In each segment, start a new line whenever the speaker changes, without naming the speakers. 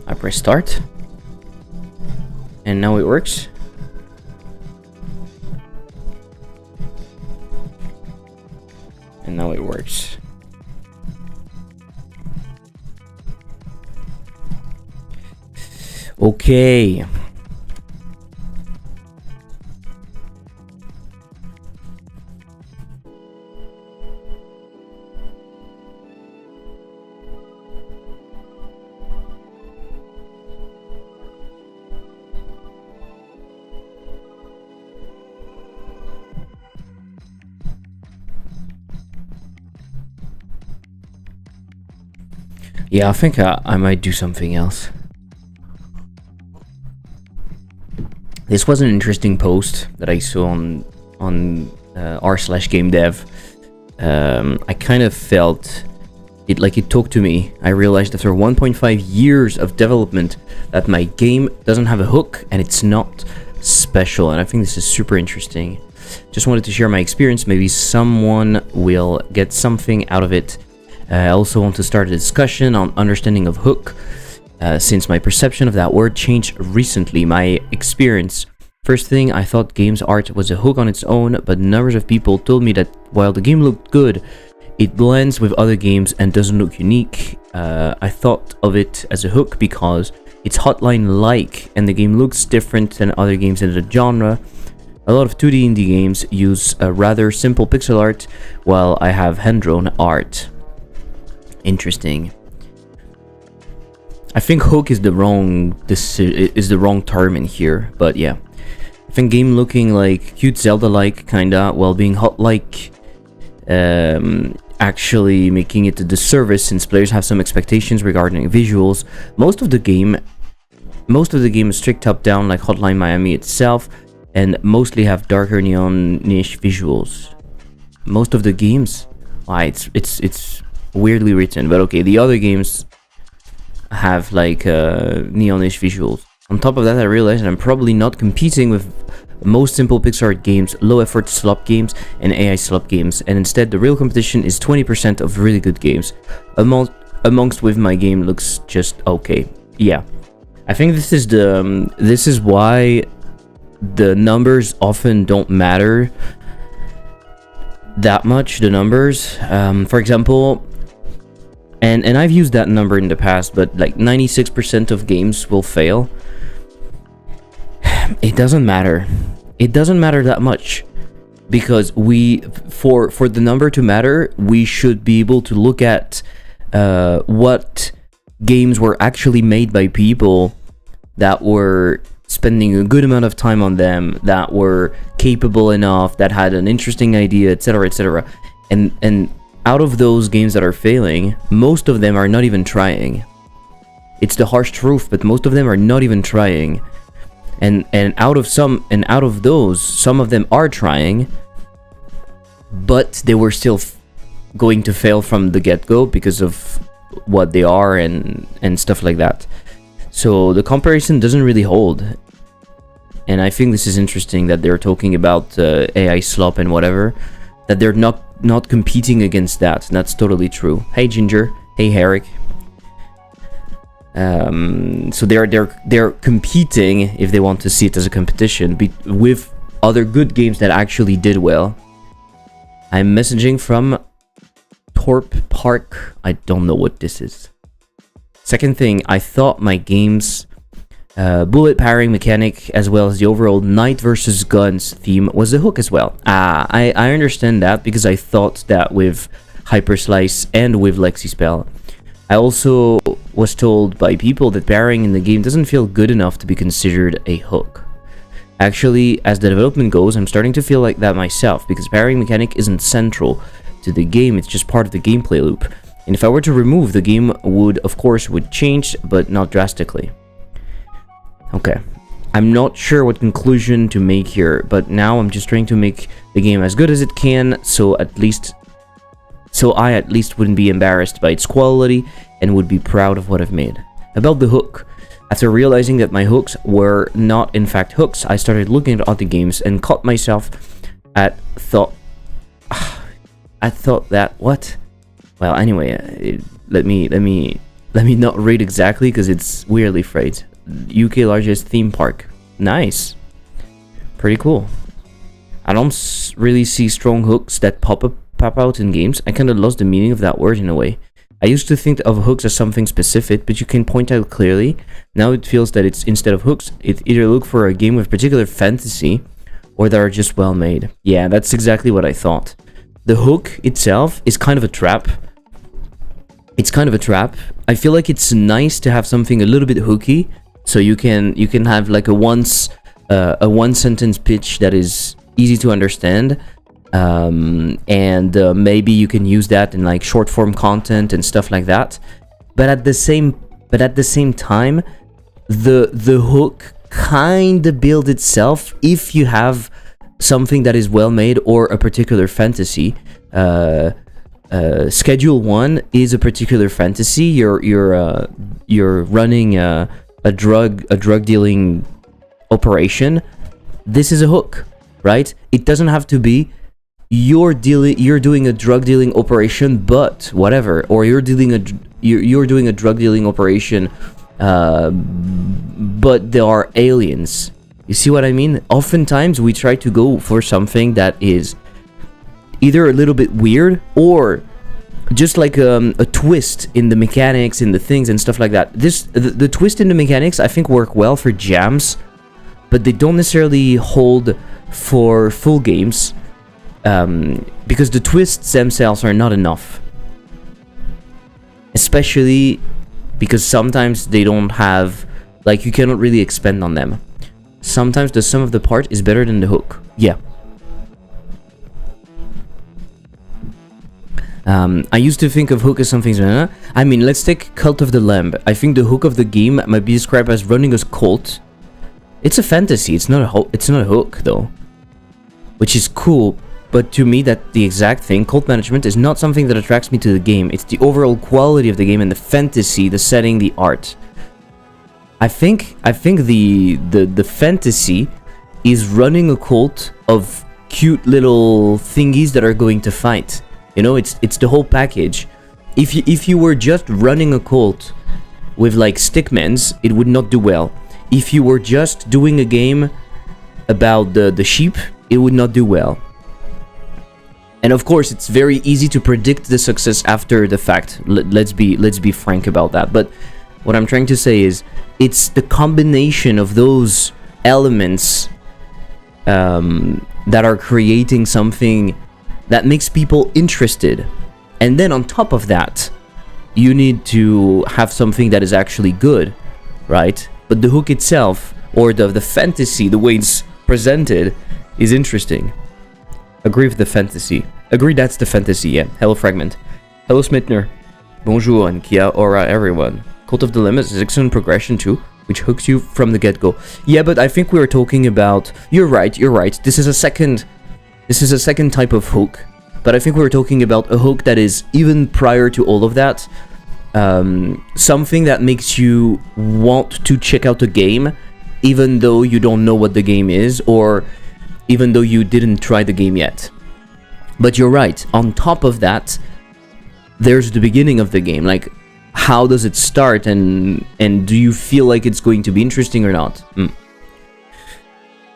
I press start. And now it works. And now it works. Okay. Yeah, I think I might do something else. This was an interesting post that I saw on r/gamedev. I kind of felt it like it talked to me. I realized after 1.5 years of development that my game doesn't have a hook and it's not special, and I think this is super interesting. Just wanted to share my experience. Maybe someone will get something out of it. I also want to start a discussion on understanding of hook, since my perception of that word changed recently. My experience. First thing, I thought games art was a hook on its own, but numbers of people told me that while the game looked good, it blends with other games and doesn't look unique. I thought of it as a hook because it's Hotline-like, and the game looks different than other games in the genre. A lot of 2D indie games use a rather simple pixel art, while I have hand-drawn art. Interesting. I think hook is the wrong term in here, but yeah. I think game looking like cute Zelda-like kinda, while being hot-like, actually making it a disservice since players have some expectations regarding visuals. Most of the game is strict top-down like Hotline Miami itself, and mostly have darker neon-ish visuals. Most of the games, it's weirdly written, but okay. The other games have like neonish visuals. On top of that, I realized that I'm probably not competing with most simple pixel art games, low effort slop games, and AI slop games, and instead the real competition is 20% of really good games. Amongst with my game looks just okay. Yeah, I think this is why the numbers often don't matter that much. The numbers, for example. And I've used that number in the past, but like 96% of games will fail. It doesn't matter. It doesn't matter that much, because for the number to matter, we should be able to look at what games were actually made by people that were spending a good amount of time on them, that were capable enough, that had an interesting idea, etc., etc. And out of those games that are failing, most of them are not even trying. It's the harsh truth, but most of them are not even trying. And out of those, some of them are trying, but they were still going to fail from the get-go because of what they are and stuff like that. So the comparison doesn't really hold. And I think this is interesting that they're talking about AI slop and whatever, that they're not competing against that. And that's totally true. Hey Ginger, hey Herrick. So they're competing, if they want to see it as a competition, with other good games that actually did well. I'm messaging from Torp Park. I don't know what this is. Second thing, I thought my game's bullet parrying mechanic, as well as the overall knight versus guns theme, was a hook as well. I understand that, because I thought that with Hyperslice and with Lexispell. I also was told by people that parrying in the game doesn't feel good enough to be considered a hook. Actually, as the development goes, I'm starting to feel like that myself, because parrying mechanic isn't central to the game, it's just part of the gameplay loop. And if I were to remove, the game would change, but not drastically. Okay, I'm not sure what conclusion to make here, but now I'm just trying to make the game as good as it can, so I at least wouldn't be embarrassed by its quality and would be proud of what I've made. About the hook, after realizing that my hooks were not in fact hooks, I started looking at other games and caught myself at thought that what? Well, anyway, let me Let me not read exactly because it's weirdly phrased. UK largest theme park. Nice. Pretty cool. I don't really see strong hooks that pop out in games. I kind of lost the meaning of that word in a way. I used to think of hooks as something specific, but you can point out clearly. Now it feels that it's instead of hooks, it either look for a game with particular fantasy or that are just well made. Yeah, that's exactly what I thought. The hook itself is kind of a trap. It's kind of a trap. I feel like it's nice to have something a little bit hooky, so you can have like a one sentence pitch that is easy to understand, and maybe you can use that in like short form content and stuff like that. But at the same time, the hook kind of builds itself if you have something that is well made or a particular fantasy. Schedule 1 is a particular fantasy. You're running a drug dealing operation. This is a hook, right? It doesn't have to be you're doing a drug dealing operation, but whatever, or you're doing a drug dealing operation, but there are aliens. You see what I mean? Oftentimes we try to go for something that is either a little bit weird or just like a twist in the mechanics, in the things and stuff like that. The twist in the mechanics I think work well for jams, but they don't necessarily hold for full games, because the twists themselves are not enough, especially because sometimes they don't have, like, you cannot really expand on them. Sometimes the sum of the part is better than the hook. Yeah. I used to think of hook as something. I mean, let's take Cult of the Lamb. I think the hook of the game might be described as running a cult. It's a fantasy. It's not a hook though, which is cool. But to me, that's the exact thing. Cult management is not something that attracts me to the game. It's the overall quality of the game and the fantasy, the setting, the art. I think the fantasy is running a cult of cute little thingies that are going to fight. You know, it's the whole package. If you were just running a cult with like stickmans, it would not do well. If you were just doing a game about the sheep, it would not do well. And of course, it's very easy to predict the success after the fact. Let's be frank about that. But what I'm trying to say is, it's the combination of those elements that are creating something that makes people interested. And then on top of that, you need to have something that is actually good, right? But the hook itself, or the fantasy, the way it's presented, is interesting. Agree with the fantasy. Agree that's the fantasy, yeah. Hello Fragment. Hello Smitner. Bonjour and Kia ora everyone. Cult of the Lamb is excellent progression too, which hooks you from the get-go. Yeah, but I think we were talking about... You're right. This is a second type of hook. But I think we were talking about a hook that is even prior to all of that. Something that makes you want to check out a game, even though you don't know what the game is, or even though you didn't try the game yet. But you're right. On top of that, there's the beginning of the game. Like, how does it start, and do you feel like it's going to be interesting or not?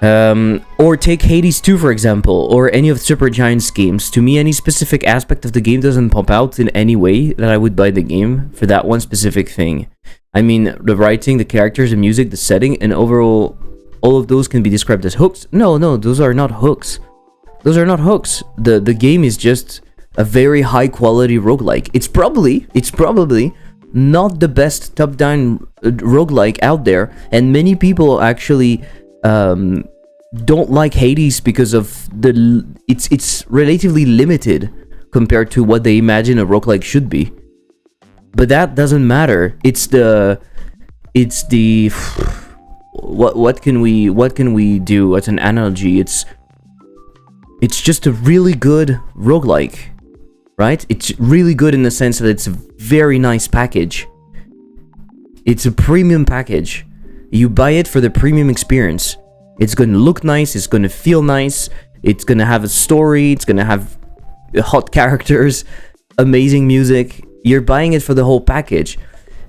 Or take Hades 2 for example, or any of Supergiant's games. To me, any specific aspect of the game doesn't pop out in any way that I would buy the game for that one specific thing. I mean, the writing, the characters, the music, the setting, and overall, all of those can be described as hooks. No, those are not hooks. Those are not hooks. The game is just a very high quality roguelike. It's probably not the best top-down roguelike out there, and many people actually don't like Hades because of it's relatively limited compared to what they imagine a roguelike should be. But that doesn't matter. It's the what can we do as an analogy? It's just a really good roguelike, right? It's really good in the sense that it's a very nice package. It's a premium package. You buy it for the premium experience. It's going to look nice, it's going to feel nice, it's going to have a story, it's going to have hot characters, amazing music. You're buying it for the whole package.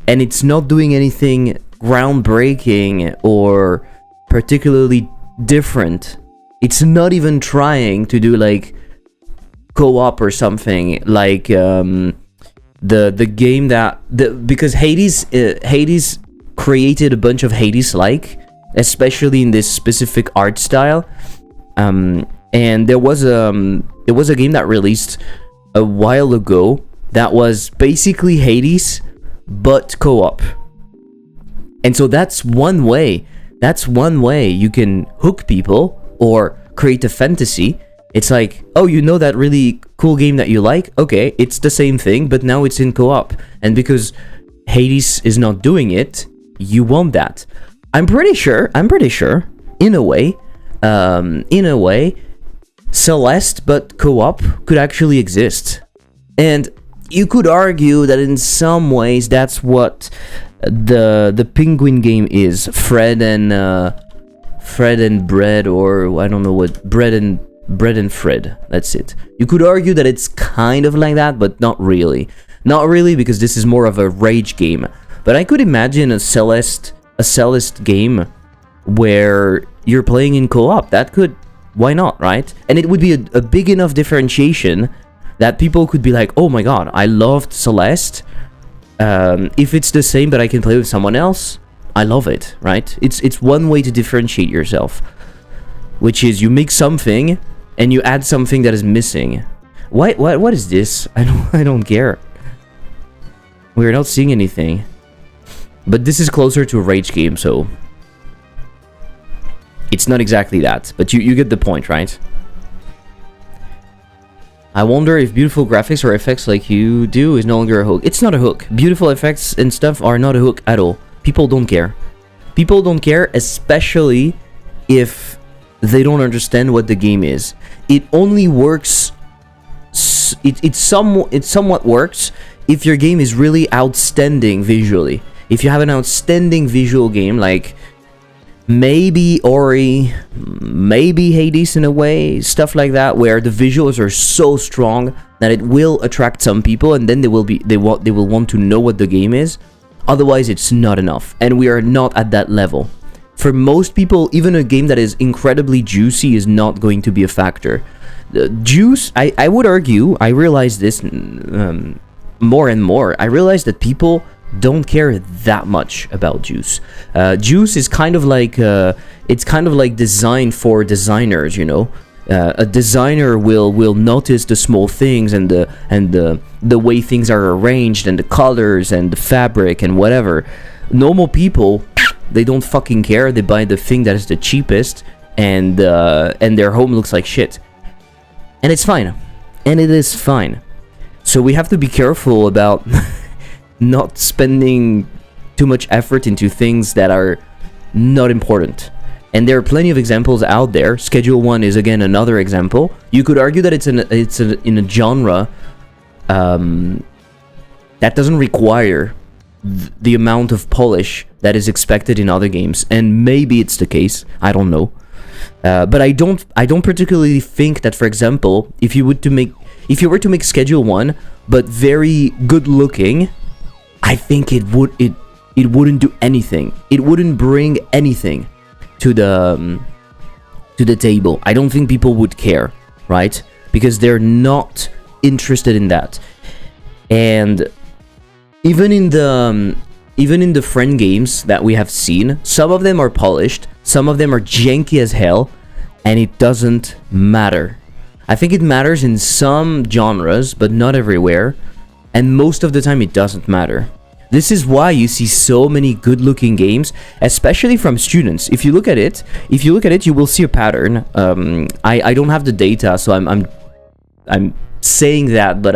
and it's not doing anything groundbreaking or particularly different. It's not even trying to do like co-op or something like the game that because Hades created a bunch of Hades-like, especially in this specific art style. And there was a game that released a while ago that was basically Hades but co-op. And so that's one way you can hook people or create a fantasy. It's like, oh, you know that really cool game that you like? Okay, it's the same thing, but now it's in co-op. And because Hades is not doing it, you want that. I'm pretty sure, in a way, Celeste but co-op could actually exist. And you could argue that in some ways that's what the Penguin game is. Fred and Bread, or I don't know what, Bread and Fred. That's it. You could argue that it's kind of like that, but not really. Not really, because this is more of a rage game. But I could imagine a Celeste game where you're playing in co-op. That could, why not, right? And it would be a big enough differentiation that people could be like, oh my god, I loved Celeste. If it's the same but I can play with someone else, I love it, right? It's one way to differentiate yourself, which is you make something and you add something that is missing. What is this? I don't care. We're not seeing anything. But this is closer to a rage game, so it's not exactly that, but you get the point, right? I wonder if beautiful graphics or effects like you do is no longer a hook. It's not a hook. Beautiful effects and stuff are not a hook at all. People don't care. People don't care, especially if they don't understand what the game is. It only works. It somewhat works if your game is really outstanding visually. If you have an outstanding visual game, like maybe Ori, maybe Hades in a way, stuff like that, where the visuals are so strong that it will attract some people, and then they will want to know what the game is. Otherwise, it's not enough, and we are not at that level. For most people, even a game that is incredibly juicy is not going to be a factor. The juice, I would argue, I realize this more and more. I realize that people don't care that much about juice. Juice is kind of like it's kind of like designed for designers, you know. A designer will notice the small things and the way things are arranged and the colors and the fabric and whatever. Normal people, they don't fucking care. They buy the thing that is the cheapest, and their home looks like shit. And it's fine. And it is fine. So we have to be careful about not spending too much effort into things that are not important. And there are plenty of examples out there. Schedule 1 is again another example. You could argue that it's in a genre that doesn't require the amount of polish that is expected in other games, and maybe it's the case. I don't know, but I don't particularly think that, for example, if you were to make Schedule 1 but very good looking, I think it wouldn't do anything. It wouldn't bring anything to the table. I don't think people would care, right? Because they're not interested in that. And even in the friend games that we have seen, some of them are polished, some of them are janky as hell, and it doesn't matter. I think it matters in some genres, but not everywhere, and most of the time it doesn't matter. This is why you see so many good-looking games, especially from students. If you look at it, you will see a pattern. I don't have the data, so I'm saying that, but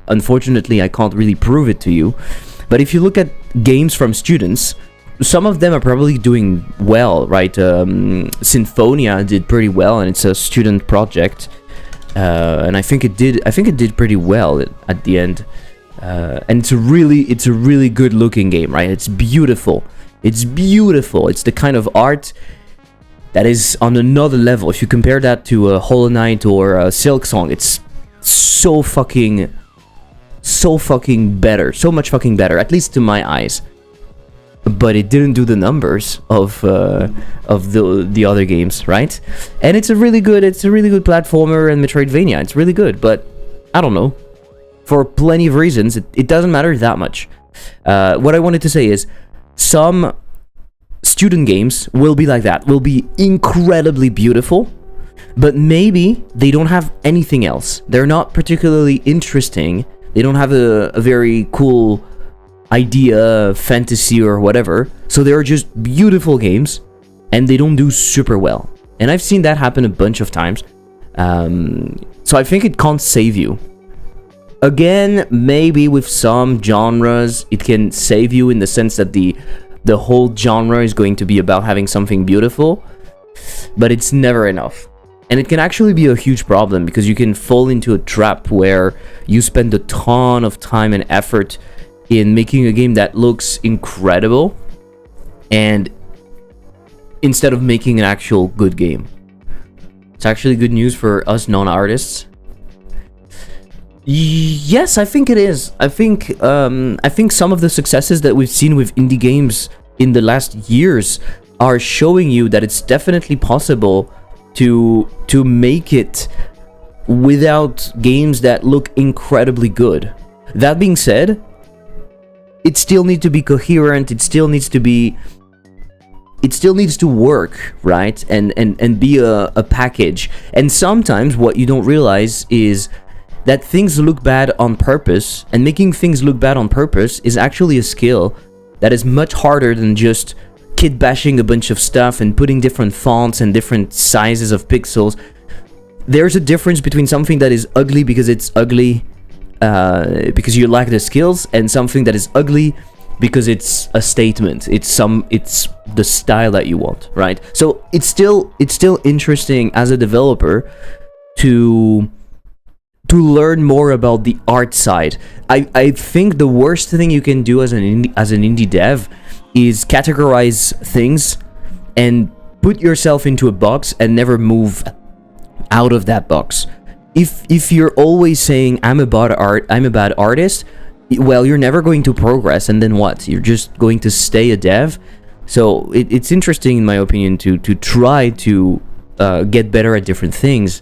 unfortunately I can't really prove it to you. But if you look at games from students, some of them are probably doing well, right? Symphonia did pretty well, and it's a student project, and I think it did pretty well at the end. And it's a really good looking game, right? It's beautiful. It's the kind of art that is on another level. If you compare that to a Hollow Knight or a Silk Song, it's so fucking so fucking better, so much fucking better, at least to my eyes. But it didn't do the numbers of the other games, right? And it's a really good platformer and Metroidvania. It's really good, but I don't know. For plenty of reasons, it doesn't matter that much. What I wanted to say is, some student games will be like that, will be incredibly beautiful, but maybe they don't have anything else. They're not particularly interesting. They don't have a very cool idea, fantasy, or whatever. So they're just beautiful games, and they don't do super well. And I've seen that happen a bunch of times. So I think it can't save you. Again, maybe with some genres, it can save you in the sense that the whole genre is going to be about having something beautiful, but it's never enough. And it can actually be a huge problem, because you can fall into a trap where you spend a ton of time and effort in making a game that looks incredible, and instead of making an actual good game. It's actually good news for us non-artists. Yes, I think it is. I think some of the successes that we've seen with indie games in the last years are showing you that it's definitely possible to make it without games that look incredibly good. That being said, it still needs to be coherent. It still needs to work, right? And be a package. And sometimes what you don't realize is that things look bad on purpose, and making things look bad on purpose is actually a skill that is much harder than just kit bashing a bunch of stuff and putting different fonts and different sizes of pixels. There's a difference between something that is ugly because it's ugly because you lack the skills, and something that is ugly because it's a statement. It's the style that you want, right? So it's still interesting as a developer to learn more about the art side. I think the worst thing you can do as an indie dev is categorize things and put yourself into a box and never move out of that box. If you're always saying I'm a bad artist, well, you're never going to progress, and then what? You're just going to stay a dev. So it's interesting, in my opinion, to try to get better at different things,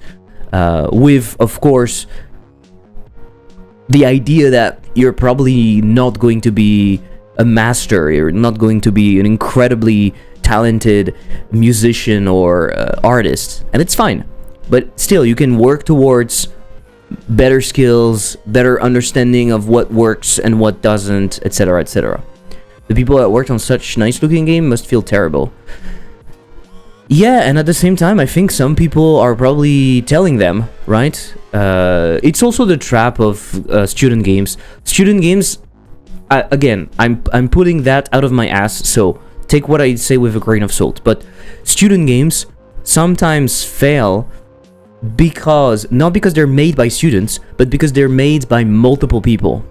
with, of course, the idea that you're probably not going to be a master, you're not going to be an incredibly talented musician or artist, and it's fine. But still, you can work towards better skills, better understanding of what works and what doesn't, etc., etc. The people that worked on such nice-looking game must feel terrible. Yeah, and at the same time, I think some people are probably telling them, right? It's also the trap of student games. Student games, again, I'm putting that out of my ass, so take what I say with a grain of salt. But student games sometimes fail because, not because they're made by students, but because they're made by multiple people.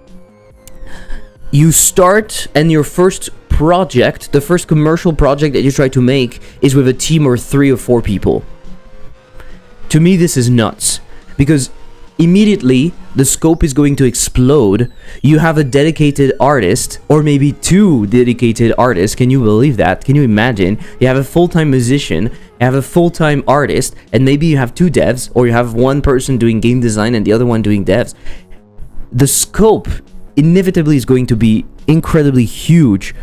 You start, and your first project, the first commercial project that you try to make, is with a team of 3 or 4 people. To me, this is nuts, because immediately the scope is going to explode. You have a dedicated artist, or maybe 2 dedicated artists. Can you believe that? Can you imagine? You have a full-time musician, you have a full-time artist, and maybe you have 2 devs, or you have one person doing game design and the other one doing devs. The scope inevitably is going to be incredibly huge.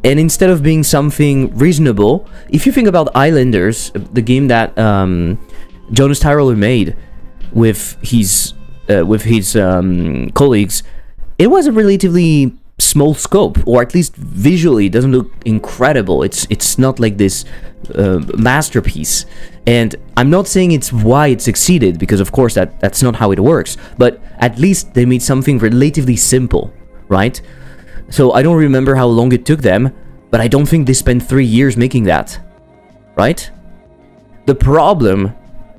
And instead of being something reasonable, if you think about Islanders, the game that Jonas Tyroller made with his colleagues, it was a relatively small scope, or at least visually it doesn't look incredible. It's not like this masterpiece. And I'm not saying it's why it succeeded, because of course that's not how it works, but at least they made something relatively simple, right? So I don't remember how long it took them, but I don't think they spent 3 years making that, right? The problem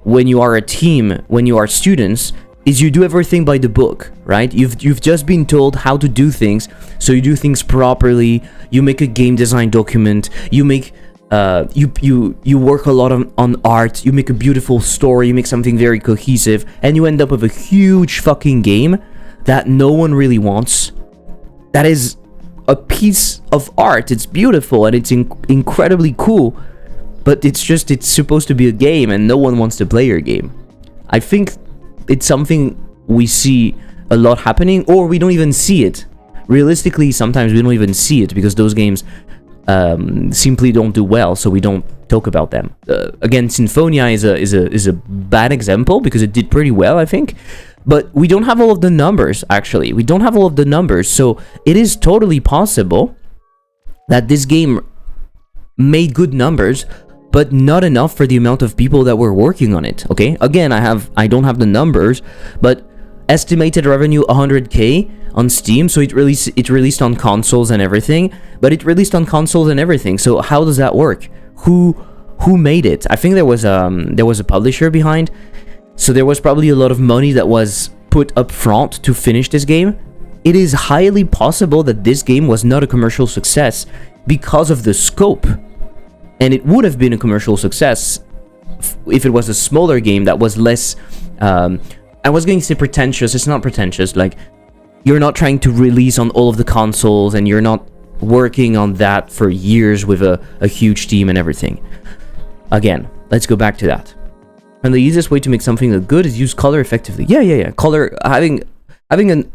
when you are a team, when you are students, is you do everything by the book, right? You've just been told how to do things, so you do things properly. You make a game design document. You make you work a lot on art. You make a beautiful story. You make something very cohesive, and you end up with a huge fucking game that no one really wants. That is a piece of art. It's beautiful and it's incredibly cool, but it's supposed to be a game and no one wants to play your game. I think it's something we see a lot happening, or we don't even see it. Realistically, sometimes we don't even see it because those games simply don't do well, so we don't talk about them. Again, Symphonia is a bad example because it did pretty well, I think, but we don't have all of the numbers. Actually, we don't have all of the numbers, so it is totally possible that this game made good numbers, but not enough for the amount of people that were working on it. Okay, again, I don't have the numbers, but estimated revenue 100K on Steam, so it released on consoles and everything, so how does that work? Who made it? I think there was a publisher behind, so there was probably a lot of money that was put up front to finish this game. It is highly possible that this game was not a commercial success because of the scope, and it would have been a commercial success if it was a smaller game that was less I was going to say pretentious. It's not pretentious. Like, you're not trying to release on all of the consoles, and you're not working on that for years with a huge team and everything. Again, let's go back to that. And the easiest way to make something look good is use color effectively. Yeah. Color, having an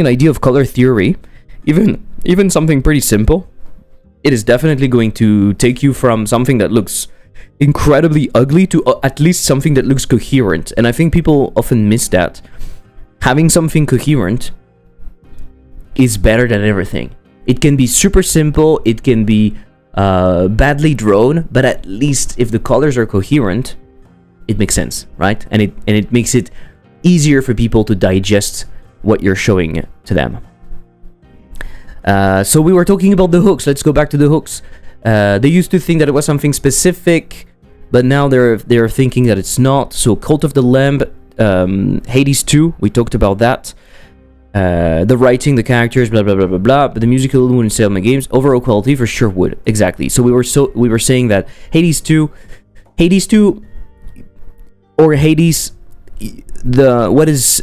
idea of color theory, even something pretty simple, it is definitely going to take you from something that looks incredibly ugly to at least something that looks coherent. And I think people often miss that. Having something coherent is better than everything. It can be super simple, it can be badly drawn, but at least if the colors are coherent, it makes sense, right? And it makes it easier for people to digest what you're showing to them. So we were talking about the hooks. Let's go back to the hooks. They used to think that it was something specific, but now they're thinking that it's not. So Cult of the Lamb, Hades 2, we talked about that. The writing, the characters, blah blah blah blah blah. But the musical wouldn't sell my games. Overall quality for sure would. Exactly. So we were saying that Hades 2, or Hades,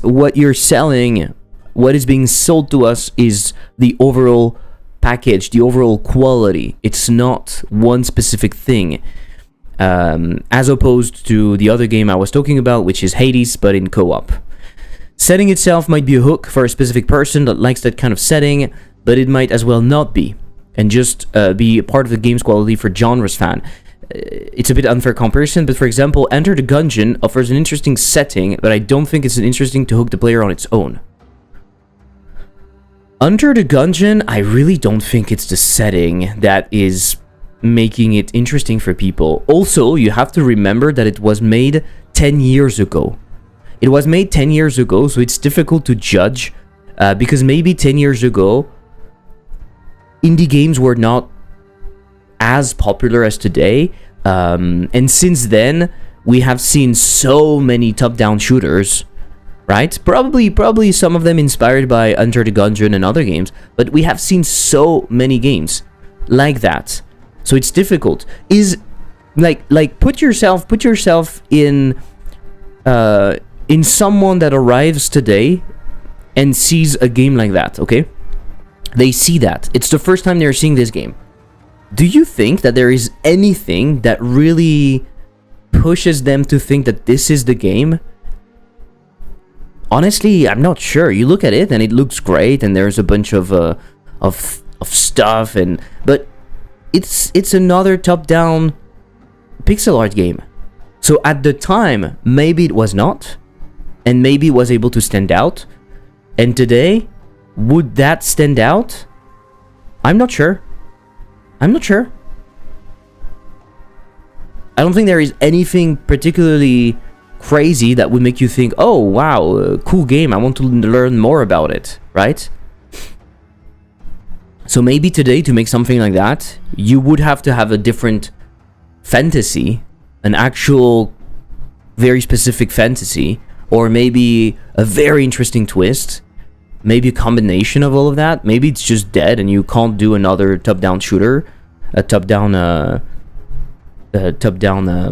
what you're selling, what is being sold to us is the overall package, the overall quality. It's not one specific thing, as opposed to the other game I was talking about, which is Hades, but in co-op. Setting itself might be a hook for a specific person that likes that kind of setting, but it might as well not be, and just be a part of the game's quality for genres fan. It's a bit unfair comparison, but for example, Enter the Gungeon offers an interesting setting, but I don't think it's interesting to hook the player on its own. Enter the Gungeon, I really don't think it's the setting that is making it interesting for people. Also, you have to remember that it was made 10 years ago. It was made 10 years ago, so it's difficult to judge, because maybe 10 years ago, indie games were not as popular as today, and since then, we have seen so many top-down shooters, right? Probably some of them inspired by Enter the Gungeon and other games, but we have seen so many games like that. So it's difficult. Is like put yourself in someone that arrives today and sees a game like that, okay? They see that. It's the first time they're seeing this game. Do you think that there is anything that really pushes them to think that this is the game? Honestly, I'm not sure. You look at it and it looks great, and there's a bunch of stuff, but it's another top-down pixel art game. So at the time, maybe it was not, and maybe it was able to stand out. And today, would that stand out? I'm not sure. I don't think there is anything particularly crazy that would make you think, oh wow, cool game, I want to learn more about it, right? So maybe today, to make something like that, you would have to have a different fantasy, an actual very specific fantasy, or maybe a very interesting twist, maybe a combination of all of that. Maybe it's just dead and you can't do another top-down shooter, a top-down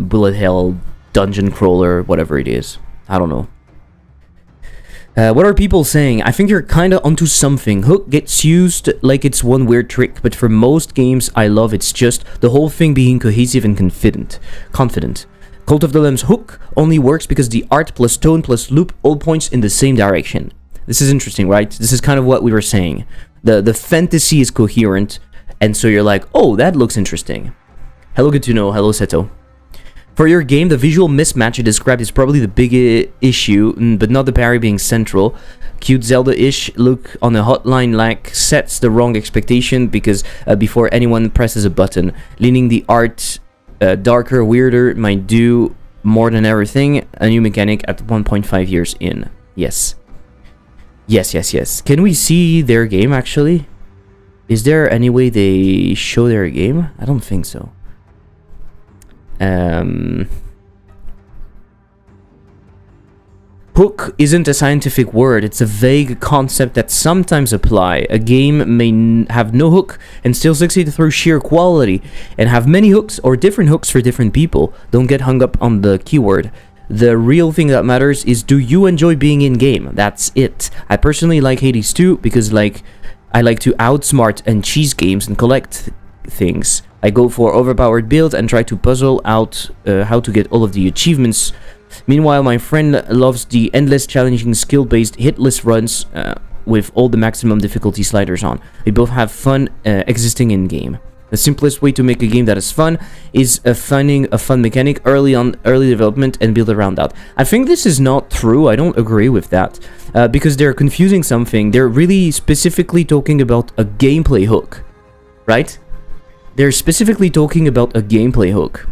bullet hell dungeon crawler, whatever it is. I don't know. What are people saying? I think you're kind of onto something. Hook gets used like it's one weird trick, but for most games I love it's just the whole thing being cohesive and confident. Cult of the Lamb's hook only works because the art plus tone plus loop all points in the same direction. This is interesting, right? This is kind of what we were saying. The fantasy is coherent, and so you're like, oh, that looks interesting. Hello, good to know. Hello, Seto. For your game, the visual mismatch you described is probably the big issue, but not the parry being central. Cute Zelda-ish look on a hotline like sets the wrong expectation because before anyone presses a button. Leaning the art darker, weirder might do more than everything. A new mechanic at 1.5 years in. Yes. Yes. Can we see their game, actually? Is there any way they show their game? I don't think so. Hook isn't a scientific word, it's a vague concept that sometimes apply. A game may have no hook and still succeed through sheer quality, and have many hooks or different hooks for different people. Don't get hung up on the keyword. The real thing that matters is, do you enjoy being in game? That's it. I personally like Hades 2 because I like to outsmart and cheese games and collect things. I go for overpowered builds and try to puzzle out how to get all of the achievements. Meanwhile, my friend loves the endless challenging skill-based hitless runs with all the maximum difficulty sliders on. We both have fun existing in-game. The simplest way to make a game that is fun is finding a fun mechanic early development and build around that. I think this is not true. I don't agree with that because they're confusing something. They're really specifically talking about a gameplay hook, right? They're specifically talking about a gameplay hook.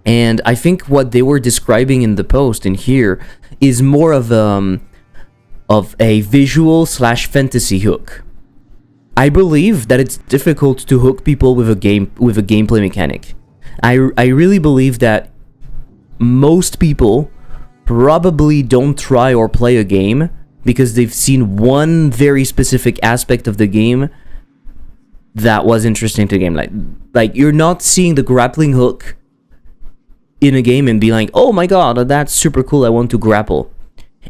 And I think what they were describing in the post in here is more of a visual / fantasy hook. I believe that it's difficult to hook people with a gameplay mechanic. I really believe that most people probably don't try or play a game because they've seen one very specific aspect of the game that was interesting to the game. Like you're not seeing the grappling hook in a game and be like, oh my god, that's super cool, I want to grapple.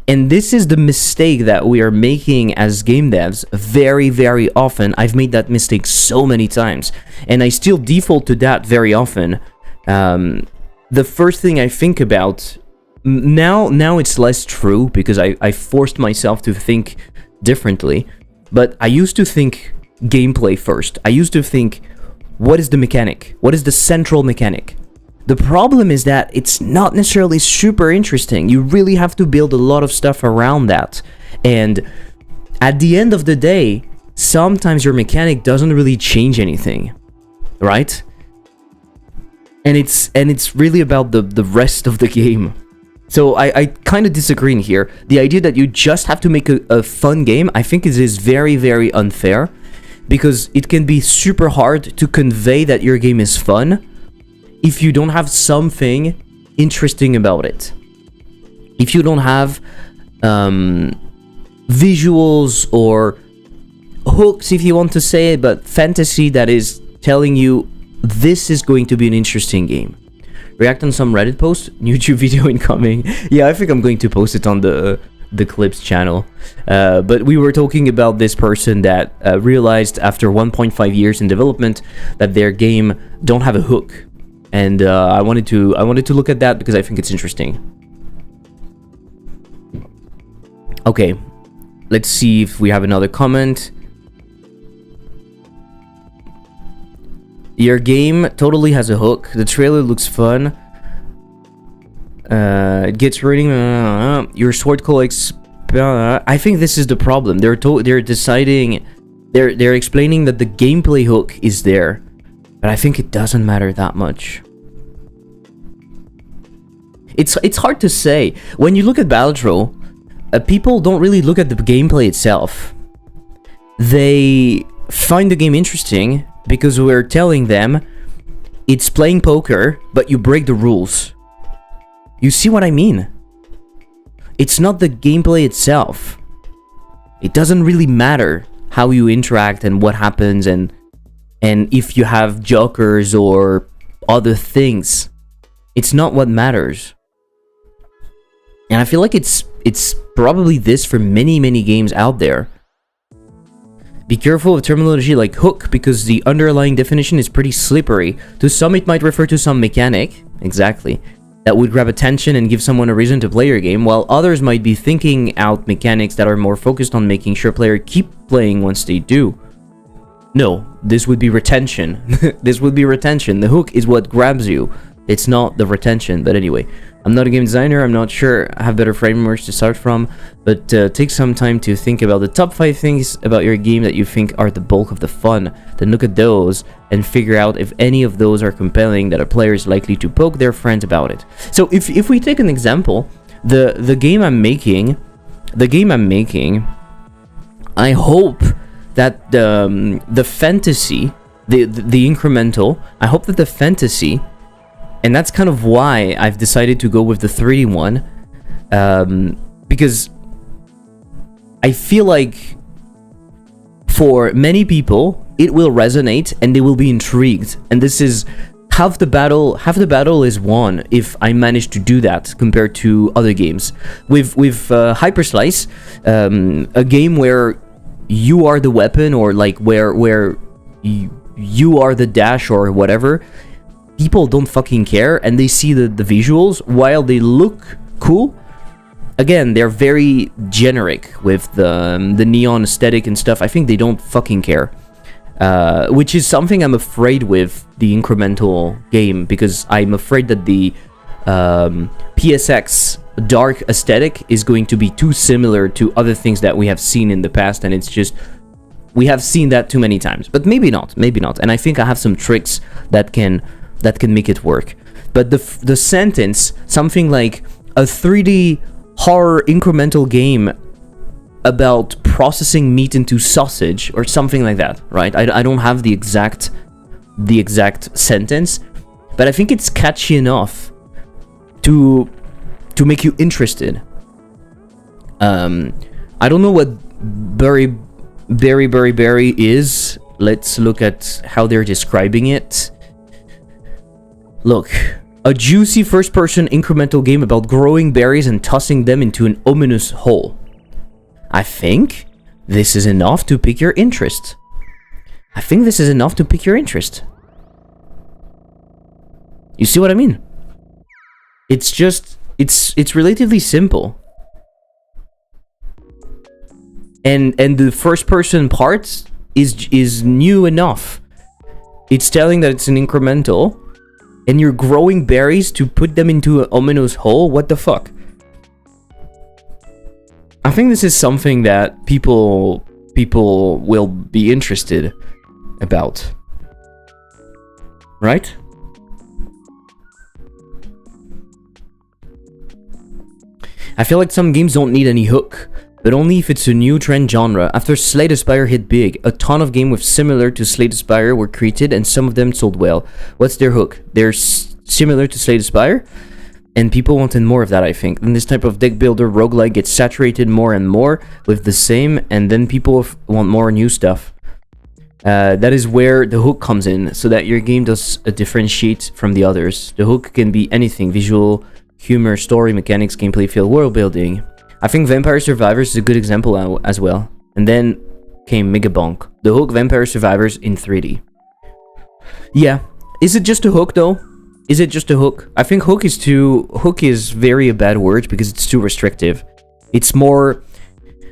And this is the mistake that we are making as game devs very, very often. I've made that mistake so many times, and I still default to that very often. The first thing I think about, now it's less true because I forced myself to think differently, but I used to think gameplay first. I used to think, what is the mechanic? What is the central mechanic? The problem is that it's not necessarily super interesting. You really have to build a lot of stuff around that. And at the end of the day, sometimes your mechanic doesn't really change anything, right? And it's really about the rest of the game. So I kind of disagree in here. The idea that you just have to make a fun game, I think it is very, very unfair. Because it can be super hard to convey that your game is fun if you don't have something interesting about it. If you don't have visuals or hooks, if you want to say it, but fantasy that is telling you this is going to be an interesting game. React on some Reddit post, YouTube video incoming. Yeah, I think I'm going to post it on the Clips channel. But we were talking about this person that realized after 1.5 years in development that their game don't have a hook. And I wanted to look at that because I think it's interesting. Okay, let's see if we have another comment. Your game totally has a hook. The trailer looks fun. It gets running. Your sword collects. I think this is the problem. They're deciding. They're explaining that the gameplay hook is there, but I think it doesn't matter that much. It's hard to say. When you look at Battletro, people don't really look at the gameplay itself. They find the game interesting because we're telling them it's playing poker, but you break the rules. You see what I mean? It's not the gameplay itself. It doesn't really matter how you interact and what happens and if you have jokers or other things. It's not what matters. And I feel like it's it's probably this for many, many games out there. Be careful of terminology like hook, because the underlying definition is pretty slippery. To some, it might refer to some mechanic, exactly, that would grab attention and give someone a reason to play your game, while others might be thinking out mechanics that are more focused on making sure players keep playing once they do. No, this would be retention. This would be retention. The hook is what grabs you. It's not the retention. But anyway, I'm not a game designer. I'm not sure I have better frameworks to start from. But take some time to think about the top 5 things about your game that you think are the bulk of the fun. Then look at those and figure out if any of those are compelling that a player is likely to poke their friends about it. So if we take an example, the game I'm making, I hope that the fantasy, the incremental, I hope that the fantasy, and that's kind of why I've decided to go with the 3D one, because I feel like for many people it will resonate and they will be intrigued, and this is half the battle is won if I manage to do that compared to other games. With Hyperslice, a game where you are the weapon, or like where you are the dash or whatever, people don't fucking care, and they see the visuals. While they look cool, again, they're very generic with the neon aesthetic and stuff. I think they don't fucking care, which is something I'm afraid with the incremental game, because I'm afraid that the PSX dark aesthetic is going to be too similar to other things that we have seen in the past, and it's just, we have seen that too many times. But maybe not, and I think I have some tricks that can make it work. But the sentence, something like a 3D horror incremental game about processing meat into sausage or something like that, right? I don't have the exact sentence, but I think it's catchy enough to make you interested. I don't know what berry is. Let's look at how they're describing it. Look, a juicy first-person incremental game about growing berries and tossing them into an ominous hole. I think this is enough to pique your interest. You see what I mean? It's just, it's relatively simple. And the first-person part is new enough. It's telling that it's an incremental, and you're growing berries to put them into an ominous hole? What the fuck? I think this is something that people will be interested about. Right? I feel like some games don't need any hook, but only if it's a new trend genre. After Slay the Spire hit big, a ton of games with similar to Slay the Spire were created, and some of them sold well. What's their hook? They're similar to Slay the Spire, and people wanted more of that, I think. Then this type of deck builder roguelike gets saturated more and more with the same, and then people want more new stuff. That is where the hook comes in, so that your game does differentiate from the others. The hook can be anything: visual, humor, story, mechanics, gameplay, feel, world building. I think Vampire Survivors is a good example as well. And then came Megabonk. The hook, Vampire Survivors in 3D. Yeah. Is it just a hook though? Is it just a hook? I think hook is very a bad word because it's too restrictive. It's more...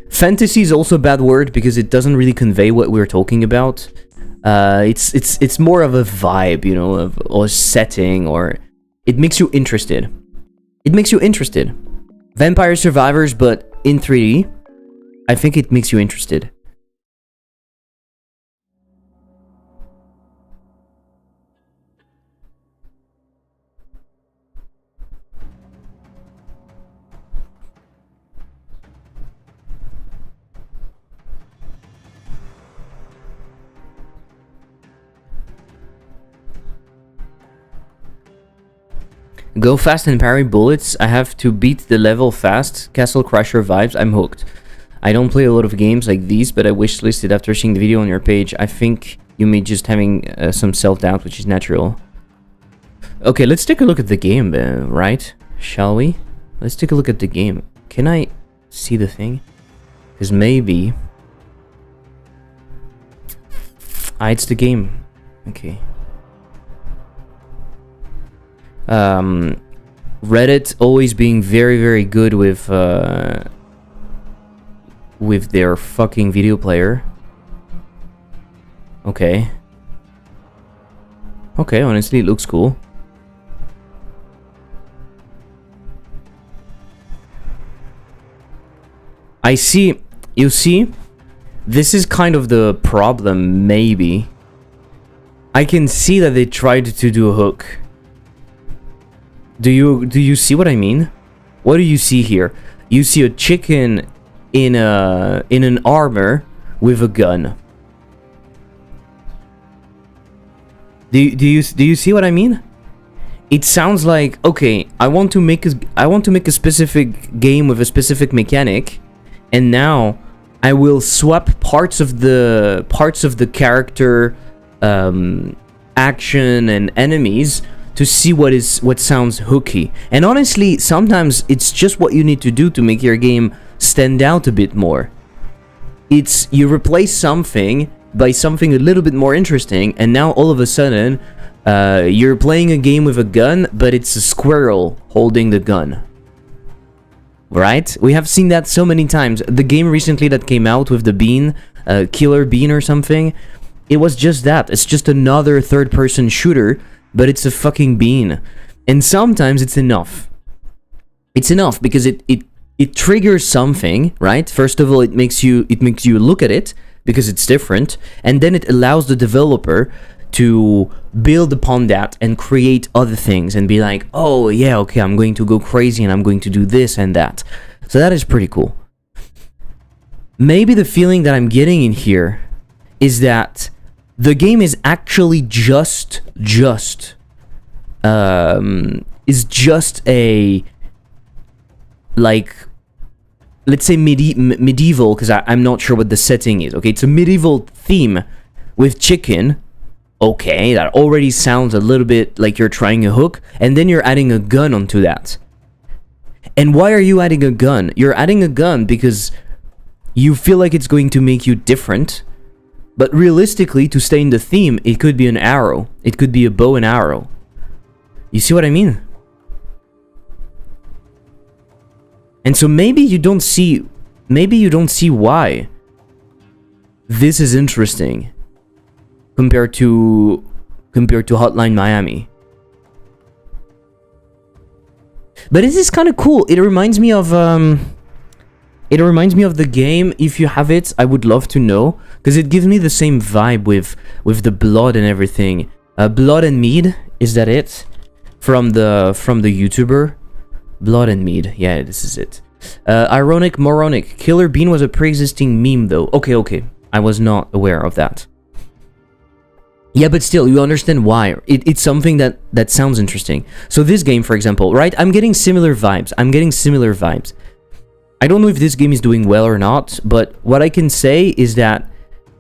Fantasy is also a bad word because it doesn't really convey what we're talking about. It's more of a vibe, you know, or setting, or... It makes you interested. Vampire Survivors, but in 3D, I think it makes you interested. Go fast and parry bullets. I have to beat the level fast. Castle Crusher vibes. I'm hooked. I don't play a lot of games like these, but I wishlisted after seeing the video on your page. I think you may just having some self-doubt, which is natural. Okay, let's take a look at the game, right? Shall we? Let's take a look at the game. Can I see the thing, because maybe it's the game. Okay. Reddit always being very, very good with their fucking video player. Okay. Okay, honestly, it looks cool. I see. You see? This is kind of the problem, maybe. I can see that they tried to do a hook. Do you see what I mean? What do you see here? You see a chicken in an armor with a gun. Do you see what I mean? It sounds like, okay, I want to make a specific game with a specific mechanic, and now I will swap parts of the character, action and enemies to see what sounds hooky. And honestly, sometimes it's just what you need to do to make your game stand out a bit more. It's you replace something by something a little bit more interesting, and now all of a sudden you're playing a game with a gun, but it's a squirrel holding the gun. Right? We have seen that so many times. The game recently that came out with the bean, Killer Bean or something, it was just that. It's just another third-person shooter, but it's a fucking bean. And sometimes it's enough. It's enough because it triggers something, right? First of all, it makes you look at it because it's different, and then it allows the developer to build upon that and create other things and be like, oh yeah, okay, I'm going to go crazy and I'm going to do this and that. So that is pretty cool. Maybe the feeling that I'm getting in here is that the game is actually just a, like, let's say medieval, because I'm not sure what the setting is. Okay, it's a medieval theme with chicken. Okay, that already sounds a little bit like you're trying a hook, and then you're adding a gun onto that. And why are you adding a gun? You're adding a gun because you feel like it's going to make you different. But realistically, to stay in the theme, it could be an arrow. It could be a bow and arrow. You see what I mean? And so maybe you don't see why this is interesting compared to Hotline Miami. But it is kind of cool. It reminds me of the game. If you have it, I would love to know, because it gives me the same vibe with the blood and everything. Blood and Mead, is that it? From the YouTuber Blood and Mead. Yeah, this is it. Ironic moronic. Killer Bean was a pre-existing meme though. Okay. I was not aware of that. Yeah, but still, you understand why. It's something that sounds interesting. So this game, for example, right? I'm getting similar vibes. I don't know if this game is doing well or not, but what I can say is that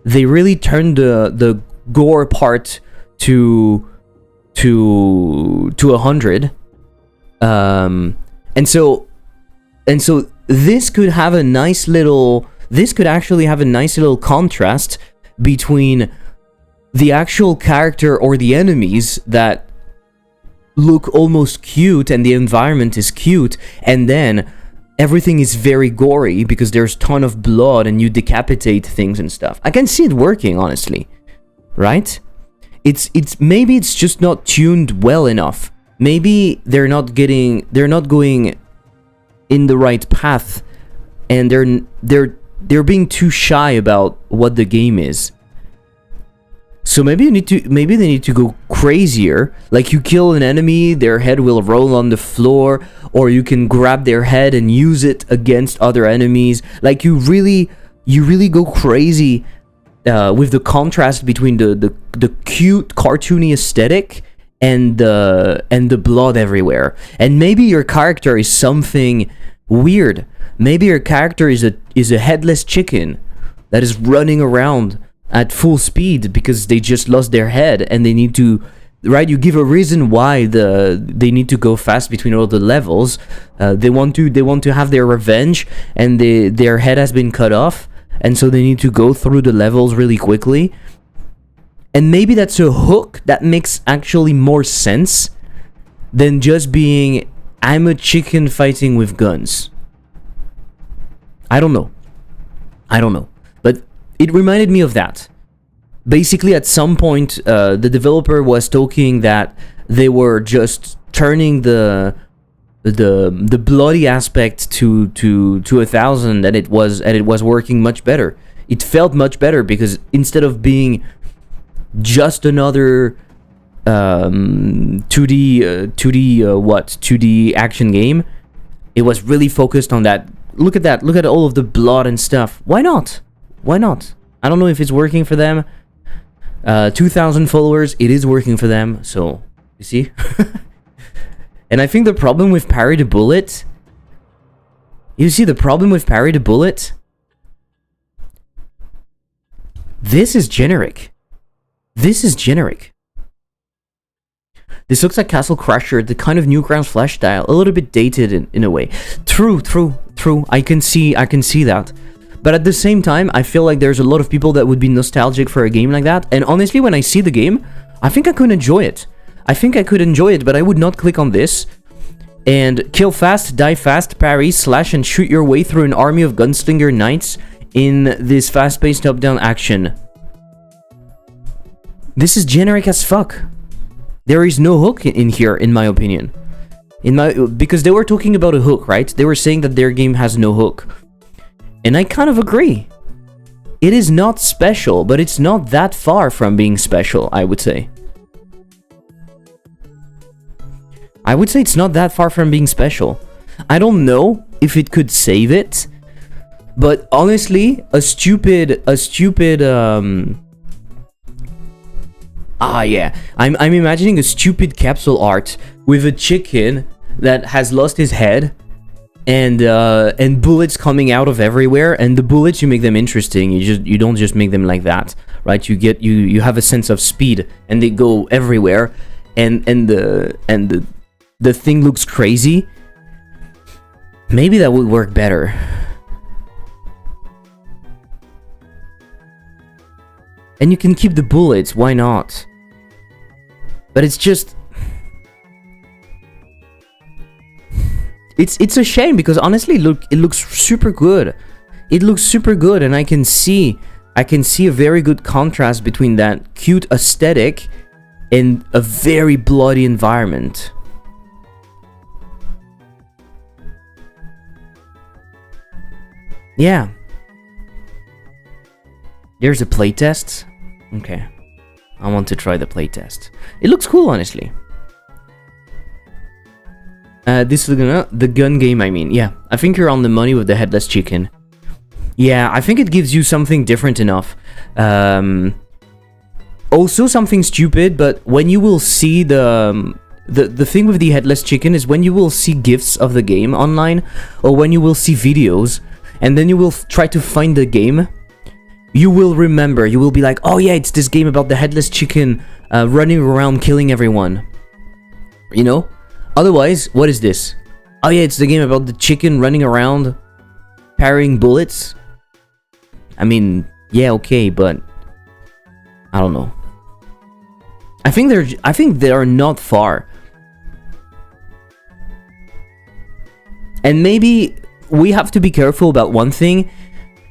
they really turned the gore part to 100. And so this could have a nice little... This could actually have a nice little contrast between the actual character or the enemies that look almost cute and the environment is cute, and then everything is very gory because there's a ton of blood and you decapitate things and stuff. I can see it working, honestly. Right? It's maybe it's just not tuned well enough. Maybe they're not going in the right path, and they're being too shy about what the game is. So maybe they need to go crazier. Like, you kill an enemy, their head will roll on the floor, or you can grab their head and use it against other enemies. Like, you really go crazy with the contrast between the cute cartoony aesthetic and the blood everywhere. And maybe your character is something weird. Maybe your character is a headless chicken that is running around at full speed because they just lost their head and they need to right? You give a reason why they need to go fast between all the levels. They want to have their revenge, and their head has been cut off, and so they need to go through the levels really quickly. And maybe that's a hook that makes actually more sense than just being, I'm a chicken fighting with guns. I don't know. But it reminded me of that. Basically, at some point, the developer was talking that they were just turning the bloody aspect to 1000, and it was working much better. It felt much better because instead of being just another 2D action game, it was really focused on that. Look at that. Look at all of the blood and stuff. Why not? I don't know if it's working for them. 2,000 followers, it is working for them, so you see. And I think the problem with Parry the Bullet, this is generic. This looks like Castle Crasher, the kind of Newgrounds Flash style, a little bit dated in a way. True. I can see that. But at the same time, I feel like there's a lot of people that would be nostalgic for a game like that. And honestly, when I see the game, I think I could enjoy it. But I would not click on this. And kill fast, die fast, parry, slash, and shoot your way through an army of gunslinger knights in this fast-paced top-down action. This is generic as fuck. There is no hook in here, in my opinion. Because they were talking about a hook, right? They were saying that their game has no hook. And I kind of agree. It is not special, but it's not that far from being special, I would say. It's not that far from being special. I don't know if it could save it, but honestly, I'm imagining a stupid capsule art with a chicken that has lost his head, and bullets coming out of everywhere. And the bullets, you make them interesting. You don't just make them like that, right? You have a sense of speed, and they go everywhere, and the thing looks crazy. Maybe that would work better. And you can keep the bullets, why not? But it's just... It's a shame, because honestly, it looks super good. And I can see a very good contrast between that cute aesthetic and a very bloody environment. Yeah. There's a playtest. Okay. I want to try the playtest. It looks cool, honestly. This is the gun game, I mean. Yeah, I think you're on the money with the headless chicken. Yeah, I think it gives you something different enough. Also something stupid, but when you will see the thing with the headless chicken is when you will see GIFs of the game online, or when you will see videos, and then you will try to find the game, you will remember. You will be like, oh yeah, it's this game about the headless chicken running around killing everyone. You know? Otherwise, what is this? Oh yeah, it's the game about the chicken running around parrying bullets. I mean, yeah, okay, but I don't know. I think they are not far. And maybe we have to be careful about one thing.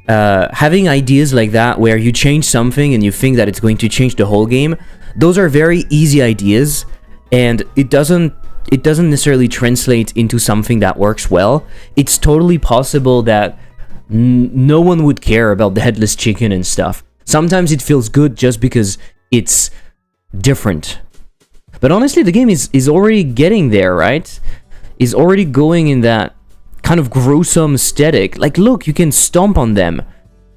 Having ideas like that where you change something and you think that it's going to change the whole game, those are very easy ideas, and it doesn't necessarily translate into something that works well. It's totally possible that no one would care about the headless chicken and stuff. Sometimes it feels good just because it's different. But honestly, the game is already getting there, right? Is already going in that kind of gruesome aesthetic. Like, look, you can stomp on them.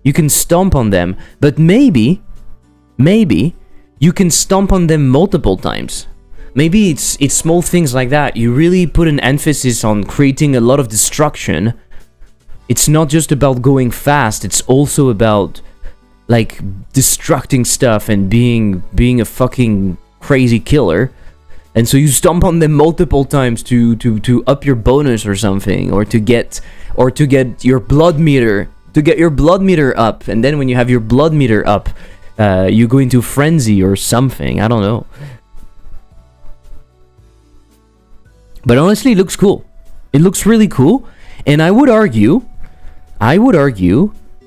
But maybe you can stomp on them multiple times. Maybe it's small things like that. You really put an emphasis on creating a lot of destruction. It's not just about going fast, it's also about like destructing stuff and being a fucking crazy killer, and so you stomp on them multiple times to up your bonus or something, or to get your blood meter, up, and then when you have your blood meter up, you go into frenzy or something. I don't know. But honestly, it looks cool. It looks really cool, and I would argue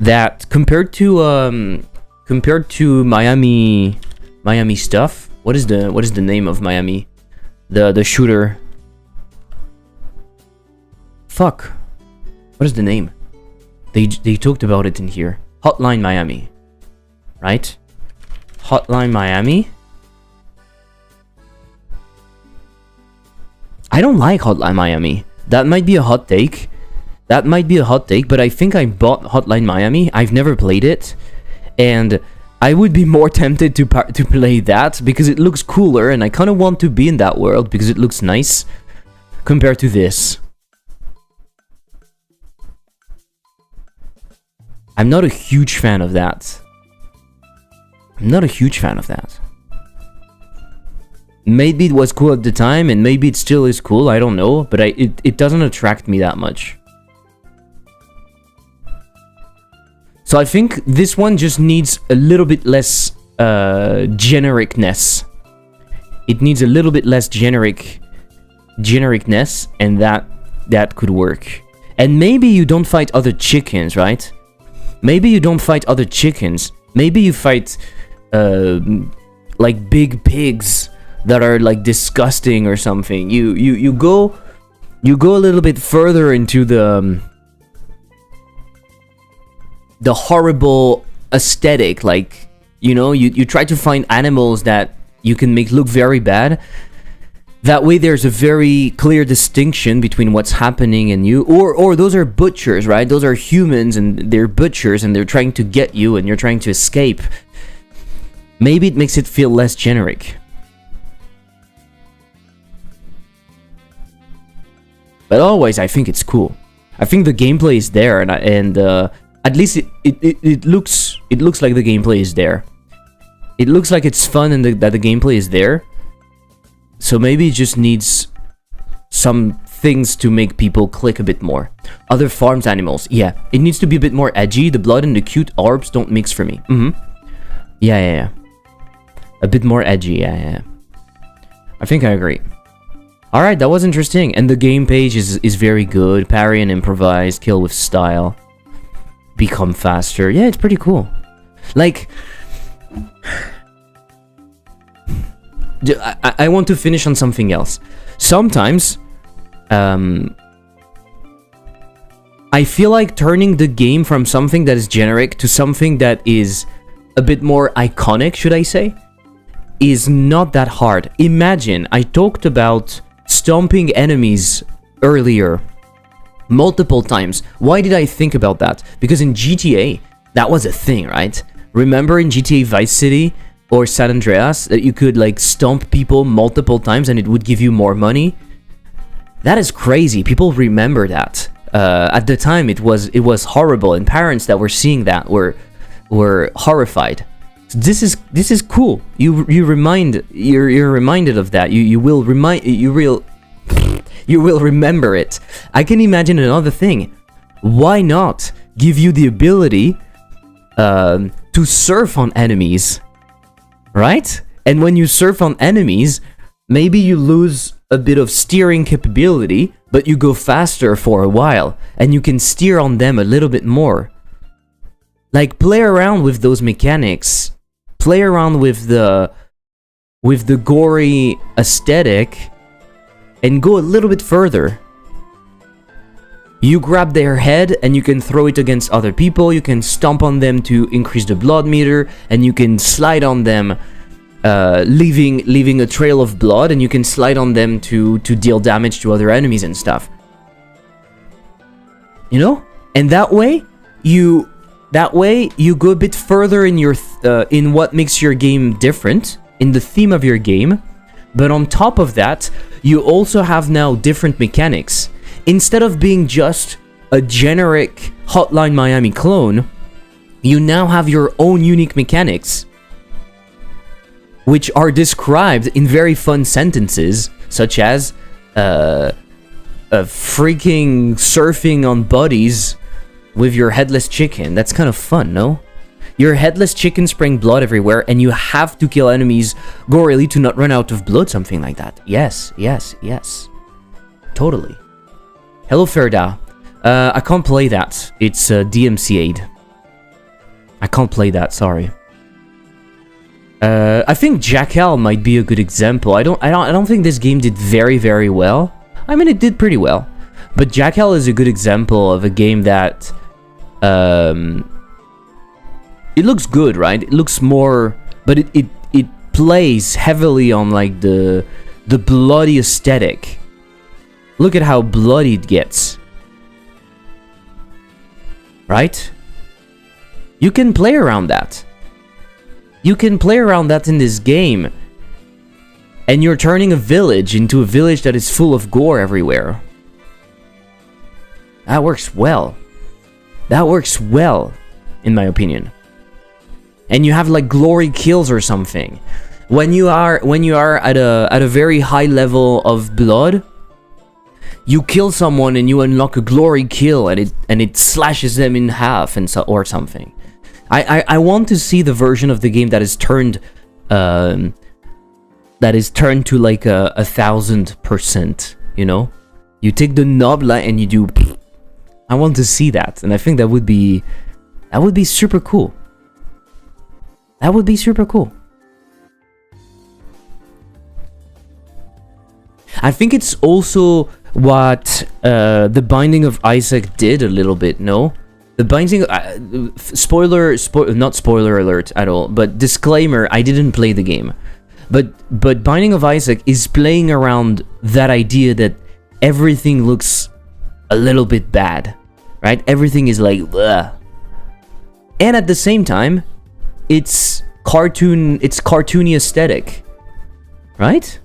that compared to Miami stuff. What is the name of Miami? The shooter. Fuck. What is the name? They talked about it in here. Hotline Miami. Right? Hotline Miami. I don't like Hotline Miami. That might be a hot take. But I think I bought Hotline Miami. I've never played it, and I would be more tempted to play that because it looks cooler, and I kind of want to be in that world because it looks nice compared to this. I'm not a huge fan of that. Maybe it was cool at the time, and maybe it still is cool. I don't know, but it doesn't attract me that much. So I think this one just needs a little bit less genericness. It needs a little bit less genericness, and that could work. And maybe you don't fight other chickens, right? Maybe you don't fight other chickens. Maybe you fight like big pigs that are like disgusting or something. You go a little bit further into the horrible aesthetic, like, you know, you try to find animals that you can make look very bad. That way there's a very clear distinction between what's happening and you, or those are butchers, right? Those are humans and they're butchers and they're trying to get you and you're trying to escape. Maybe it makes it feel less generic. But always, I think it's cool. I think the gameplay is there, and at least it looks like the gameplay is there. It looks like it's fun and that the gameplay is there. So maybe it just needs some things to make people click a bit more. Other farms animals, yeah. It needs to be a bit more edgy. The blood and the cute orbs don't mix for me. Yeah. A bit more edgy, yeah. I think I agree. Alright, that was interesting. And the game page is very good. Parry and improvise, kill with style. Become faster. Yeah, it's pretty cool. Like, I want to finish on something else. Sometimes, I feel like turning the game from something that is generic to something that is a bit more iconic, should I say, is not that hard. Imagine, I talked about stomping enemies earlier multiple times. Why did I think about that? Because in GTA, that was a thing, right? Remember in GTA Vice City or San Andreas that you could like stomp people multiple times and it would give you more money? That is crazy. People remember that. At the time, it was horrible, and parents that were seeing that were horrified. So this is cool. You're reminded of that. You will remember it. I can imagine another thing. Why not give you the ability to surf on enemies, right? And when you surf on enemies, maybe you lose a bit of steering capability, but you go faster for a while, and you can steer on them a little bit more. Like, play around with those mechanics. Play around with the gory aesthetic, and go a little bit further. You grab their head and you can throw it against other people. You can stomp on them to increase the blood meter, and you can slide on them, leaving a trail of blood, and you can slide on them to deal damage to other enemies and stuff. You know, and that way you go a bit further in your in what makes your game different, in the theme of your game. But on top of that, you also have now different mechanics. Instead of being just a generic Hotline Miami clone, you now have your own unique mechanics. which are described in very fun sentences, such as freaking surfing on bodies with your headless chicken. That's kind of fun, no? Your headless chicken spraying blood everywhere, and you have to kill enemies gorily to not run out of blood, something like that. Yes, yes, yes. Totally. Hello, Ferda. I can't play that. It's DMCA'd. I can't play that, sorry. I think Jackal might be a good example. I don't think this game did very, very well. I mean, it did pretty well. But Jackal is a good example of a game that... it looks good, right? It looks more... But it plays heavily on, like, the bloody aesthetic. Look at how bloody it gets. Right? You can play around that. You can play around that in this game. And you're turning a village into a village that is full of gore everywhere. That works well. That works well, in my opinion. And you have like glory kills or something. When you are at a very high level of blood, you kill someone and you unlock a glory kill, and it slashes them in half or something. I want to see the version of the game that is turned to like 1000%, you know? You take the knob and you do... I want to see that, and I think that would be super cool. That would be super cool. I think it's also what the Binding of Isaac did a little bit, no? The Binding... not spoiler alert at all, but disclaimer, I didn't play the game. But Binding of Isaac is playing around that idea that everything looks a little bit bad, right? Everything is like, ugh. And at the same time, it's cartoony aesthetic, right?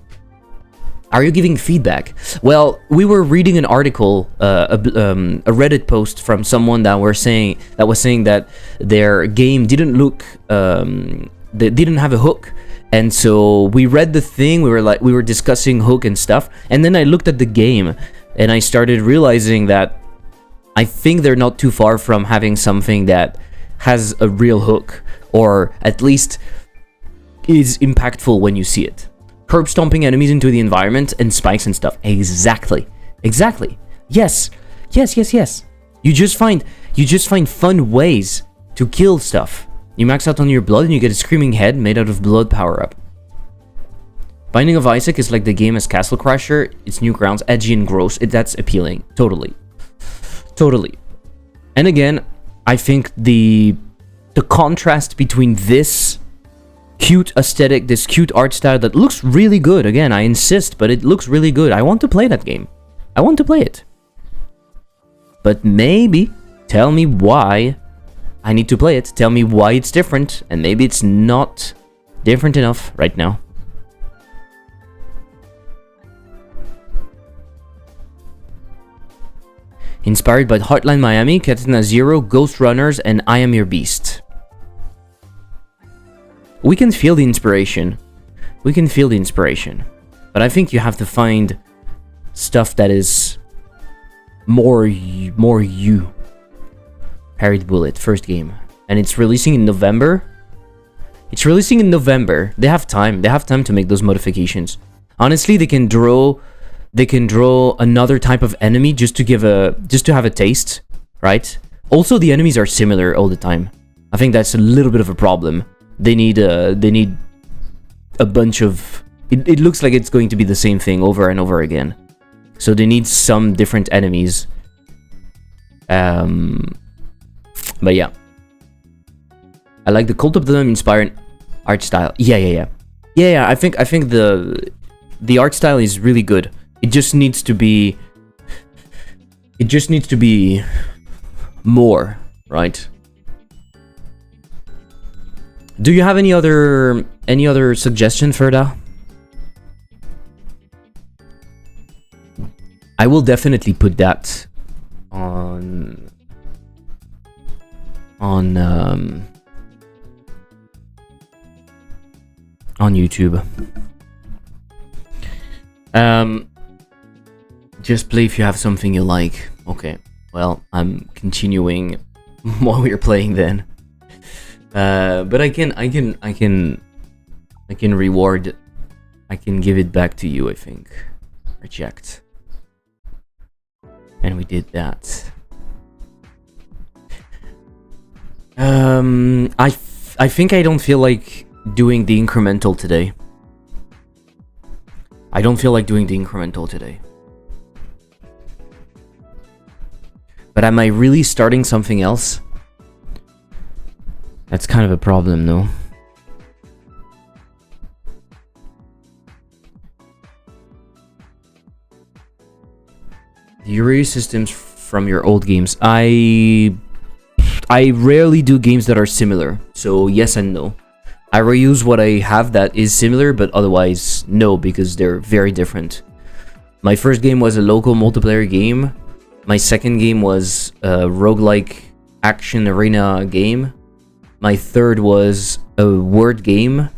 Are you giving feedback? Well, we were reading an article, a Reddit post from someone that was saying that their game didn't look, they didn't have a hook, and so we read the thing. We were discussing hook and stuff, and then I looked at the game, and I started realizing that I think they're not too far from having something that has a real hook, or at least is impactful when you see it. Curb stomping enemies into the environment and spikes and stuff. Exactly. Yes. You just find fun ways to kill stuff. You max out on your blood and you get a screaming head made out of blood power-up. Binding of Isaac is like the game as Castle Crasher. It's new grounds, edgy and gross. That's appealing. Totally. And again, I think the contrast between this cute aesthetic, this cute art style that looks really good. Again, I insist, but it looks really good. I want to play that game. I want to play it. But maybe tell me why I need to play it. Tell me why it's different, and maybe it's not different enough right now. Inspired by Hotline Miami, Katana Zero, Ghost Runners, and I Am Your Beast. We can feel the inspiration. But I think you have to find stuff that is more you. Parried Bullet, first game. And it's releasing in November. They have time. They have time to make those modifications. Honestly, they can draw another type of enemy just to have a taste, right? Also, the enemies are similar all the time. I think that's a little bit of a problem. They need a bunch of... It looks like it's going to be the same thing over and over again. So they need some different enemies. But yeah. I like the Cult of the Lamb inspired art style. Yeah. I think the art style is really good. It just needs to be more, right? Do you have any other suggestion, Ferda? I will definitely put that on on YouTube. Just play if you have something you like. Okay, well, I'm continuing while we're playing then. But I can reward. I can give it back to you, I think. Reject. And we did that. I think I don't feel like doing the incremental today. I don't feel like doing the incremental today. But am I really starting something else? That's kind of a problem, no? Do you reuse systems from your old games? I rarely do games that are similar, so yes and no. I reuse what I have that is similar, but otherwise no, because they're very different. My first game was a local multiplayer game. My second game was a roguelike action arena game. My third was a word game.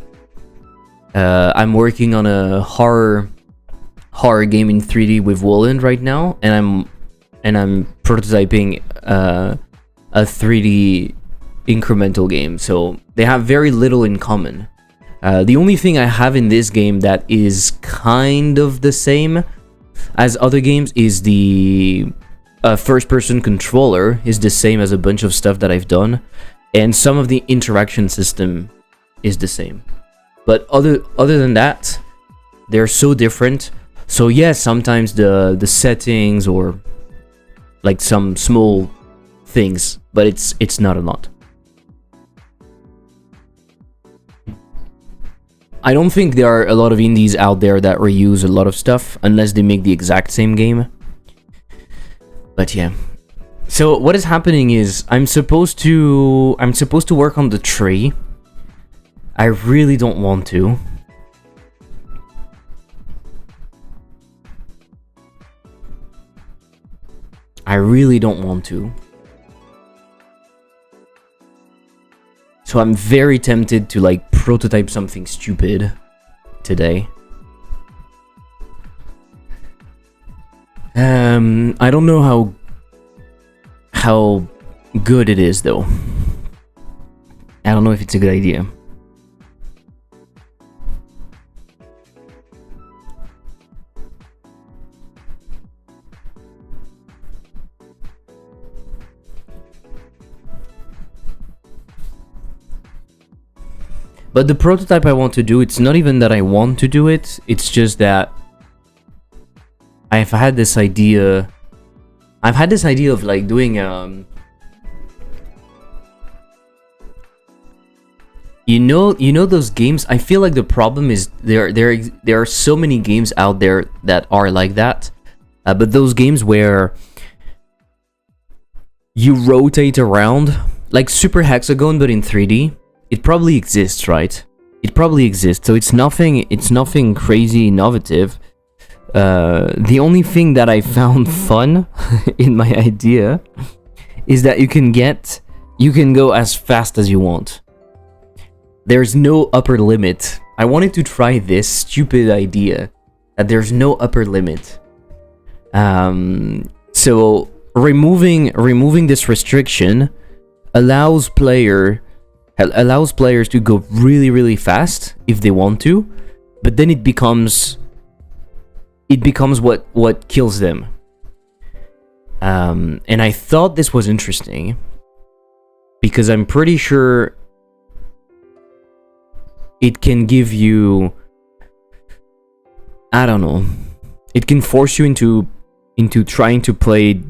I'm working on a horror game in 3D with O.B.O.L right now, and I'm prototyping a 3D incremental game. So they have very little in common. The only thing I have in this game that is kind of the same as other games is the first-person controller is the same as a bunch of stuff that I've done, and some of the interaction system is the same. But other than that, they're so different. So yeah, sometimes the settings or like some small things, but it's not a lot. I don't think there are a lot of indies out there that reuse a lot of stuff unless they make the exact same game. But yeah. So what is happening is I'm supposed to work on the tree. I really don't want to. I really don't want to. So I'm very tempted to like prototype something stupid today. I don't know how good it is though. I don't know if it's a good idea. But the prototype I want to do, it's not even that I want to do it, it's just that I've had this idea of like doing you know those games. I feel like the problem is there are so many games out there that are like that, but those games where you rotate around, like Super Hexagon but in 3D. It probably exists, right? It probably exists, so it's nothing crazy innovative. The only thing that I found fun in my idea is that you can go as fast as you want. There's no upper limit. I wanted to try this stupid idea that there's no upper limit. So removing this restriction allows players to go really, really fast if they want to, but then it becomes what kills them. And I thought this was interesting because I'm pretty sure it can give you, I don't know, it can force you into trying to play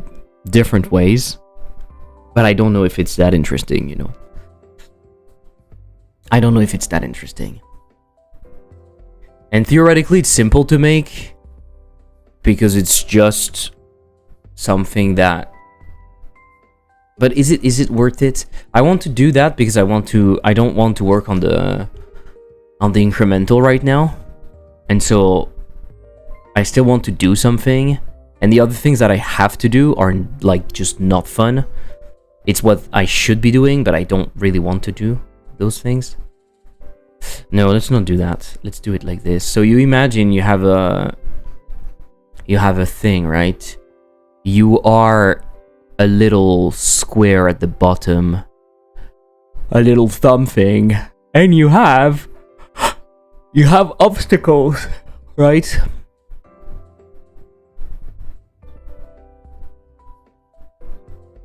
different ways, but I don't know if it's that interesting, you know. I don't know if it's that interesting. And theoretically, it's simple to make because it's just something that. But is it worth it? I want to do that because I don't want to work on the incremental right now, and so I still want to do something. And the other things that I have to do are like just not fun. It's what I should be doing, but I don't really want to do those things. No, let's not do that. Let's do it like this. So you imagine you have a thing, right? You are a little square at the bottom, a little thumb thing, and you have obstacles, right?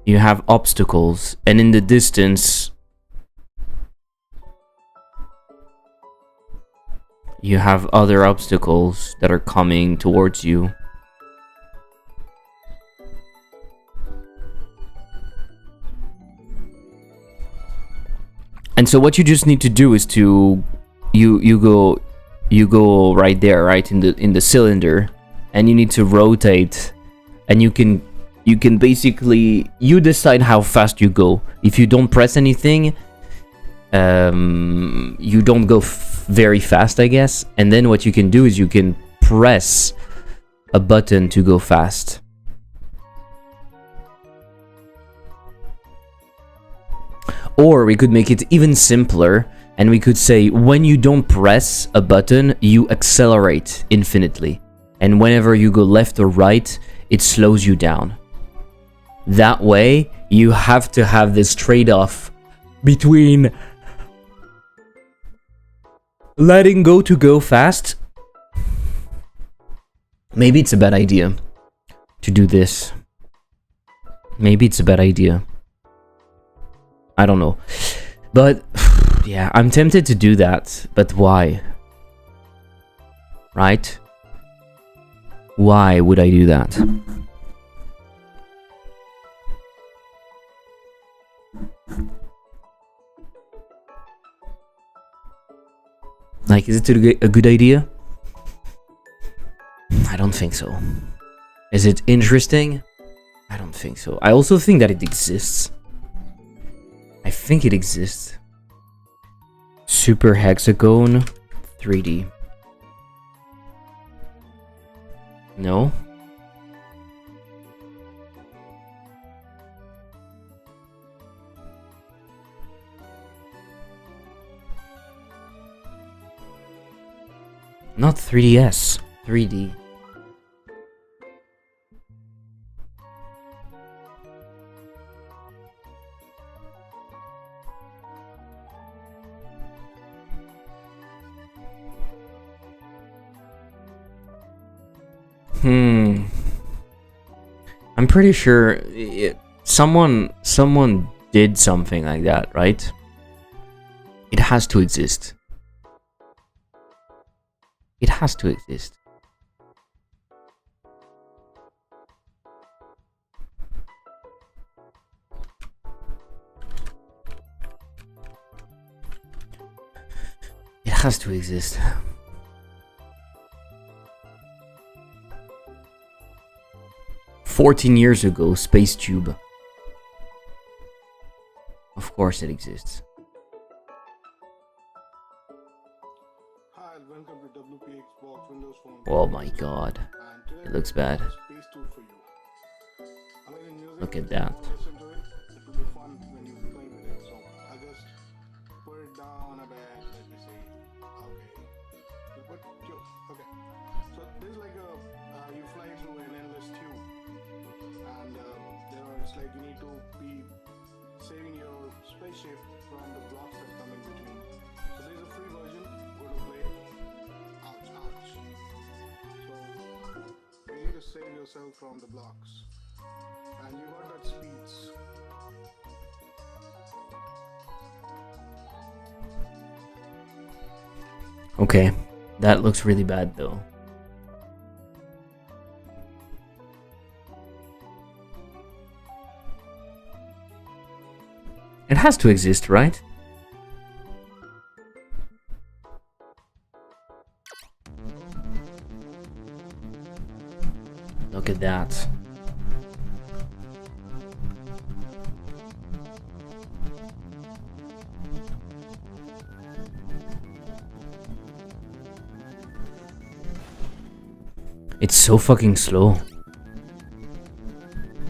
You have obstacles, and in the distance you have other obstacles that are coming towards you. And so what you just need to do is to you go right there, right, in the cylinder, and you need to rotate, and you can basically, you decide how fast you go. If you don't press anything, you don't go very fast, I guess. And then what you can do is you can press a button to go fast. Or we could make it even simpler, and we could say when you don't press a button, you accelerate infinitely. And whenever you go left or right, it slows you down. That way, you have to have this trade-off between letting go to go fast. Maybe it's a bad idea to do this. Maybe it's a bad idea. I don't know. But, yeah, I'm tempted to do that. But why? Right? Why would I do that? Like, is it a good idea? I don't think so. Is it interesting? I don't think so. I also think that it exists. I think it exists. Super Hexagon 3D. No? Not 3DS. 3D. I'm pretty sure someone did something like that, right? It has to exist. It has to exist. It has to exist. "14 years ago, Space Tube." Of course it exists.
Hi, welcome to WPX Box Windows Phone.
Oh my god. It looks bad.
Space Tube for you. Music,
Look at that.
listen to it. It will be fun when you play with it. So I just put it down a bit. Let me see. Okay. Okay. So this is like you fly through an endless tube, and it's like you need to be saving your spaceship from the blocks that come in between. So there's a free version. Go to play. Ouch, ouch. So you need to save yourself from the blocks, and you got that speeds.
Okay, that looks really bad though. It has to exist, right? Look at that. It's so fucking slow.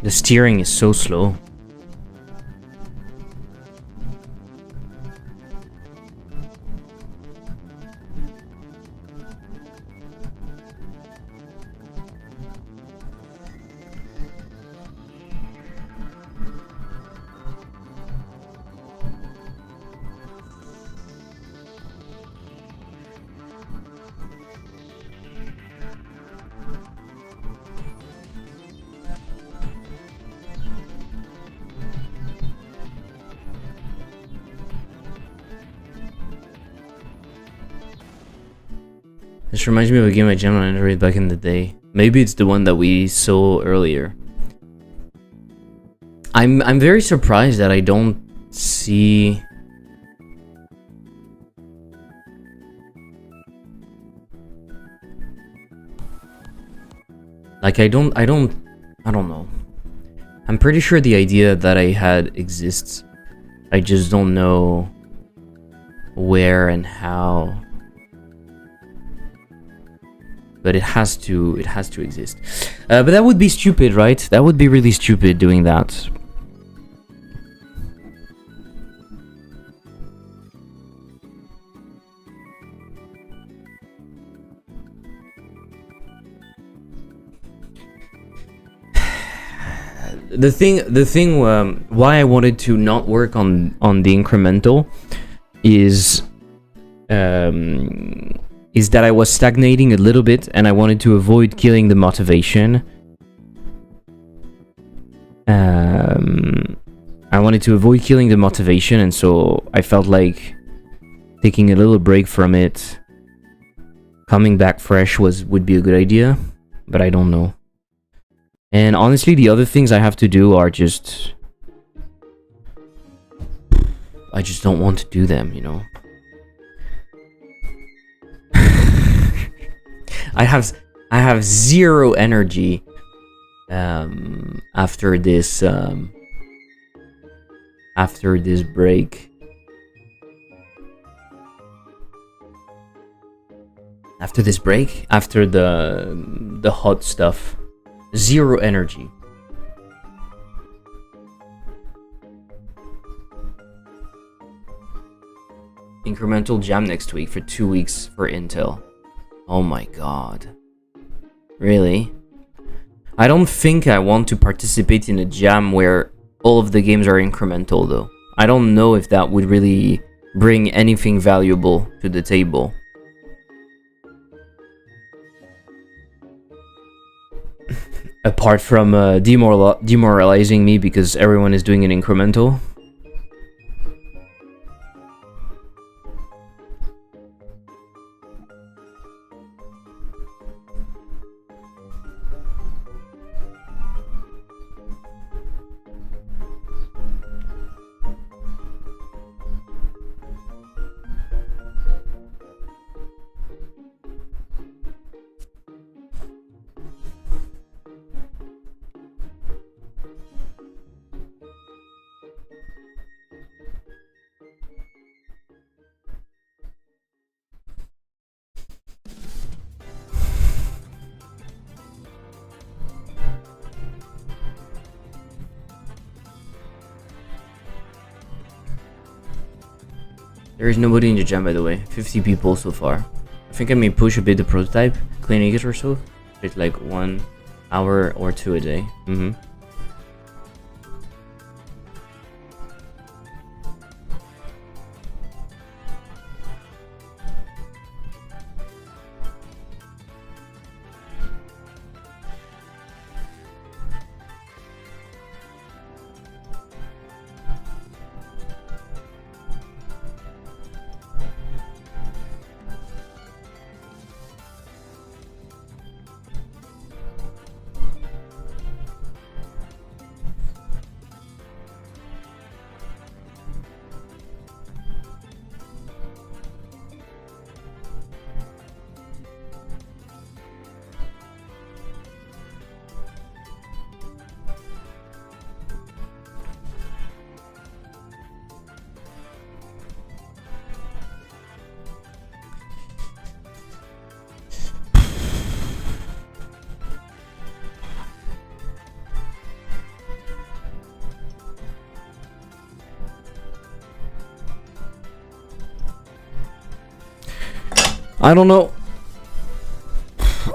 The steering is so slow. This reminds me of a game I jammed on Android back in the day. Maybe it's the one that we saw earlier. I'm very surprised that I don't see... Like, I don't know. I'm pretty sure the idea that I had exists. I just don't know where and how. But it has to exist. But that would be stupid, right? That would be really stupid doing that. The thing why I wanted to not work on the incremental is that I was stagnating a little bit and I wanted to avoid killing the motivation. I wanted to avoid killing the motivation, and so I felt like taking a little break from it, coming back fresh would be a good idea, but I don't know. And honestly, the other things I have to do are just... I just don't want to do them, you know? I have zero energy after this break. After the hot stuff. Zero energy. Incremental jam next week for 2 weeks for Intel. Oh my god. Really? I don't think I want to participate in a jam where all of the games are incremental though. I don't know if that would really bring anything valuable to the table. Apart from demoralizing me because everyone is doing an incremental. There is nobody in the jam, by the way. 50 people so far. I think I may push a bit the prototype, cleaning it or so. It's like 1 hour or 2 a day. I don't know.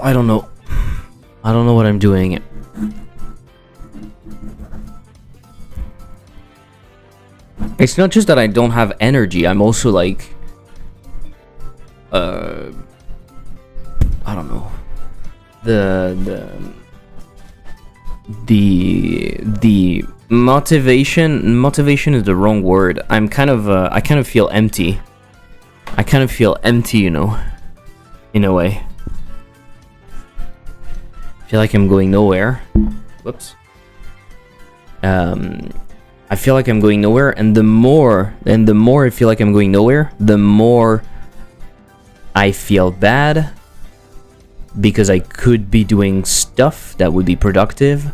I don't know what I'm doing. It's not just that I don't have energy, I'm also like I don't know. The motivation is the wrong word. I kind of feel empty. I kind of feel empty, you know, in a way. feel like I'm going nowhere. Whoops. I feel like I'm going nowhere, and the more I feel like I'm going nowhere, the more I feel bad, because I could be doing stuff that would be productive,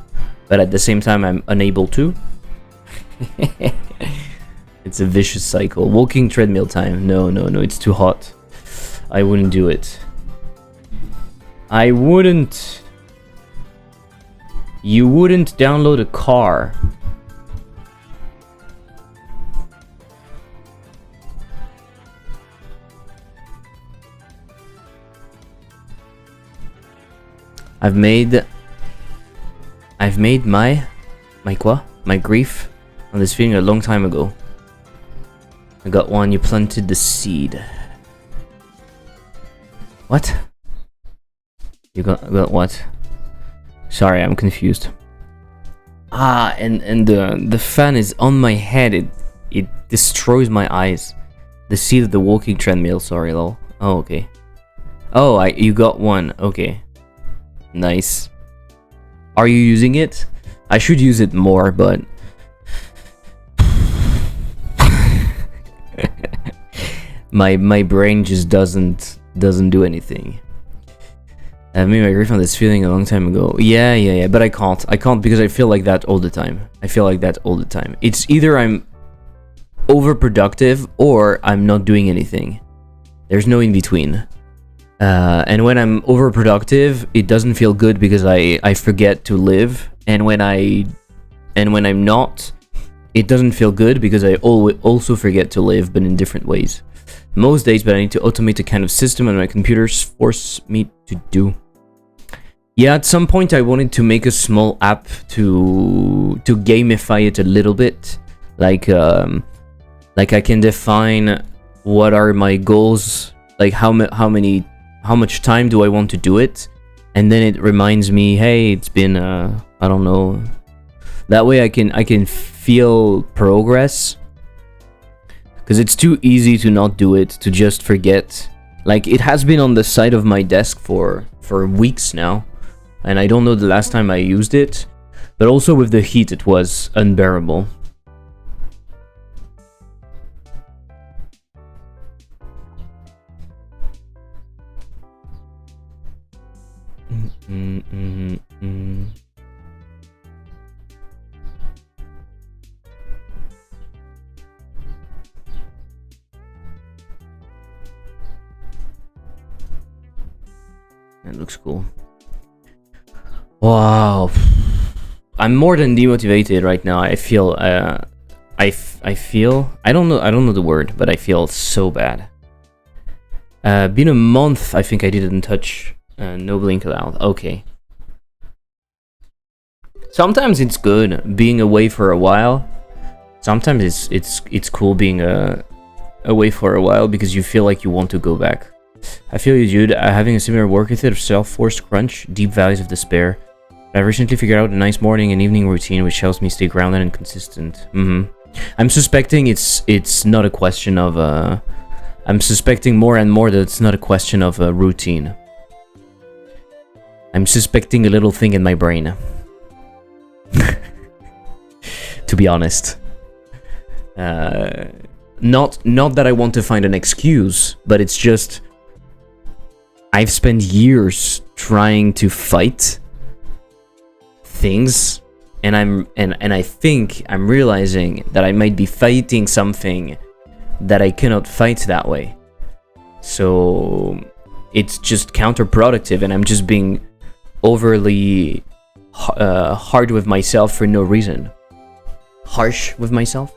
but at the same time I'm unable to. It's a vicious cycle. Walking treadmill time. No, it's too hot. I wouldn't do it. I wouldn't. You wouldn't download a car. I've made my grief on this feeling a long time ago. I got one. You planted the seed. What? You got what? Sorry, I'm confused. Ah, and the fan is on my head. It destroys my eyes. The seed of the walking treadmill. Sorry, lol. Oh, okay. Oh, you got one. Okay. Nice. Are you using it? I should use it more, but my brain just doesn't do anything. I made my grief on this feeling a long time ago. Yeah, but I can't because I feel like that all the time. It's either I'm overproductive or I'm not doing anything. There's no in between. And when I'm overproductive, it doesn't feel good because I forget to live. And when I'm not, it doesn't feel good because I also forget to live, but in different ways. Most days, but I need to automate a kind of system and my computers force me to do. Yeah, at some point I wanted to make a small app to gamify it a little bit. Like I can define what are my goals, like how much time do I want to do it, and then it reminds me, hey, it's been I don't know. That way I can feel progress, because it's too easy to not do it, to just forget. Like, it has been on the side of my desk for weeks now, and I don't know the last time I used it, but also with the heat it was unbearable. That looks cool. Wow, I'm more than demotivated right now. I feel I feel, I don't know the word, but I feel so bad. Been a month I think I didn't touch no blink allowed. Okay. Sometimes it's good being away for a while. Sometimes it's cool being away for a while because you feel like you want to go back. I feel you, dude. Having a similar work ethic of self-forced crunch, deep valleys of despair. I've recently figured out a nice morning and evening routine which helps me stay grounded and consistent. I'm suspecting it's not a question of I'm suspecting more and more that it's not a question of a routine. I'm suspecting a little thing in my brain. To be honest. Not that I want to find an excuse, but it's just I've spent years trying to fight things, and I think I'm realizing that I might be fighting something that I cannot fight that way. So it's just counterproductive, and I'm just being overly hard with myself for no reason. Harsh with myself.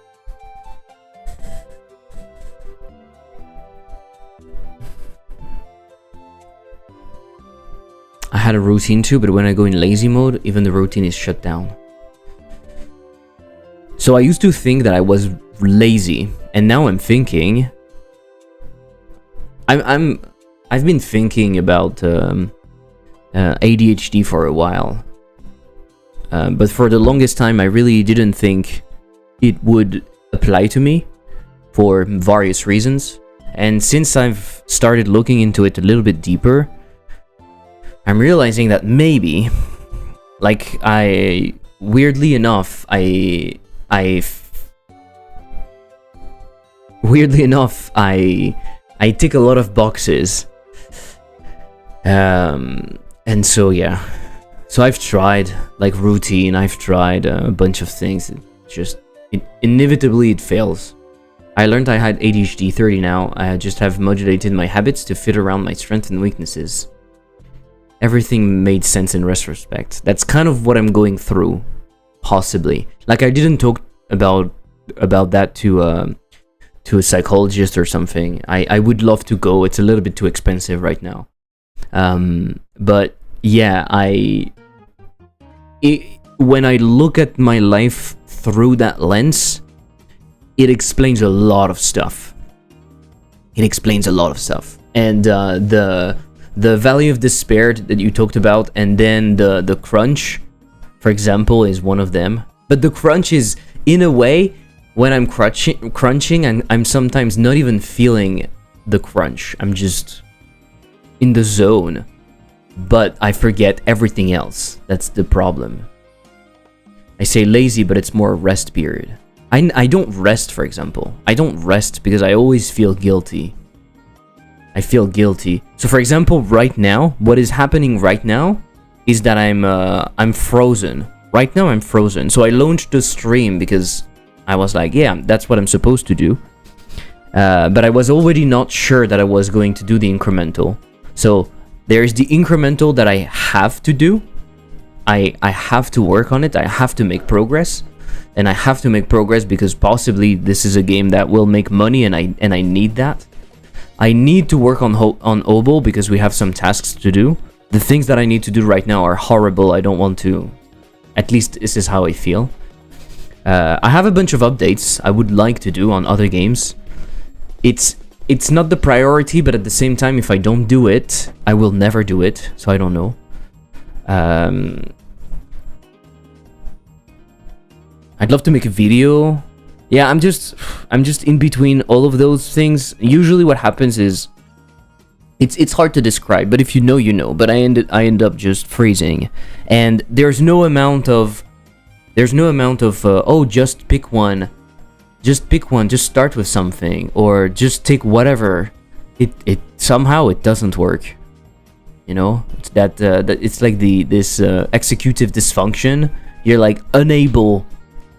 I had a routine too, but when I go in lazy mode, even the routine is shut down. So I used to think that I was lazy, and now I'm thinking I've been thinking about ADHD for a while. But for the longest time I really didn't think it would apply to me for various reasons. And since I've started looking into it a little bit deeper, I'm realizing that maybe Like, weirdly enough, I tick a lot of boxes. And so yeah. So I've tried like routine, I've tried a bunch of things. Inevitably it fails. I learned I had ADHD 30 now. I just have modulated my habits to fit around my strengths and weaknesses. Everything made sense in retrospect. That's kind of what I'm going through, possibly. Like, I didn't talk about that to a psychologist or something. I would love to go. It's a little bit too expensive right now. But yeah, when I look at my life through that lens, it explains a lot of stuff. And the valley of despair that you talked about, and then the crunch, for example, is one of them. But the crunch is, in a way, when I'm crunching, and I'm sometimes not even feeling the crunch. I'm just in the zone, but I forget everything else. That's the problem. I say lazy, but it's more a rest period. I don't rest, for example. I don't rest because I always feel guilty. I feel guilty. So, for example, right now, what is happening right now is that I'm frozen. Right now, I'm frozen. So I launched the stream because I was like, yeah, that's what I'm supposed to do. But I was already not sure that I was going to do the incremental. So there's the incremental that I have to do. I have to work on it. I have to make progress. And I have to make progress because possibly this is a game that will make money, and I need that. I need to work on O.B.O.L because we have some tasks to do. The things that I need to do right now are horrible. I don't want to. At least this is how I feel. I have a bunch of updates I would like to do on other games. It's not the priority, but at the same time, if I don't do it, I will never do it. So I don't know. I'd love to make a video. Yeah, I'm just in between all of those things. Usually what happens is it's hard to describe, but if you know, you know. But I end up just freezing. And there's no amount of oh, just pick one. Just pick one, just start with something, or just take whatever. It somehow it doesn't work. You know? It's that it's like this executive dysfunction. You're like unable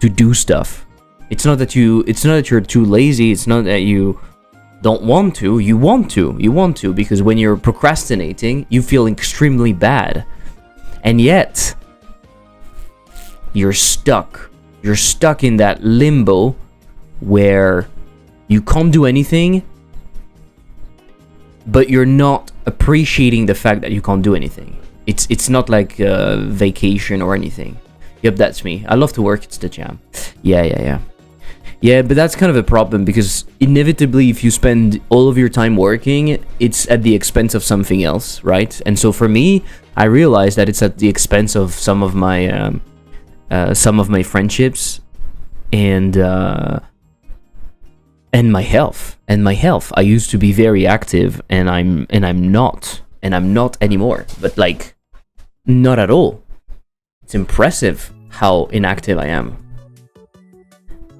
to do stuff. It's not that you're too lazy, it's not that you don't want to, you want to, because when you're procrastinating, you feel extremely bad. And yet, you're stuck in that limbo where you can't do anything, but you're not appreciating the fact that you can't do anything. It's not like a vacation or anything. Yep, that's me. I love to work, it's the jam. Yeah, but that's kind of a problem because inevitably if you spend all of your time working, it's at the expense of something else, right? And so for me, I realized that it's at the expense of some of my friendships and my health. I used to be very active and I'm not anymore, but like not at all. It's impressive how inactive I am.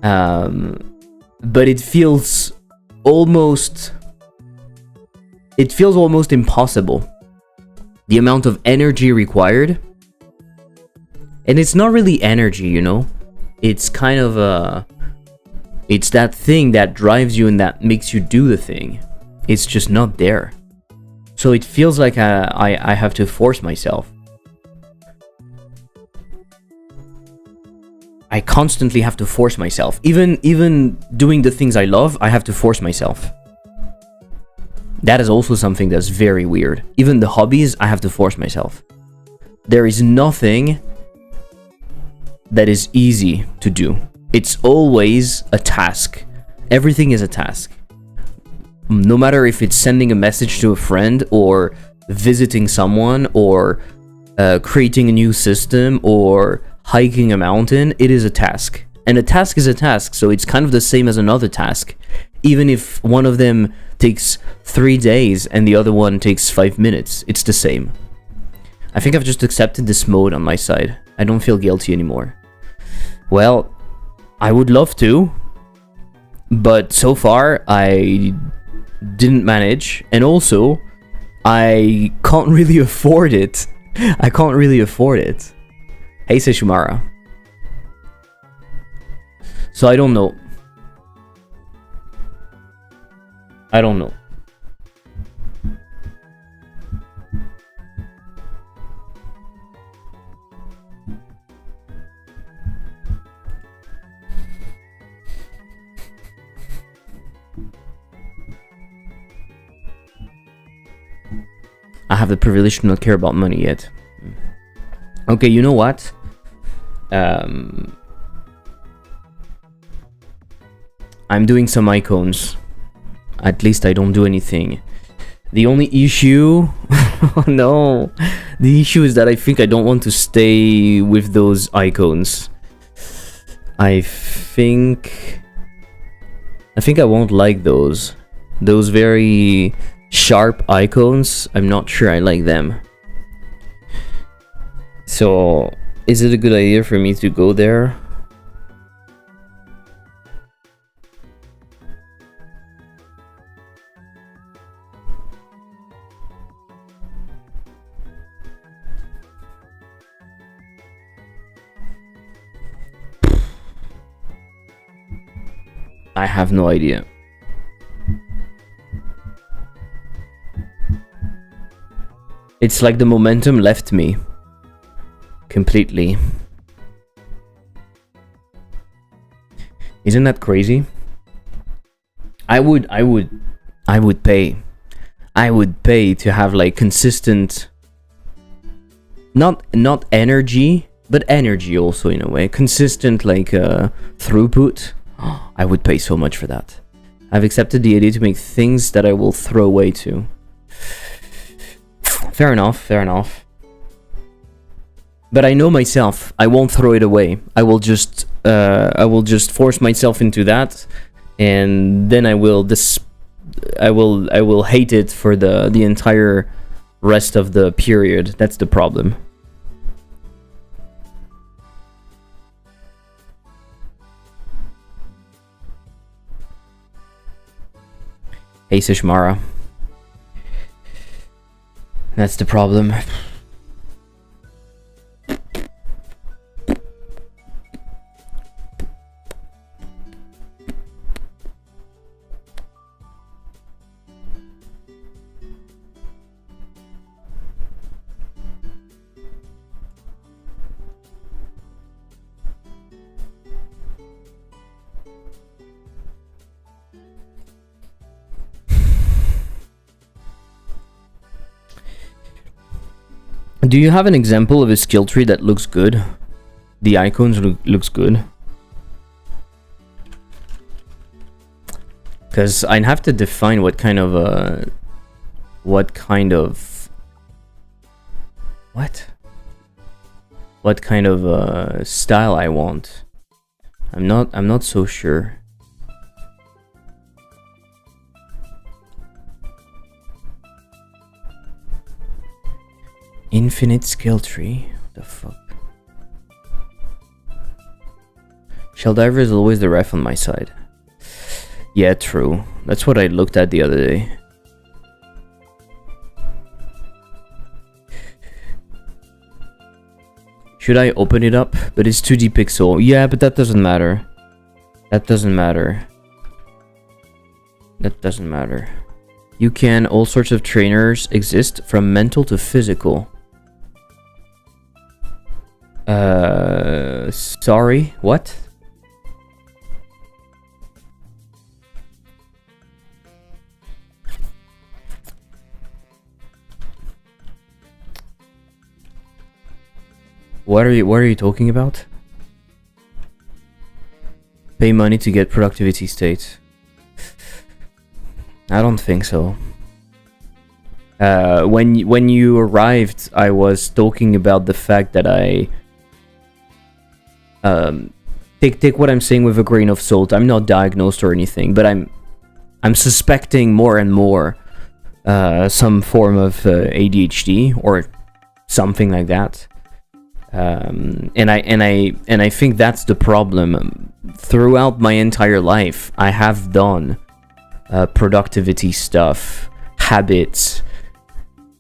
But it feels almost impossible. The amount of energy required. And it's not really energy, you know? It's kind of it's that thing that drives you and that makes you do the thing. It's just not there. So it feels like I have to force myself. I constantly have to force myself. Even doing the things I love, I have to force myself. That is also something that's very weird. Even the hobbies, I have to force myself. There is nothing that is easy to do. It's always a task. Everything is a task. No matter if it's sending a message to a friend or visiting someone or creating a new system or hiking a mountain, it is a task. And a task is a task, so it's kind of the same as another task. Even if one of them takes 3 days and the other one takes 5 minutes, it's the same. I think I've just accepted this mode on my side. I don't feel guilty anymore. Well, I would love to, but so far I didn't manage, and also I can't really afford it. I can't really afford it. Hey, Seshumara. So I don't know. I don't know. I have the privilege to not care about money yet. Okay, you know what? I'm doing some icons. At least I don't do anything. The only issue... oh no! The issue is that I think I don't want to stay with those icons. I think I won't like those. Those very sharp icons, I'm not sure I like them. So, is it a good idea for me to go there? I have no idea. It's like the momentum left me completely. Isn't that crazy? I would pay. I would pay to have like consistent, not energy, but energy also in a way. Consistent like throughput. I would pay so much for that. I've accepted the idea to make things that I will throw away too. Fair enough, fair enough. But I know myself, I won't throw it away. I will just force myself into that, and then I will hate it for the entire rest of the period. That's the problem. Hey Sishmara. That's the problem. Do you have an example of a skill tree that looks good? The icons looks good. Because I'd have to define what kind of style I want. I'm not so sure. Infinite skill tree? What the fuck? Shelldiver is always the ref on my side. Yeah, true. That's what I looked at the other day. Should I open it up? But it's 2D pixel. Yeah, but that doesn't matter. That doesn't matter. That doesn't matter. You can... all sorts of trainers exist, from mental to physical. Sorry, what? What are you talking about? Pay money to get productivity states. I don't think so. When you arrived, I was talking about the fact that I take what I'm saying with a grain of salt. I'm not diagnosed or anything, but I'm suspecting more and more some form of ADHD or something like that. And I think that's the problem. Throughout my entire life, I have done productivity stuff, habits.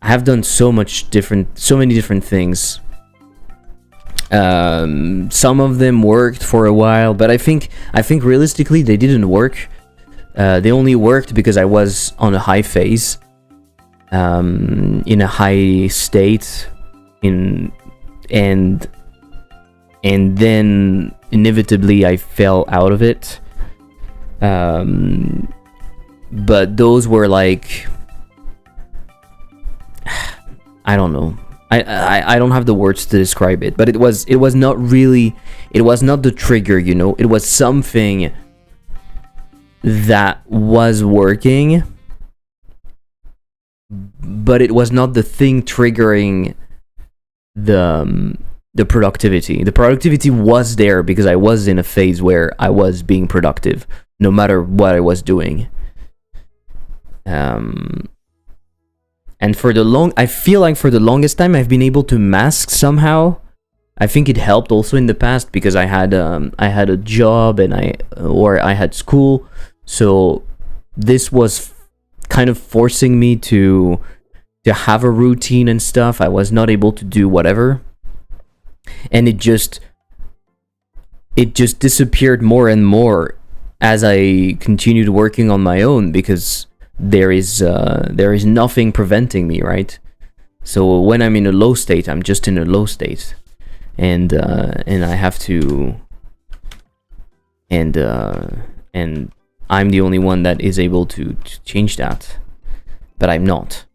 I have done so many different things. Some of them worked for a while, but I think realistically they didn't work. They only worked because I was on a high phase, in a high state, and then inevitably I fell out of it. But those were like, I don't know. I don't have the words to describe it, but it was not really, it was not the trigger, you know. It was something that was working, but it was not the thing triggering the productivity. The productivity was there because I was in a phase where I was being productive, no matter what I was doing. And I feel like for the longest time I've been able to mask somehow. I think it helped also in the past because I had a job and I had school, so this was kind of forcing me to have a routine and stuff. I was not able to do whatever, and it just disappeared more and more as I continued working on my own, because there is nothing preventing me, right? So when I'm in a low state, I'm just in a low state, and I have to, and I'm the only one that is able to change that, but I'm not.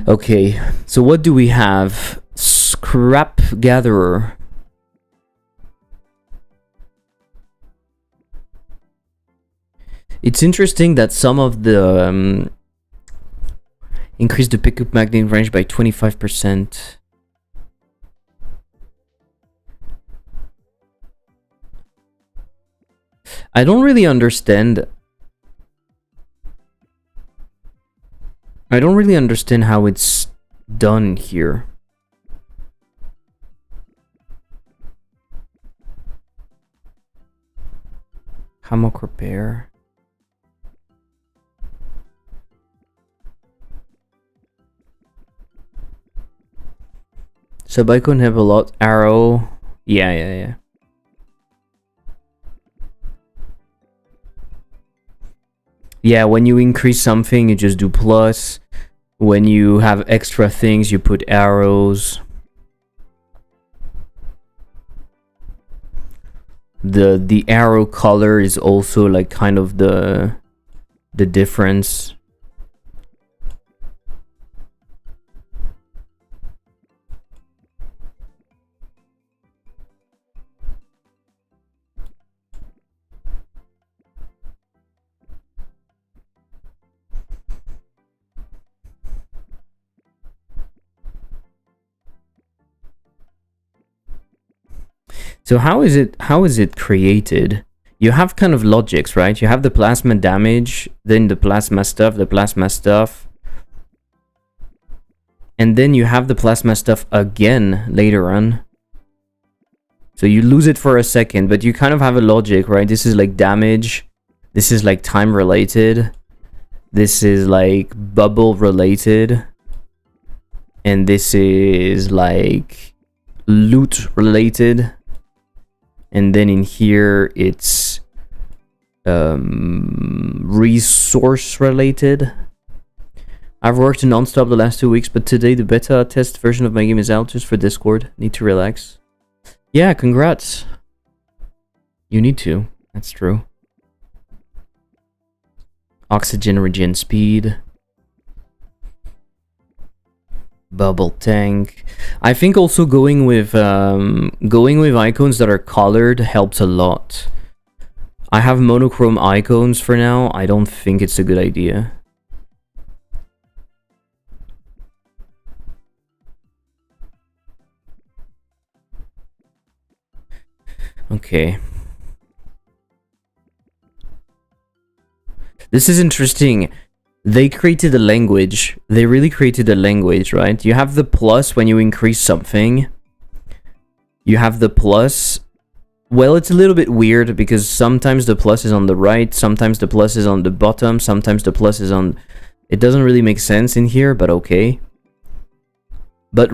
Okay, so what do we have? Scrap gatherer. It's interesting that some of the increase the pickup magnet range by 25%. I don't really understand. I don't really understand how it's done here. Hammock repair. So I couldn't have a lot. Arrow. Yeah. Yeah, when you increase something, you just do plus. When you have extra things, you put arrows. The arrow color is also like kind of the difference. So how is it created? You have kind of logics, right? You have the plasma damage, then the plasma stuff, and then you have the plasma stuff again later on. So you lose it for a second, but you kind of have a logic, right? This is like damage, this is like time related, this is like bubble related, and this is like loot related. And then in here, it's resource related. I've worked non-stop the last 2 weeks, but today the beta test version of my game is out just for Discord. Need to relax. Yeah, congrats. You need to. That's true. Oxygen regen speed. Bubble tank. I think also going with icons that are colored helps a lot. I have monochrome icons for now. I don't think it's a good idea. Okay. This is interesting. They created a language. They really created a language, right? You have the plus when you increase something. You have the plus. Well, it's a little bit weird because sometimes the plus is on the right, sometimes the plus is on the bottom, sometimes the plus is on... It doesn't really make sense in here, but okay. But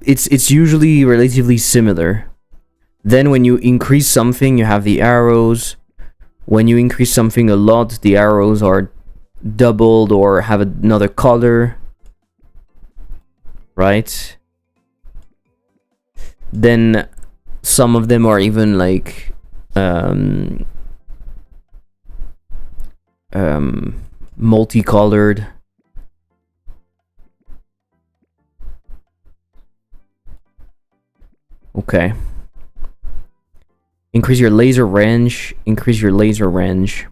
it's usually relatively similar. Then when you increase something, you have the arrows. When you increase something a lot, the arrows are doubled or have another color. Right? Then some of them are even like multicolored. Okay. Increase your laser range. Increase your laser range.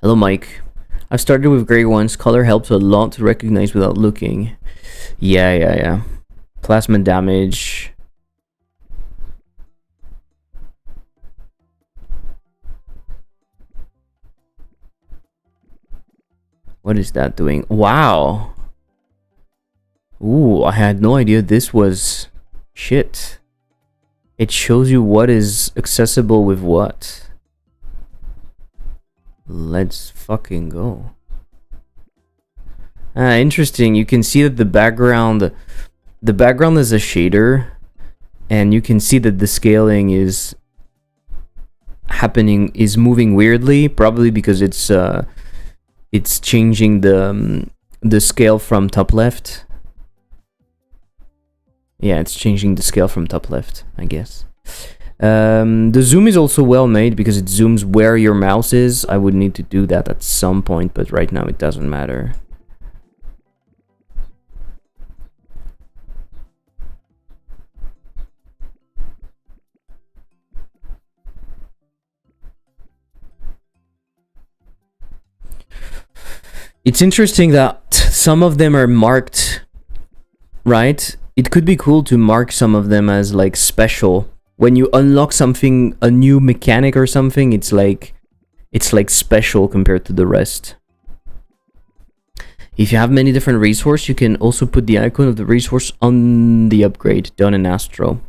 Hello, Mike. I've started with gray ones. Color helps a lot to recognize without looking. Yeah. Plasma damage. What is that doing? Wow. Ooh, I had no idea this was... Shit. It shows you what is accessible with what. Let's fucking go. Interesting. You can see that the background is a shader, and you can see that the scaling is moving weirdly, probably because it's changing the scale from top left. Yeah, it's changing the scale from top left, I guess. The zoom is also well made because it zooms where your mouse is. I would need to do that at some point, but right now it doesn't matter. It's interesting that some of them are marked, right? It could be cool to mark some of them as like special. When you unlock something, a new mechanic or something, it's like special compared to the rest. If you have many different resources, you can also put the icon of the resource on the upgrade done in Astro.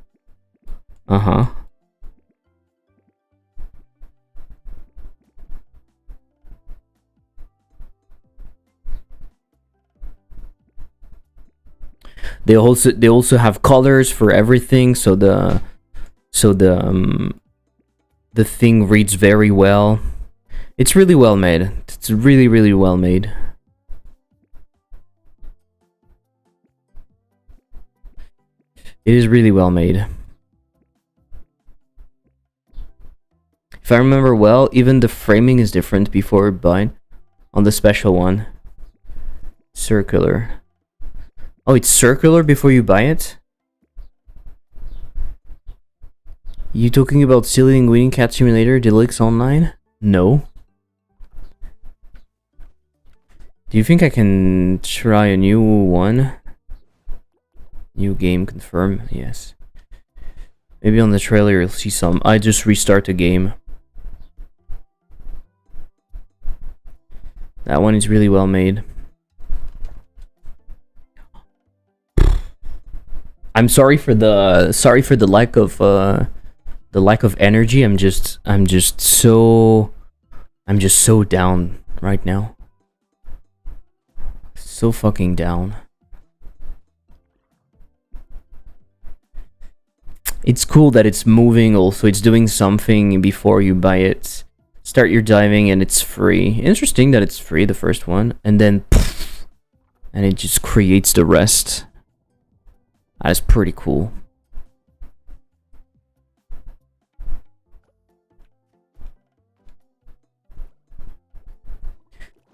They also have colors for everything, so the thing reads very well. It's really well made. It's really well made. It is really well made. If I remember well, even the framing is different before buying on the special one. Circular. Oh, it's circular before you buy it? You talking about Stealing Winning Cat Simulator Deluxe Online? No. Do you think I can try a new one? New game confirm? Yes. Maybe on the trailer you'll see some. I just restart the game. That one is really well made. I'm sorry for the lack of energy. I'm just so down right now. So fucking down. It's cool that it's moving also. It's doing something before you buy it. Start your diving and it's free. Interesting that it's free, the first one, and then and it just creates the rest. That's pretty cool.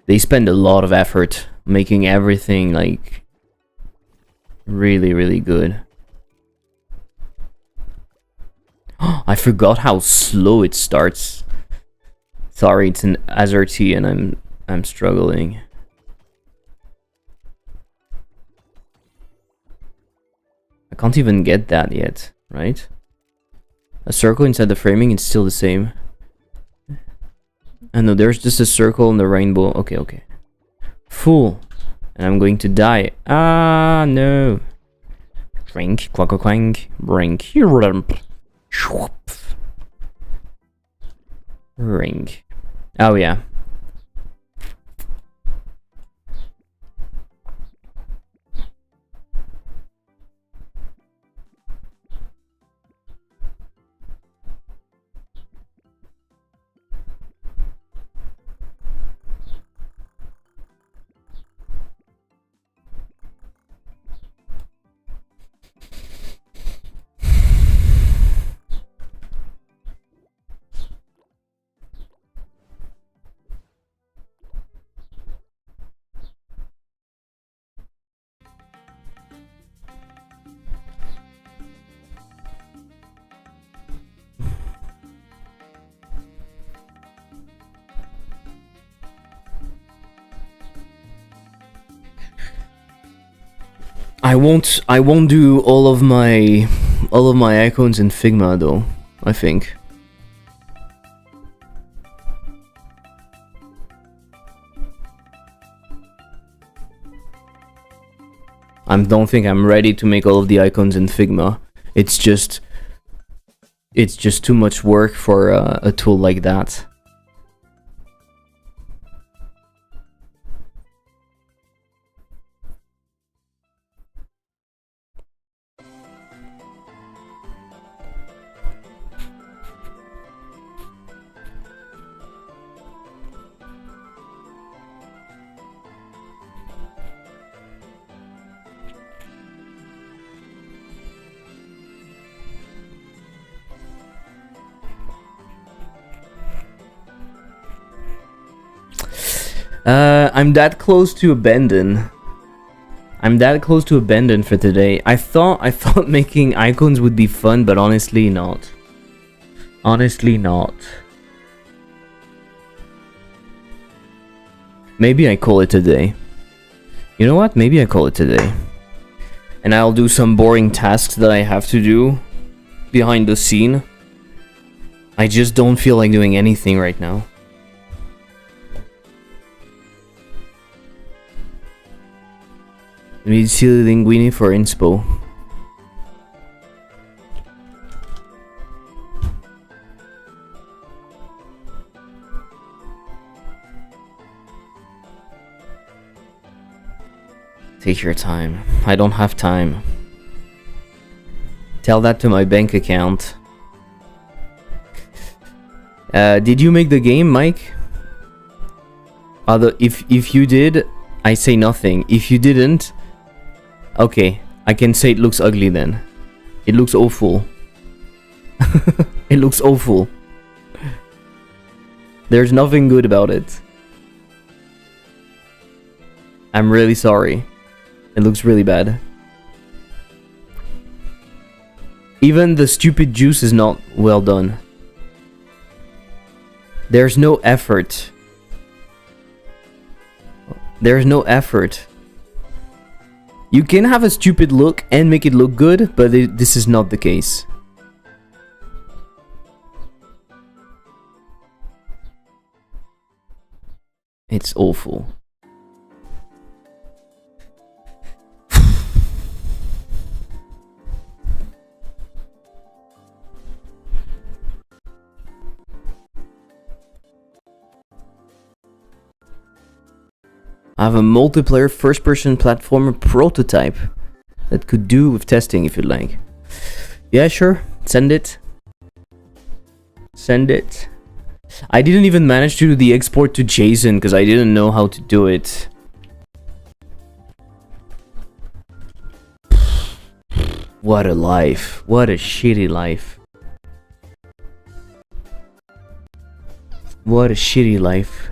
They spend a lot of effort making everything like really good. I forgot how slow it starts. Sorry, it's an AZRT and I'm struggling. I can't even get that yet, right? A circle inside the framing, it's still the same. I know there's just a circle in the rainbow. Okay, okay. Full. And I'm going to die. Ah, no. Drink, quack, quack, quank, brink, shwop. Ring. Oh, yeah. I won't do all of my icons in Figma though, I think. I don't think I'm ready to make all of the icons in Figma. It's just too much work for a tool like that. I'm that close to abandon. I'm that close to abandon for today. I thought making icons would be fun, but honestly not. Honestly not. Maybe I call it today. You know what? Maybe I call it today. And I'll do some boring tasks that I have to do behind the scene. I just don't feel like doing anything right now. We need silly linguini for inspo. Take your time. I don't have time. Tell that to my bank account. Did you make the game, Mike? If you did, I say nothing. If you didn't, okay, I can say it looks ugly then. It looks awful. It looks awful. There's nothing good about it. I'm really sorry. It looks really bad. Even the stupid juice is not well done. There's no effort. There's no effort. You can have a stupid look and make it look good, but this is not the case. It's awful. I have a multiplayer first-person platformer prototype that could do with testing if you'd like. Yeah, sure. Send it. Send it. I didn't even manage to do the export to JSON because I didn't know how to do it. What a life. What a shitty life. What a shitty life.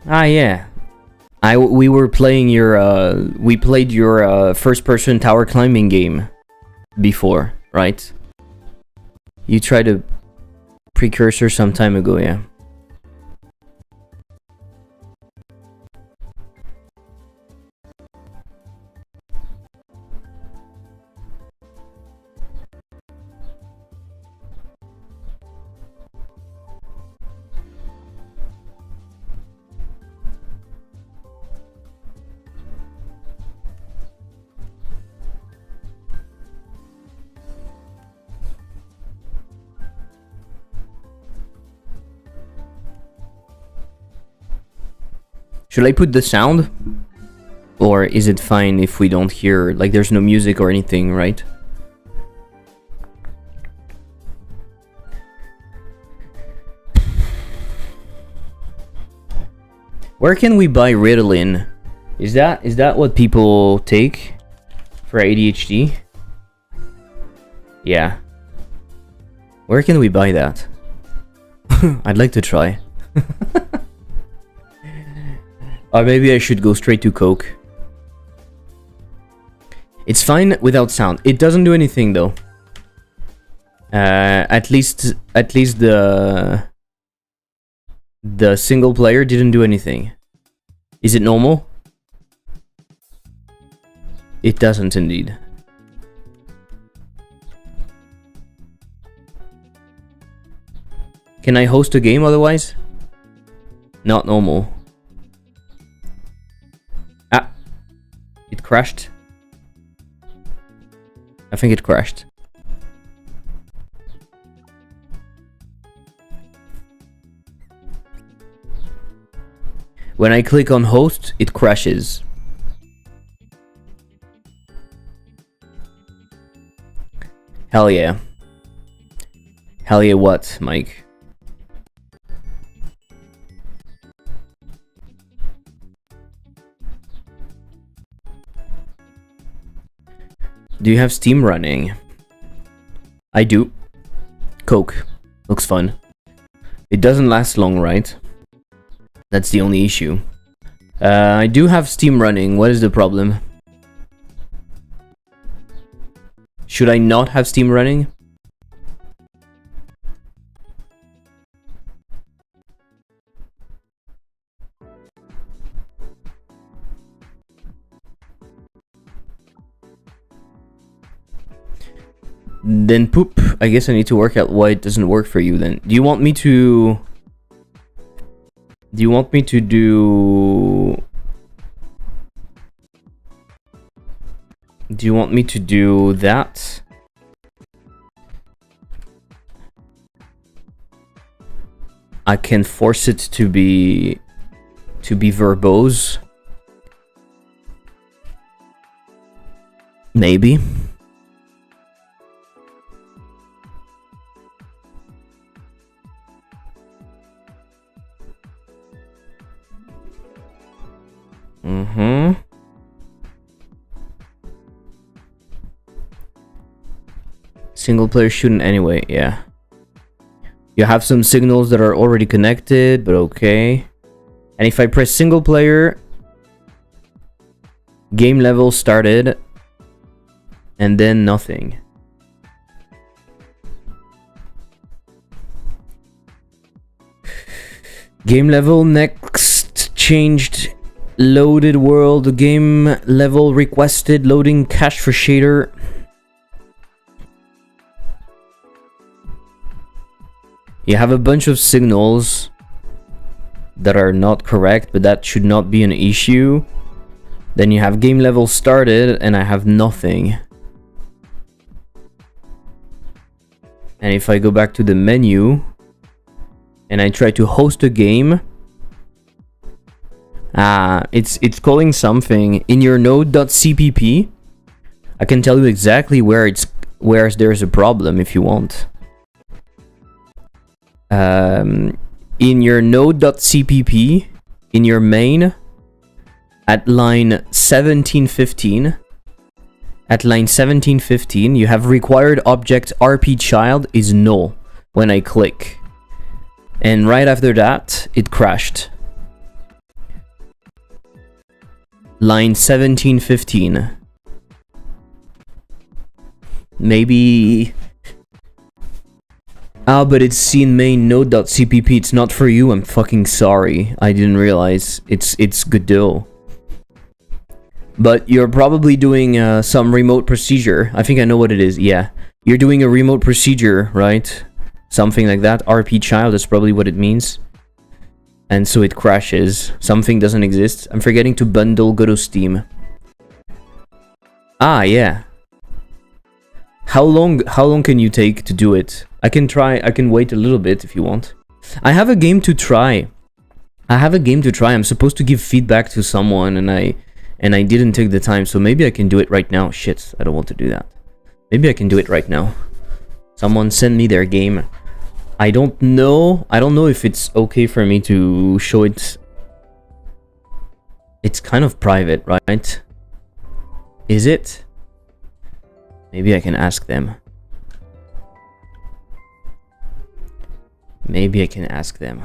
Ah, yeah. We were playing your we played your first person tower climbing game before, right? You tried a precursor some time ago, yeah. Should I put the sound? Or is it fine if we don't hear, like there's no music or anything, right? Where can we buy Ritalin? Is that what people take for ADHD? Yeah. Where can we buy that? I'd like to try. Or maybe I should go straight to Coke. It's fine without sound. It doesn't do anything though. At least the single player didn't do anything. Is it normal? It doesn't indeed. Can I host a game otherwise? Not normal. Ah, it crashed. I think it crashed. When I click on host, it crashes. Hell yeah. Hell yeah what, Mike? Do you have Steam running? I do. Coke. Looks fun. It doesn't last long, right? That's the only issue. I do have Steam running. What is the problem? Should I not have Steam running? Then poop. I guess I need to work out why it doesn't work for you then. Do you want me to... Do you want me to do... Do you want me to do that? I can force it to be verbose. Maybe. Single player shouldn't anyway, yeah. You have some signals that are already connected, but okay. And if I press single player, game level started, and then nothing. Game level next changed. Loaded world game level requested. Loading cache for shader. You have a bunch of signals that are not correct, but that should not be an issue. Then you have game level started, and I have nothing. And if I go back to the menu, and I try to host a game, it's calling something in your node.cpp. I can tell you exactly where there's a problem if you want. In your node.cpp, in your main, at line 1715, you have required object rp child is null when I click. And right after that, it crashed. Line 1715. Maybe... Ah, but it's seen main node.cpp. It's not for you. I'm fucking sorry. I didn't realize. It's Godot. But you're probably doing some remote procedure. I think I know what it is. Yeah. You're doing a remote procedure, right? Something like that. RP child, that's probably what it means. And so it crashes. Something doesn't exist. I'm forgetting to bundle Godot Steam. Ah, yeah. How long can you take to do it? I can wait a little bit if you want. I have a game to try. I'm supposed to give feedback to someone and I didn't take the time, so maybe I can do it right now. Shit, I don't want to do that. Maybe I can do it right now. Someone send me their game. I don't know if it's okay for me to show it. It's kind of private, right? Is it? Maybe I can ask them. Maybe I can ask them.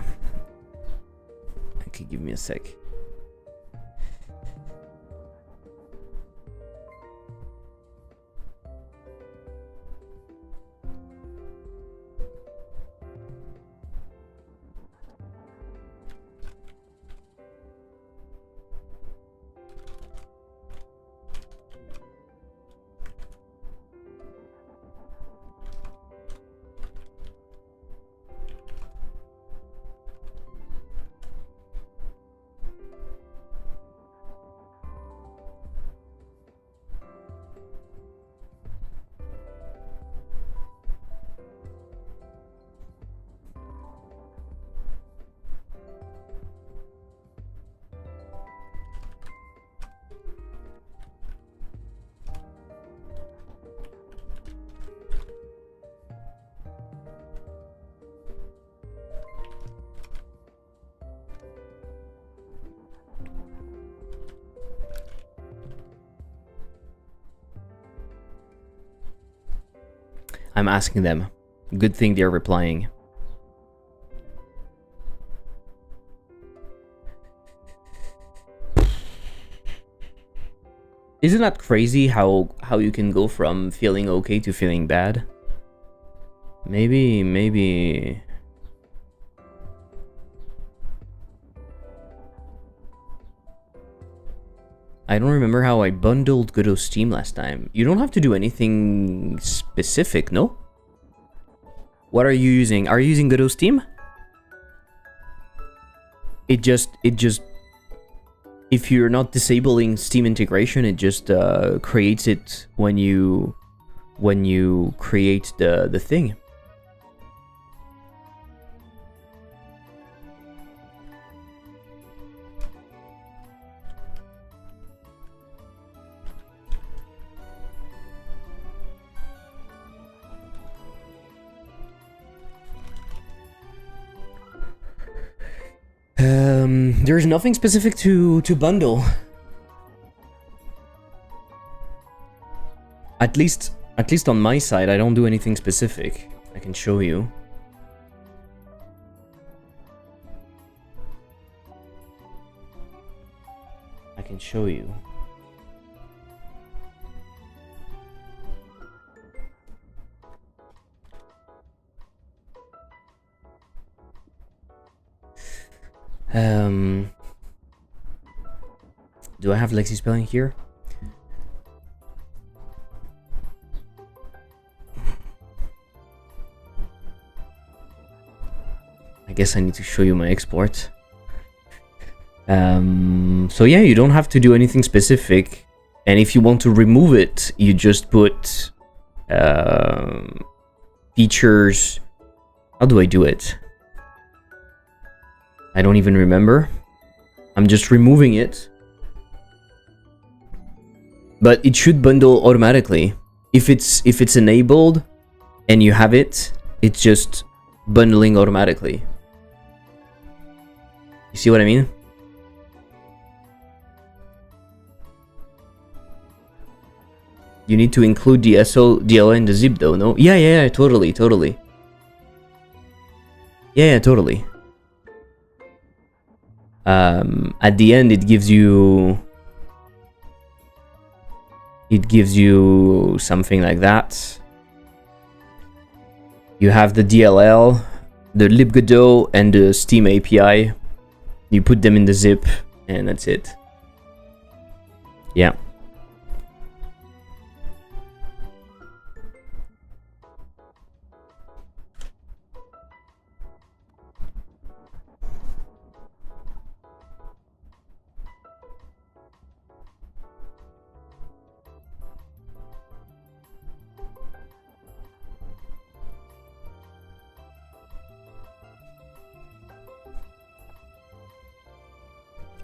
Okay, give me a sec. I'm asking them. Good thing they're replying. Isn't that crazy how you can go from feeling okay to feeling bad? Maybe... I don't remember how I bundled Godot Steam last time. You don't have to do anything specific, no? What are you using? Are you using Godot Steam? It just... If you're not disabling Steam integration, it just creates it when you create the thing. There's nothing specific to bundle. At least on my side, I don't do anything specific. I can show you. I can show you. Do I have Lexispell in here? I guess I need to show you my export. So yeah, you don't have to do anything specific. And if you want to remove it, you just put features. How do I do it? I don't even remember. I'm just removing it. But it should bundle automatically. If it's enabled and you have it, it's just bundling automatically. You see what I mean? You need to include the SO, DLL, and the zip though, no? Yeah, totally. Yeah, totally. At the end, it gives you it gives you something like that. You have the DLL, the libgodot, and the Steam API. You put them in the zip, and that's it. Yeah.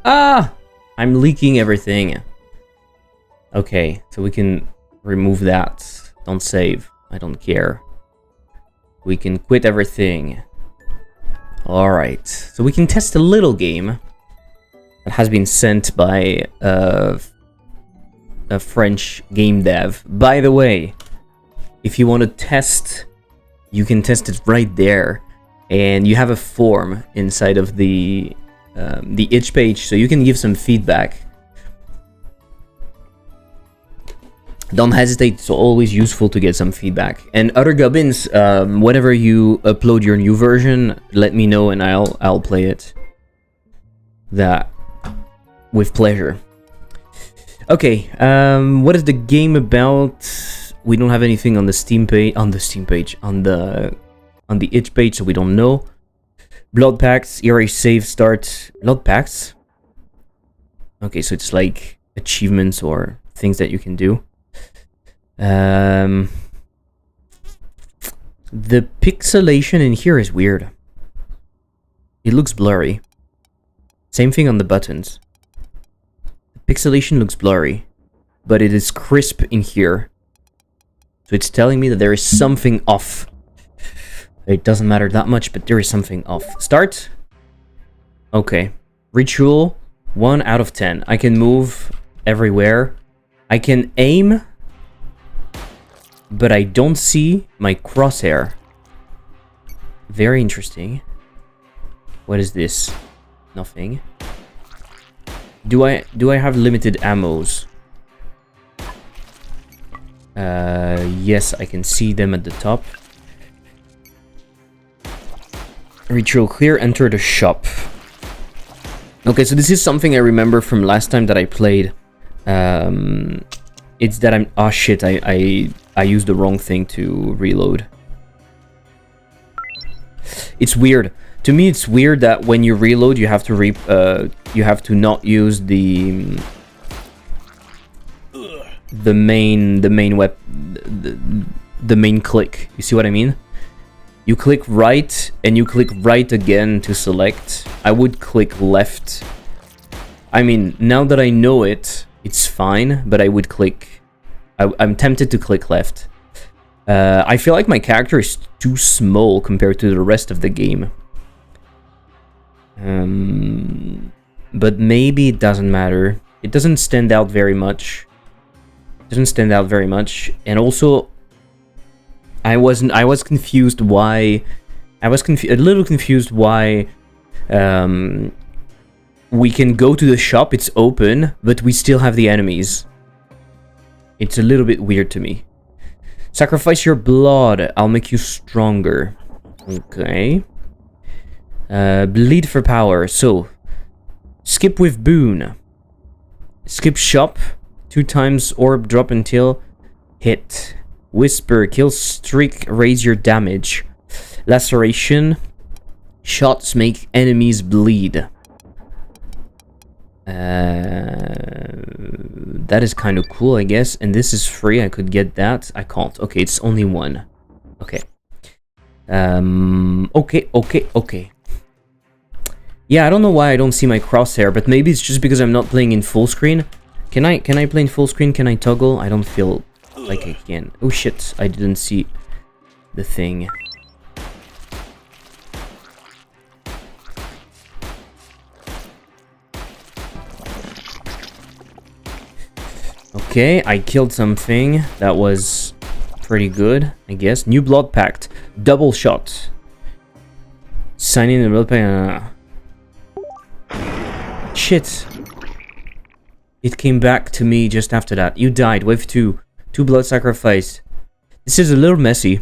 Ah! I'm leaking everything. Okay, so we can remove that. Don't save. I don't care. We can quit everything. Alright, so we can test a little game that has been sent by a French game dev. By the way, if you want to test, you can test it right there. And you have a form inside of the itch page, so you can give some feedback. Don't hesitate, it's always useful to get some feedback. And other gubbins, whenever you upload your new version, let me know and I'll play it. That with pleasure. Okay, what is the game about? We don't have anything on the Steam page, on the itch page, so we don't know. Blood packs, erase save start. Blood packs? Okay, so it's like achievements or things that you can do. The pixelation in here is weird. It looks blurry. Same thing on the buttons. The pixelation looks blurry, but it is crisp in here. So it's telling me that there is something off. It doesn't matter that much, but there is something off. Start. Okay. Ritual, 1 out of 10. I can move everywhere. I can aim, but I don't see my crosshair. Very interesting. What is this? Nothing. Do I have limited ammos? Yes, I can see them at the top. Ritual clear, enter the shop. Okay, so this is something I remember from last time that I played. It's that I'm... Oh shit, I used the wrong thing to reload. It's weird. To me, it's weird that when you reload, you have to not use the main click. You see what I mean? You click right, and you click right again to select. I would click left. I mean, now that I know it, it's fine, but I would click... I'm tempted to click left. I feel like my character is too small compared to the rest of the game. But maybe it doesn't matter. It doesn't stand out very much. And also... I was confused why... a little confused why... we can go to the shop, it's open, but we still have the enemies. It's a little bit weird to me. Sacrifice your blood, I'll make you stronger. Okay. Bleed for power, so... Skip with boon. Skip shop. 2 times orb drop until... Hit. Whisper, kill streak, raise your damage. Laceration. Shots make enemies bleed. That is kind of cool, I guess. And this is free, I could get that. I can't. Okay, it's only 1. Okay. Okay. Yeah, I don't know why I don't see my crosshair, but maybe it's just because I'm not playing in full screen. Can I play in full screen? Can I toggle? I don't feel like I can. Oh shit, I didn't see the thing. Okay, I killed something. That was pretty good, I guess. New blood pact. Double shot. Sign in the blood pact. Shit. it came back to me just after that. You died. Wave 2. 2 blood sacrifice. This is a little messy.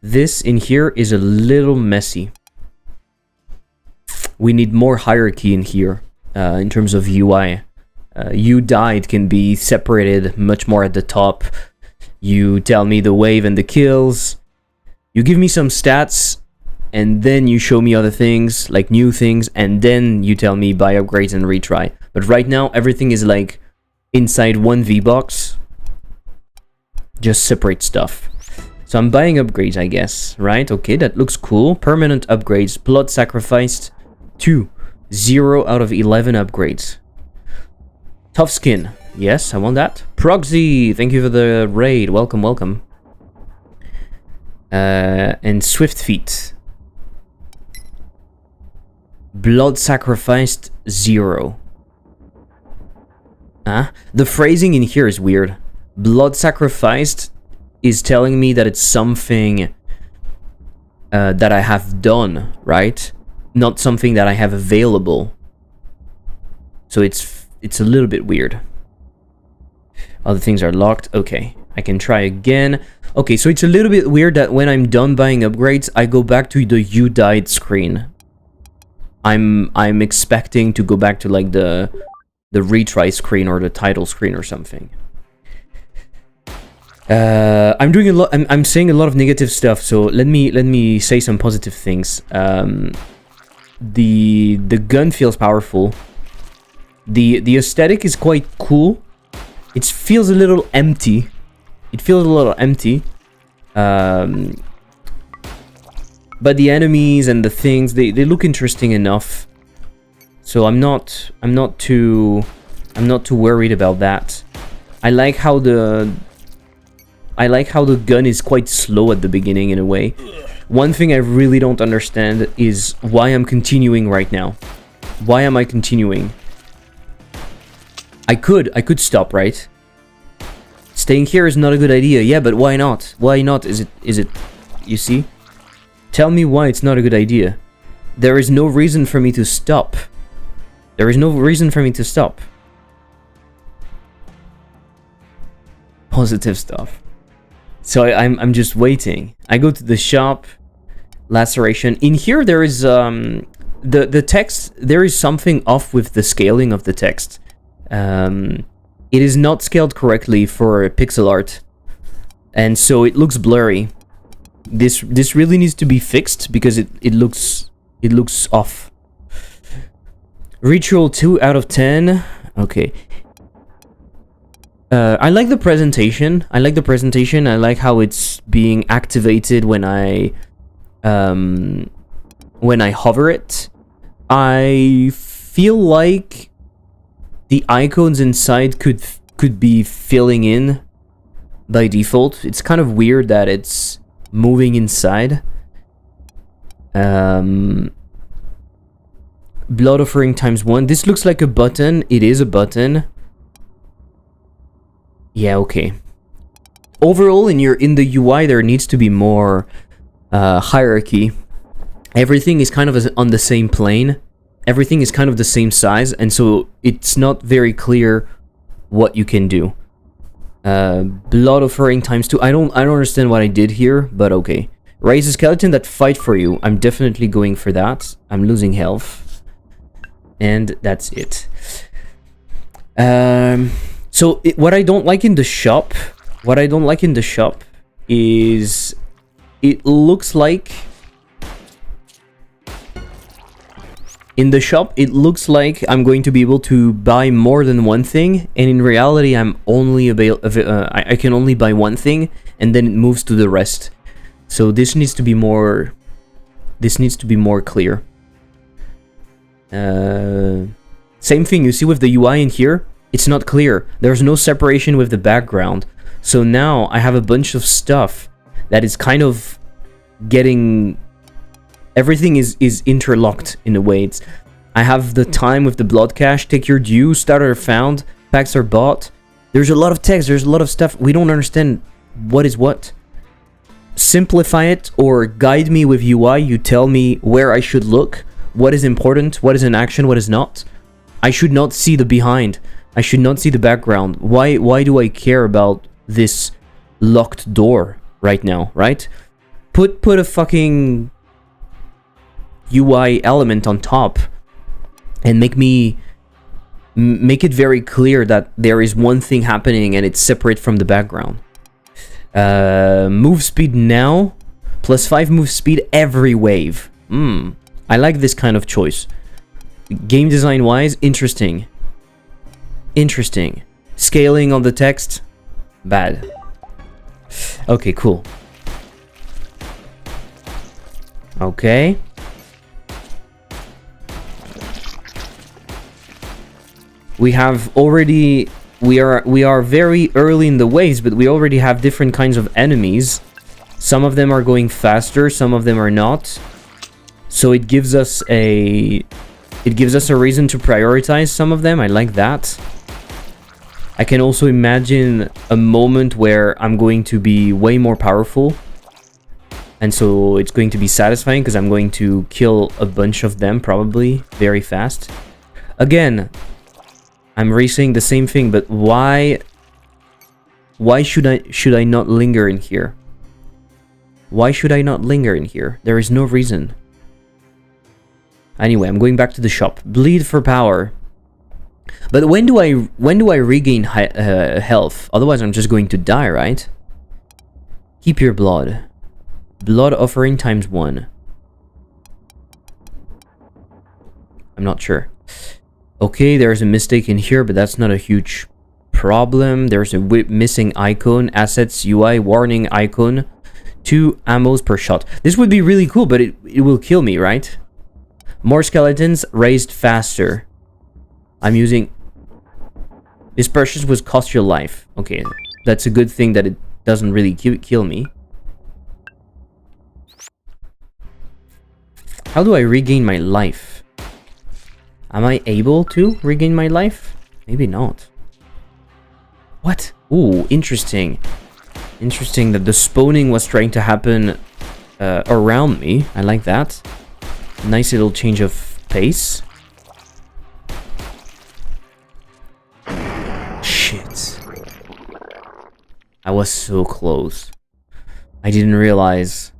This in here is a little messy. We need more hierarchy in here in terms of UI. You died can be separated much more at the top. You tell me the wave and the kills. You give me some stats, and then you show me other things, like new things, and then you tell me buy upgrades and retry. But right now, everything is like inside one V-box. Just separate stuff. So I'm buying upgrades, I guess, right? Okay, that looks cool. Permanent upgrades, blood sacrificed, 2. 0 out of 11 upgrades. Tough skin. Yes, I want that. Proxy, thank you for the raid. Welcome, welcome. And Swift Feet. Blood sacrificed, 0. The phrasing in here is weird. Blood sacrificed is telling me that it's something that I have done, right? Not something that I have available. So it's a little bit weird. Other things are locked. Okay, I can try again. Okay, so it's a little bit weird that when I'm done buying upgrades, I go back to the you died screen. I'm expecting to go back to like the retry screen or the title screen or something. I'm doing a lot. I'm saying a lot of negative stuff. So let me say some positive things. The gun feels powerful. The aesthetic is quite cool. It feels a little empty. But the enemies and the things, they look interesting enough. So I'm not too worried about that. I like how the gun is quite slow at the beginning in a way. One thing I really don't understand is why I'm continuing right now. Why am I continuing? I could stop, right? Staying here is not a good idea. Yeah, but why not? Why not? Is it you see? Tell me why it's not a good idea. There is no reason for me to stop. There is no reason for me to stop. Positive stuff. So I'm just waiting. I go to the shop. Laceration. In here there is the text. There is something off with the scaling of the text. It is not scaled correctly for pixel art, and so it looks blurry. This really needs to be fixed because it looks off. Ritual 2 out of 10. Okay. I like the presentation. I like how it's being activated when I hover it. I feel like the icons inside could be filling in by default. It's kind of weird that it's moving inside. Blood offering ×1. This looks like a button. It is a button. Yeah, okay. Overall, in the UI, there needs to be more hierarchy. Everything is kind of on the same plane. Everything is kind of the same size, and so it's not very clear what you can do. Blood offering ×2. I don't understand what I did here, but okay. Raise a skeleton that fight for you. I'm definitely going for that. I'm losing health, and that's it. So what I don't like in the shop, is it looks like in the shop it looks like I'm going to be able to buy more than one thing, and in reality I'm only I can only buy one thing, and then it moves to the rest. So this needs to be more clear. Same thing you see with the UI in here. It's not clear. There's no separation with the background. So now I have a bunch of stuff that is kind of getting... Everything is interlocked in a way. I have the time with the blood cache. Take your due. Starter found. Packs are bought. There's a lot of text. There's a lot of stuff. We don't understand what is what. Simplify it or guide me with UI. You tell me where I should look. What is important. What is an action. What is not. I should not see the behind. I should not see the background. Why do I care about this locked door right now, right? Put a fucking UI element on top and make it very clear that there is one thing happening and it's separate from the background. Move speed now, +5 move speed every wave. I like this kind of choice. Game design wise, interesting. Interesting. Scaling on the text, bad. Okay, cool. Okay. We have already... We are very early in the waves, but we already have different kinds of enemies. Some of them are going faster, some of them are not. So it gives us a reason to prioritize some of them. I like that. I can also imagine a moment where I'm going to be way more powerful. And so it's going to be satisfying because I'm going to kill a bunch of them probably very fast. Again, I'm re-saying the same thing, but why should I not linger in here? Why should I not linger in here? There is no reason. Anyway, I'm going back to the shop. Bleed for power. But when do I regain health? Otherwise, I'm just going to die, right? Keep your blood. Blood offering ×1. I'm not sure. Okay, there's a mistake in here, but that's not a huge problem. There's a missing icon. Assets UI warning icon. 2 ammos per shot. This would be really cool, but it will kill me, right? More skeletons raised faster. I'm using... This purchase was cost your life. Okay, that's a good thing that it doesn't really kill me. How do I regain my life? Am I able to regain my life? Maybe not. What? Ooh, interesting. Interesting that the spawning was trying to happen around me. I like that. Nice little change of pace. Shit. I was so close. I didn't realize.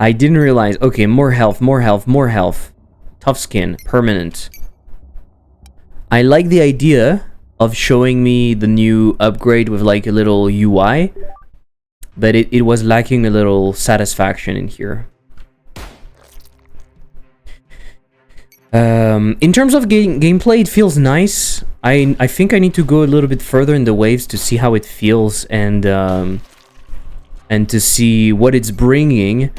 Okay, more health, more health, more health. Tough skin, permanent. I like the idea of showing me the new upgrade with like a little UI, but it was lacking a little satisfaction in here. In terms of gameplay, it feels nice. I think I need to go a little bit further in the waves to see how it feels and to see what it's bringing.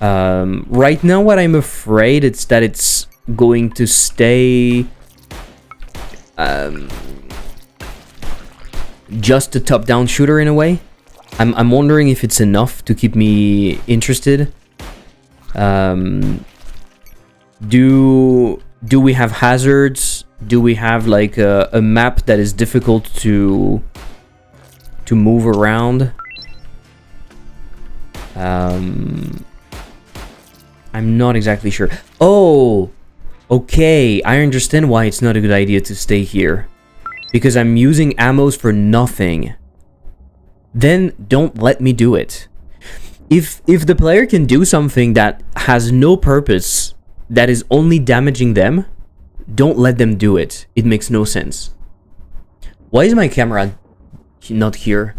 Right now, what I'm afraid it's that it's going to stay just a top-down shooter in a way. I'm wondering if it's enough to keep me interested. Do we have hazards? Do we have like a map that is difficult to move around? I'm not exactly sure. Oh, okay. I understand why it's not a good idea to stay here. Because I'm using ammos for nothing. Then don't let me do it. If the player can do something that has no purpose, that is only damaging them, don't let them do it. It makes no sense. Why is my camera not here?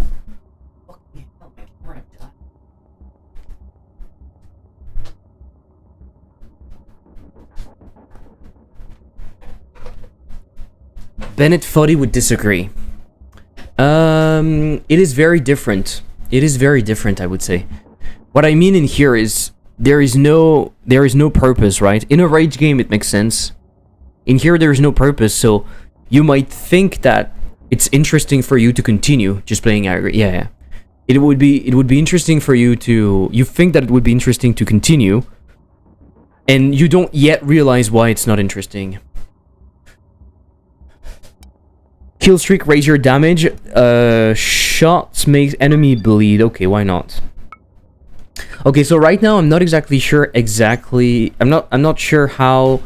Bennett Foddy would disagree. It is very different. It is very different, I would say. What I mean in here is there is no purpose, right? In a rage game, it makes sense. In here, there is no purpose, so you might think that it's interesting for you to continue just playing aggregate. Yeah. It would be interesting for you to... You think that it would be interesting to continue, and you don't yet realize why it's not interesting. Kill streak, raise your damage. Shots makes enemy bleed. Okay, why not? Okay, so right now I'm not exactly sure I'm not sure how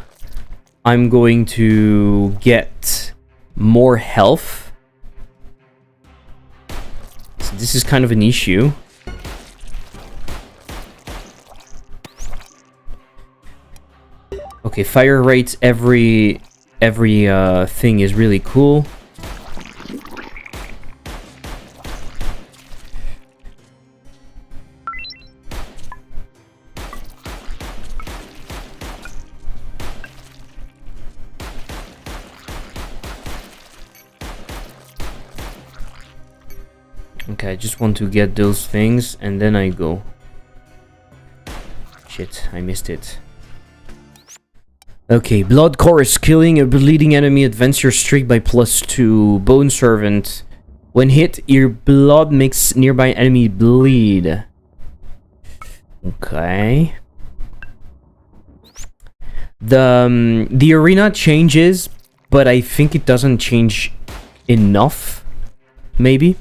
I'm going to get more health. So this is kind of an issue. Okay, fire rates every thing is really cool. Okay, I just want to get those things and then I go. Shit, I missed it. Okay, Blood Chorus. Killing a bleeding enemy advance your streak by +2. Bone Servant. When hit, your blood makes nearby enemy bleed. Okay. The arena changes, but I think it doesn't change enough. Maybe.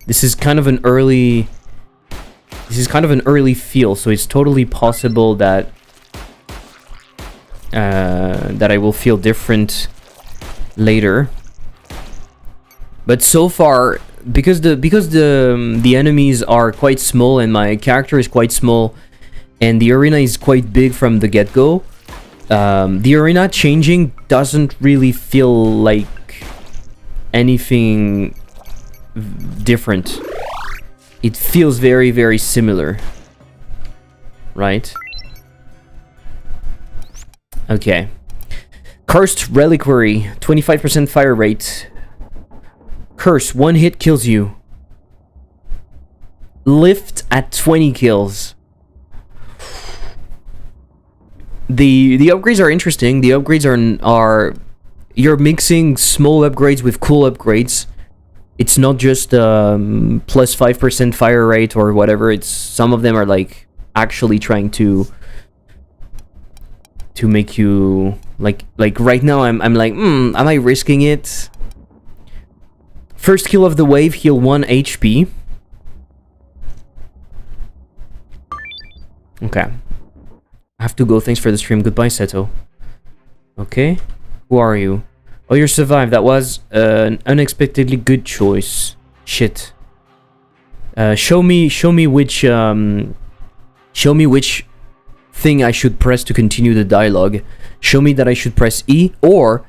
This is kind of an early feel, so it's totally possible that I will feel different later. But so far, because the enemies are quite small and my character is quite small, and the arena is quite big from the get-go, the arena changing doesn't really feel like anything different. It feels very, very similar, right? Okay. Cursed Reliquary, 25% fire rate. Curse, 1 hit kills you. Lift at 20 kills. The upgrades are interesting. The upgrades are you're mixing small upgrades with cool upgrades. It's not just plus 5% fire rate or whatever. It's some of them are like actually trying to make you like right now I'm like, am I risking it? First kill of the wave, heal 1 HP. Okay. I have to go. Thanks for the stream. Goodbye, Seto. Okay. Who are you? Oh, you survived. That was an unexpectedly good choice. Shit. Show me which thing I should press to continue the dialogue. Show me that I should press E, or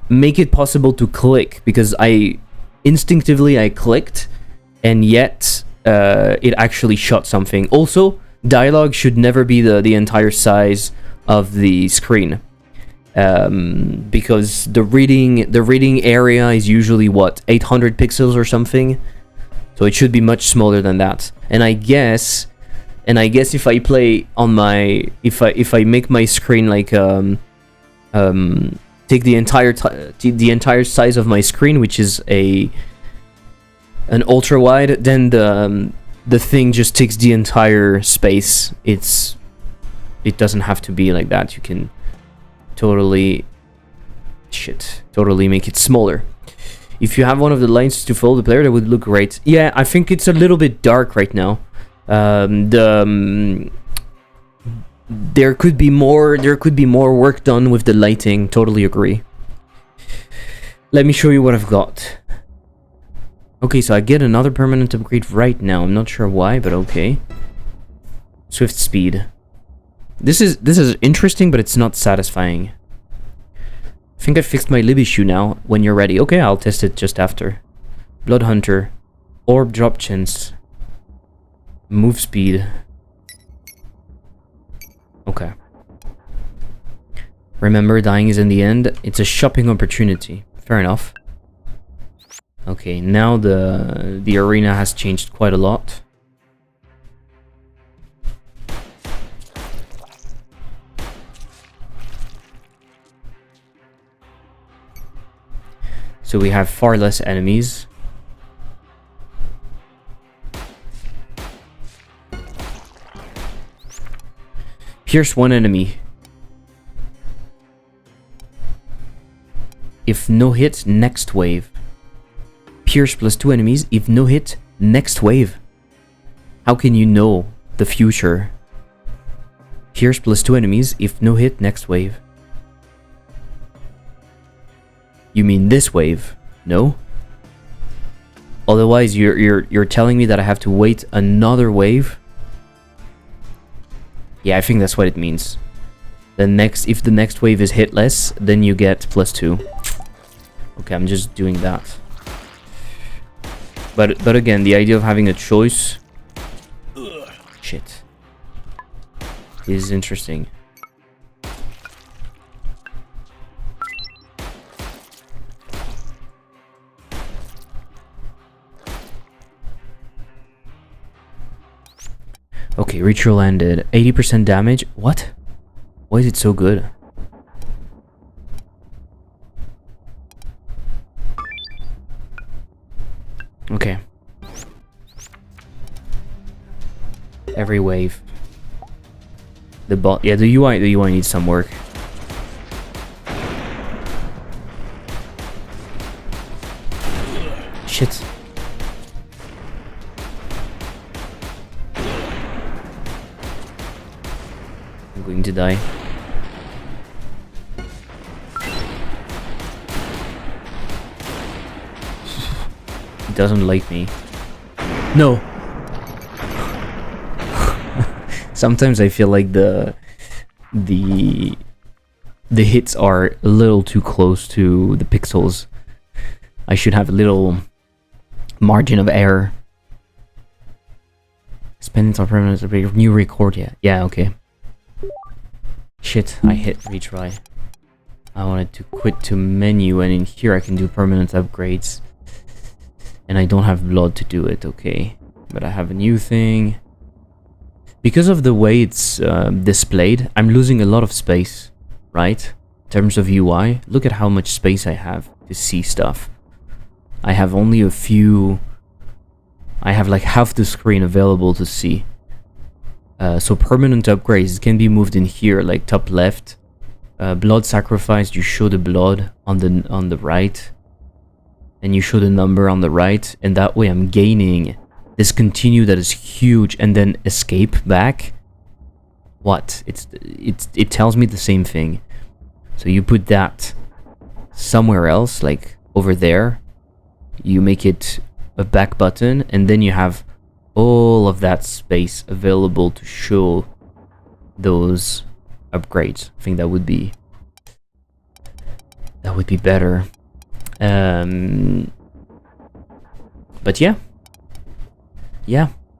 make it possible to click, because I instinctively clicked and yet it actually shot something. Also, dialogue should never be the entire size of the screen. Because the reading area is usually what, 800 pixels or something, so it should be much smaller than that. And I guess if I play on my if I make my screen like take the entire size of my screen, which is an ultra wide, then the thing just takes the entire space. It doesn't have to be like that. You can totally make it smaller. If you have one of the lights to follow the player, that would look great. Yeah, I think it's a little bit dark right now. There could be more work done with the lighting. Totally agree. Let me show you what I've got. Okay, so I get another permanent upgrade right now. I'm not sure why, but okay. Swift speed. This is interesting, but it's not satisfying. I think I fixed my lib issue now. When you're ready. Okay, I'll test it just after. Blood Hunter. Orb drop chance. Move speed. Okay. Remember, dying is in the end. It's a shopping opportunity. Fair enough. Okay, now the arena has changed quite a lot. So we have far less enemies. Pierce 1 enemy. If no hit, next wave. Pierce +2 enemies. If no hit, next wave. How can you know the future? Pierce +2 enemies. If no hit, next wave. You mean this wave? No? Otherwise, you're telling me that I have to wait another wave? Yeah, I think that's what it means. If the next wave is hitless, then you get +2. Okay, I'm just doing that. But again, the idea of having a choice, shit, is interesting. Okay, ritual ended. 80% damage. What? Why is it so good? Okay. Every wave. The UI needs some work. Shit. I'm going to die. He doesn't like me. No. Sometimes I feel like the hits are a little too close to the pixels. I should have a little margin of error. Spend on permanent new record, yeah. Yeah, okay. Shit, I hit retry. I wanted to quit to menu, and in here I can do permanent upgrades. And I don't have blood to do it, okay. But I have a new thing. Because of the way it's displayed, I'm losing a lot of space, right? In terms of UI, look at how much space I have to see stuff. I have only a few... I have like half the screen available to see. So permanent upgrades can be moved in here, like top left. Blood sacrificed, you show the blood on the right. And you show the number on the right. And that way I'm gaining this continue that is huge, and then escape back. What? It tells me the same thing. So you put that somewhere else, like over there. You make it a back button, and then you have all of that space available to show those upgrades. I think that would be better. But yeah,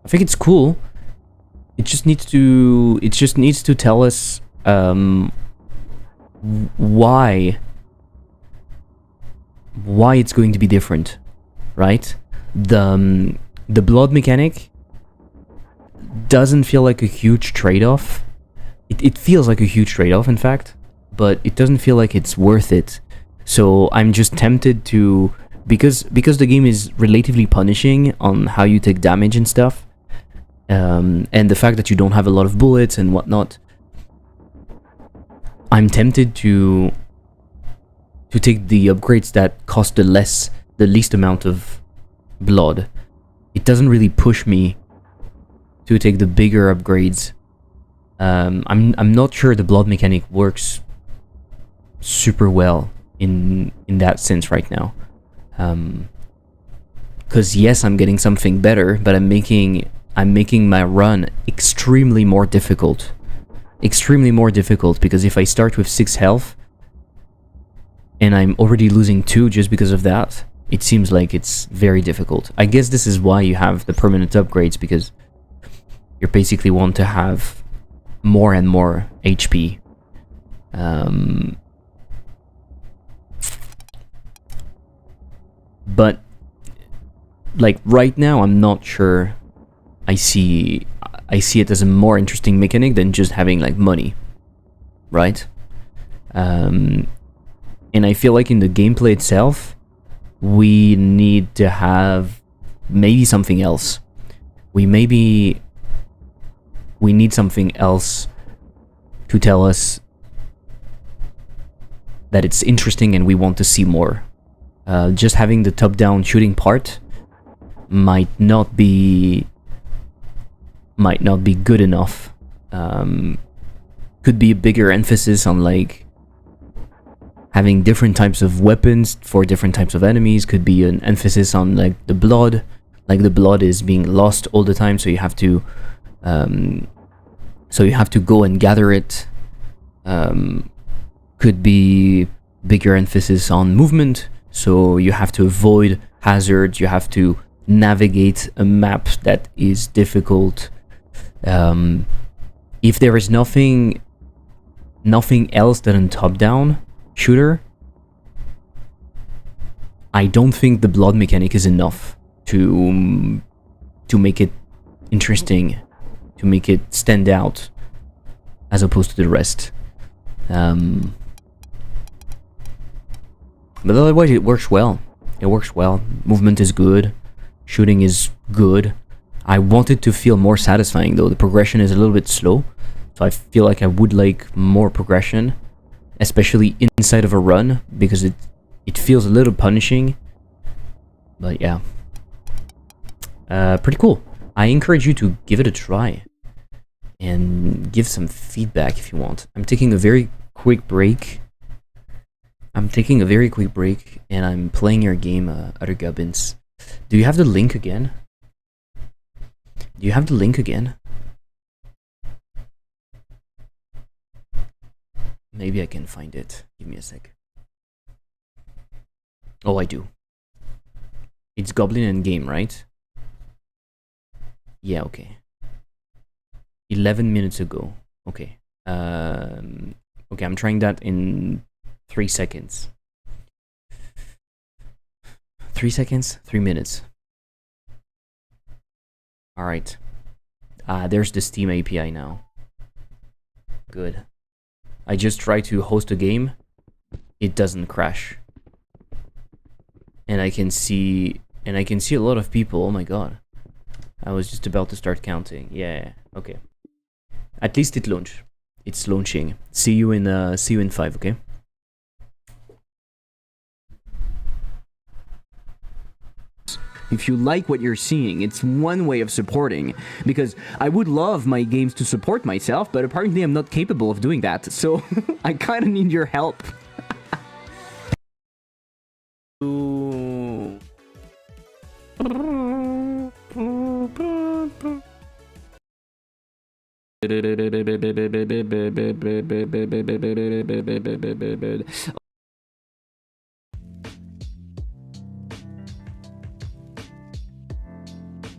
I think it's cool. It just needs to tell us why it's going to be different, right? The blood mechanic doesn't feel like a huge trade-off. It feels like a huge trade-off, in fact, but it doesn't feel like it's worth it. So I'm just tempted to, because the game is relatively punishing on how you take damage and stuff, and the fact that you don't have a lot of bullets and whatnot, I'm tempted to take the upgrades that cost the least amount of blood. It doesn't really push me to take the bigger upgrades. I'm not sure the blood mechanic works super well in that sense right now. Because yes, I'm getting something better, but I'm making my run extremely more difficult. Extremely more difficult, because if I start with 6 health and I'm already losing 2 just because of that, it seems like it's very difficult. I guess this is why you have the permanent upgrades, because you basically want to have more and more HP. But like right now, I'm not sure I see it as a more interesting mechanic than just having like money, right? And I feel like in the gameplay itself, we need to have maybe something else. We need something else to tell us that it's interesting and we want to see more. Just having the top-down shooting part might not be good enough. Could be a bigger emphasis on like having different types of weapons for different types of enemies. Could be an emphasis on like the blood, is being lost all the time, so you have to go and gather it. Could be bigger emphasis on movement, so you have to avoid hazards, you have to navigate a map that is difficult. If there is nothing else than a top-down shooter, I don't think the blood mechanic is enough to make it interesting, to make it stand out as opposed to the rest. But otherwise it works well. Movement is good, shooting is good. I want it to feel more satisfying though. The progression is a little bit slow, so I feel like I would like more progression, especially inside of a run, because it feels a little punishing. But yeah, pretty cool. I encourage you to give it a try and give some feedback if you want. I'm taking a very quick break. And I'm playing your game, Other Gubbins. Do you have the link again? Maybe I can find it. Give me a sec. Oh, I do. It's Goblin and Game, right? Yeah, okay. 11 minutes ago. Okay. Okay, I'm trying that in 3 seconds. 3 seconds? 3 minutes. Alright. There's the Steam API now. Good. I just tried to host a game. It doesn't crash. And I can see a lot of people. Oh my god. I was just about to start counting. Yeah, okay. At least it launched. It's launching. See you in 5, okay? If you like what you're seeing, it's one way of supporting, because I would love my games to support myself, but apparently I'm not capable of doing that, so I kind of need your help.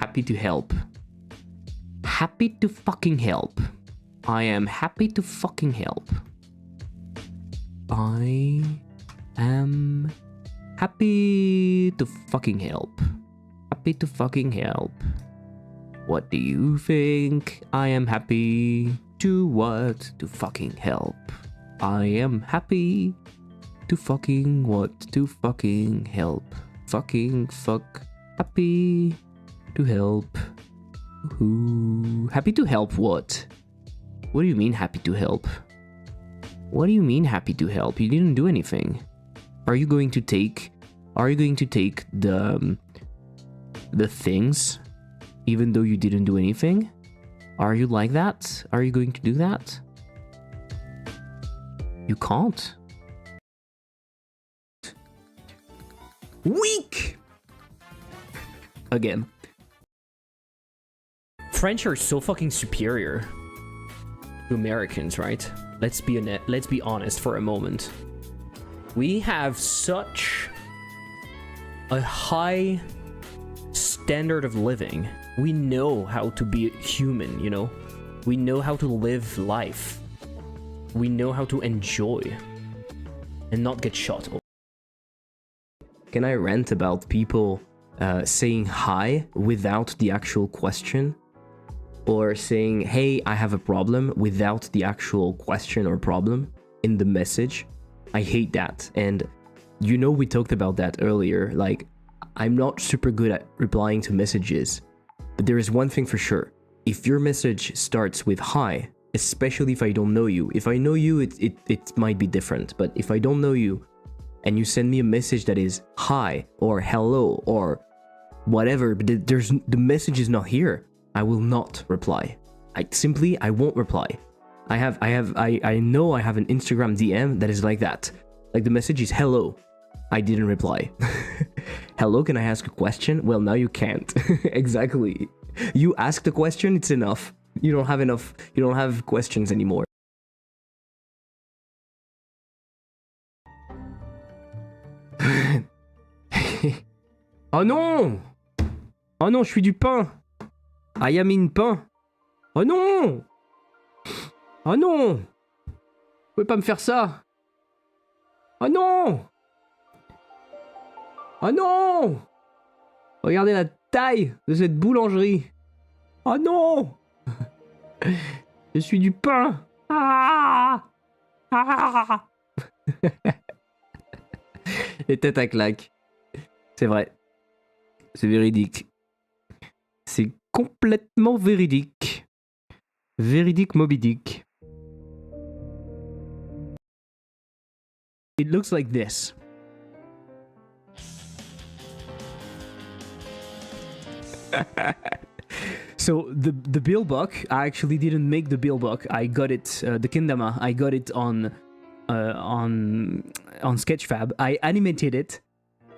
Happy to help. Happy to fucking help. I am happy to fucking help. I am happy to fucking help. Happy to fucking help. What do you think? I am happy to what? To fucking help. I am happy to fucking what? To fucking help. Fucking fuck. Happy to help. Who? Happy to help what? What do you mean happy to help? What do you mean happy to help? You didn't do anything. Are you going to take the things even though you didn't do anything? Are you like that? Are you going to do that? You can't. Weak! Again. French are so fucking superior to Americans, right? Let's be honest for a moment. We have such a high standard of living. We know how to be human, you know? We know how to live life. We know how to enjoy and not get shot. Can I rant about people saying hi without the actual question? Or saying, hey, I have a problem without the actual question or problem in the message? I hate that. And you know, we talked about that earlier. Like, I'm not super good at replying to messages, but there is one thing for sure. If your message starts with hi, especially if I don't know you, if I know you, it might be different. But if I don't know you and you send me a message that is hi or hello or whatever, but the message is not here, I will not reply. I won't reply. I know I have an Instagram DM that is like that. Like the message is hello. I didn't reply. Hello, can I ask a question? Well, now you can't. Exactly. You asked a question, it's enough. You don't have questions anymore. Oh non! Oh non, je suis du pain! I am in pain! Oh non! Oh non! Vous pouvez pas me faire ça! Oh non! Oh non! Regardez la taille de cette boulangerie! Oh non! Je suis du pain! Ah! Ah! Les têtes à claque. C'est vrai. C'est véridique. C'est complètement véridique. Véridique Moby Dick. It looks like this. So the Billbuck, I actually didn't make the Billbuck. I got it, the Kendama. I got it on Sketchfab. I animated it,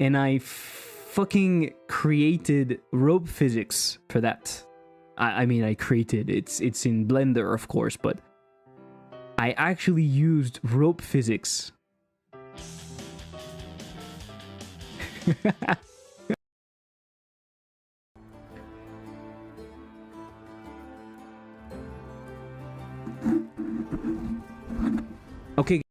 and I fucking created rope physics for that. I mean, I created it's in Blender, of course, but I actually used rope physics. Okay.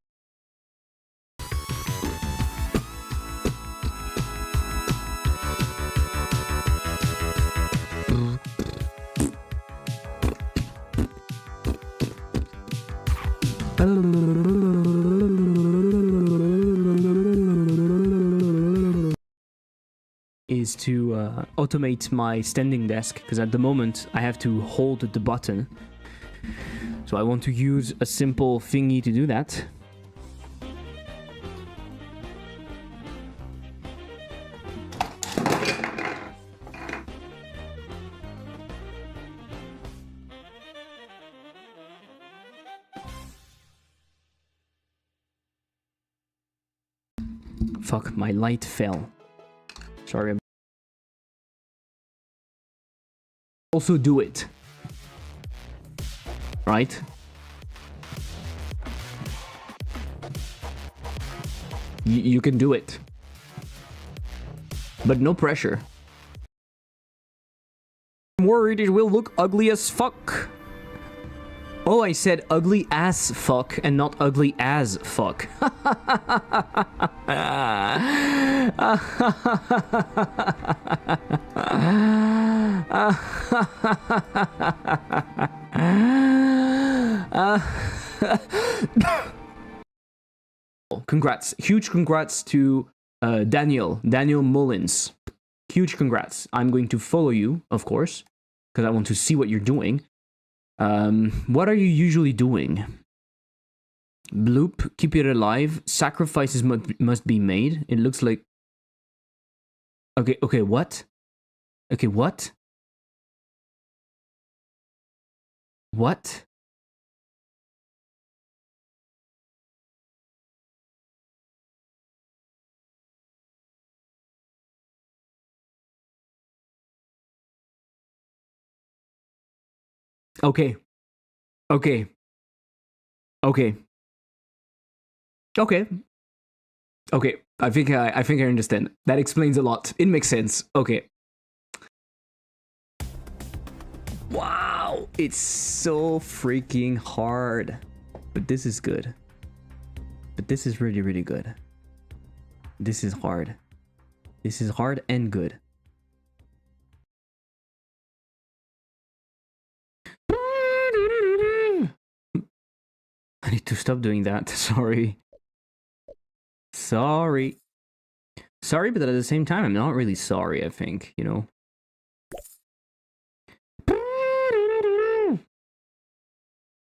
Is to automate my standing desk, because at the moment I have to hold the button. So I want to use a simple thingy to do that. Fuck, my light fell. Sorry. Also do it. Right? You can do it. But no pressure. I'm worried it will look ugly as fuck. Oh, I said ugly as fuck and not ugly as fuck. Congrats. Huge congrats to Daniel Mullins. Huge congrats. I'm going to follow you, of course, because I want to see what you're doing. What are you usually doing? Bloop, keep it alive. Sacrifices must be made. It looks like... Okay, what? Okay, what? What? Okay. Okay. Okay. Okay. Okay. I think I understand. That explains a lot. It makes sense. Okay. Wow, it's so freaking hard. But this is good. But this is really, really good. This is hard. This is hard and good. I need to stop doing that. Sorry. Sorry. Sorry, but at the same time, I'm not really sorry, I think, you know.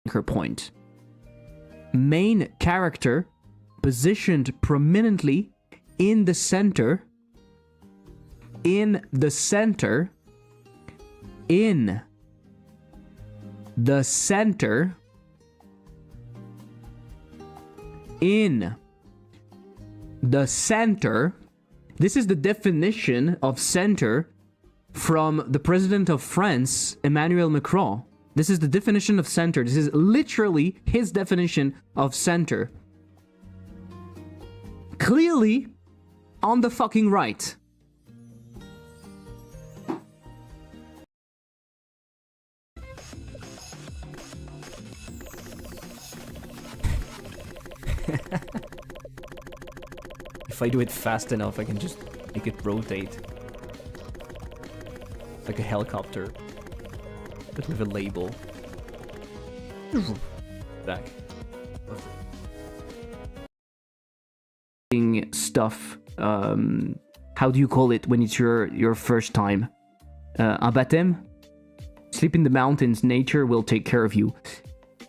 Her point. Main character positioned prominently in the center. In the center. In the center. In
the center. This is the definition of center from the president of France, Emmanuel Macron. This is the definition of center. This is literally his definition of center. Clearly on the fucking right.
If I do it fast enough, I can just make it rotate. Like a helicopter. But with a label. Back.
Stuff. How do you call it when it's your first time? Un baptême? Sleep in the mountains. Nature will take care of you.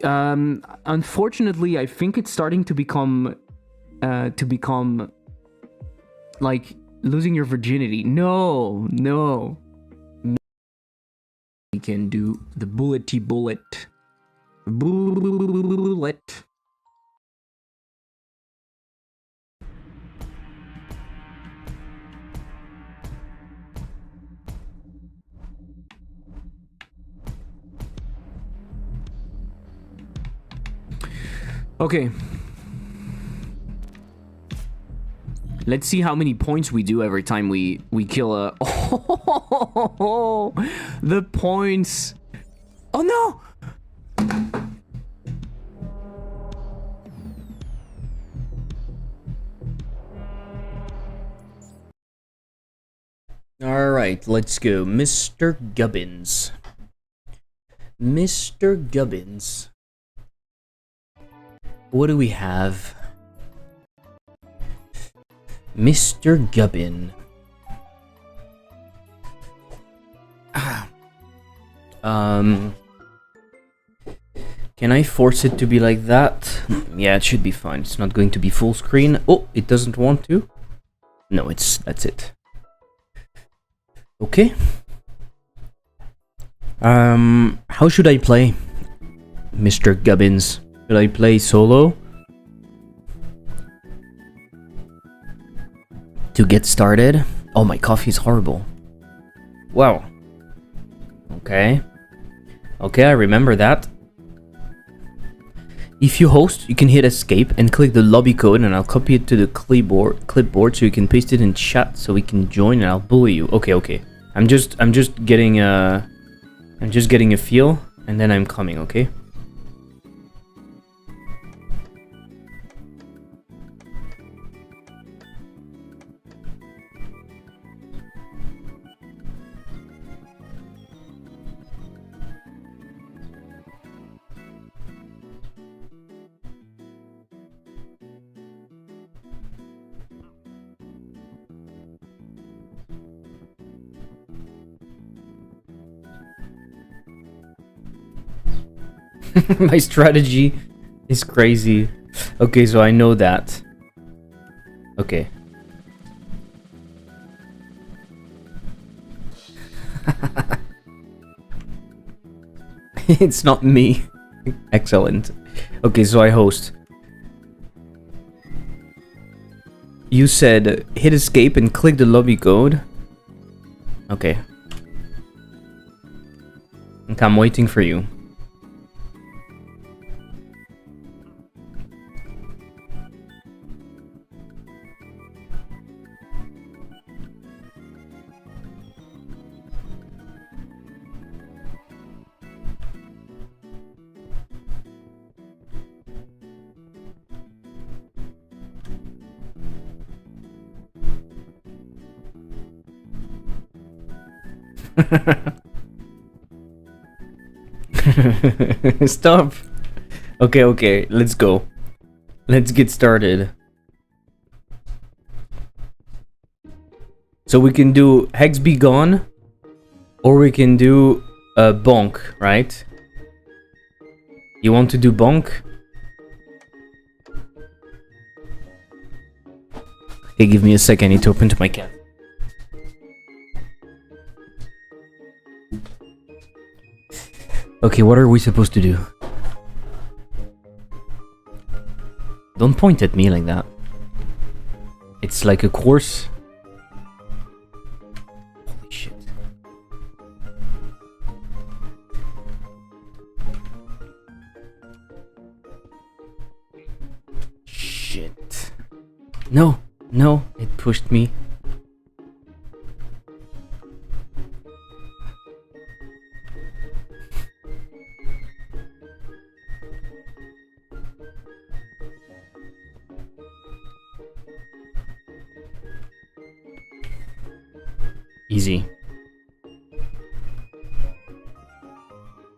Unfortunately, I think it's starting to become like losing your virginity. No. We can do the bullety bullet. Bullet. Okay. Let's see how many points we do every time we kill a... Oh, the points. Oh no!
Alright, let's go. Mr. Gubbins. Mr. Gubbins. What do we have? Mr. Gubbin. Can I force it to be like that? Yeah, it should be fine. It's not going to be full screen. Oh, it doesn't want to? No, that's it. Okay. How should I play? Mr. Gubbins. Should I play solo? To get started? Oh, my coffee is horrible. Wow. Okay. Okay, I remember that. If you host, you can hit escape and click the lobby code and I'll copy it to the clipboard so you can paste it in chat so we can join and I'll bully you. Okay. I'm just getting a feel and then I'm coming, okay? My strategy is crazy. Okay, so I know that. Okay. It's not me. Excellent. Okay, so I host. You said hit escape and click the lobby code. Okay. Okay, I'm waiting for you. Stop. Okay, let's go. Let's get started. So we can do Hex Be Gone, or we can do Bonk, right? You want to do Bonk? Okay, give me a second, I need to open to my cat. Okay, what are we supposed to do? Don't point at me like that. It's like a course. Holy shit. Shit. No, no, it pushed me. Easy.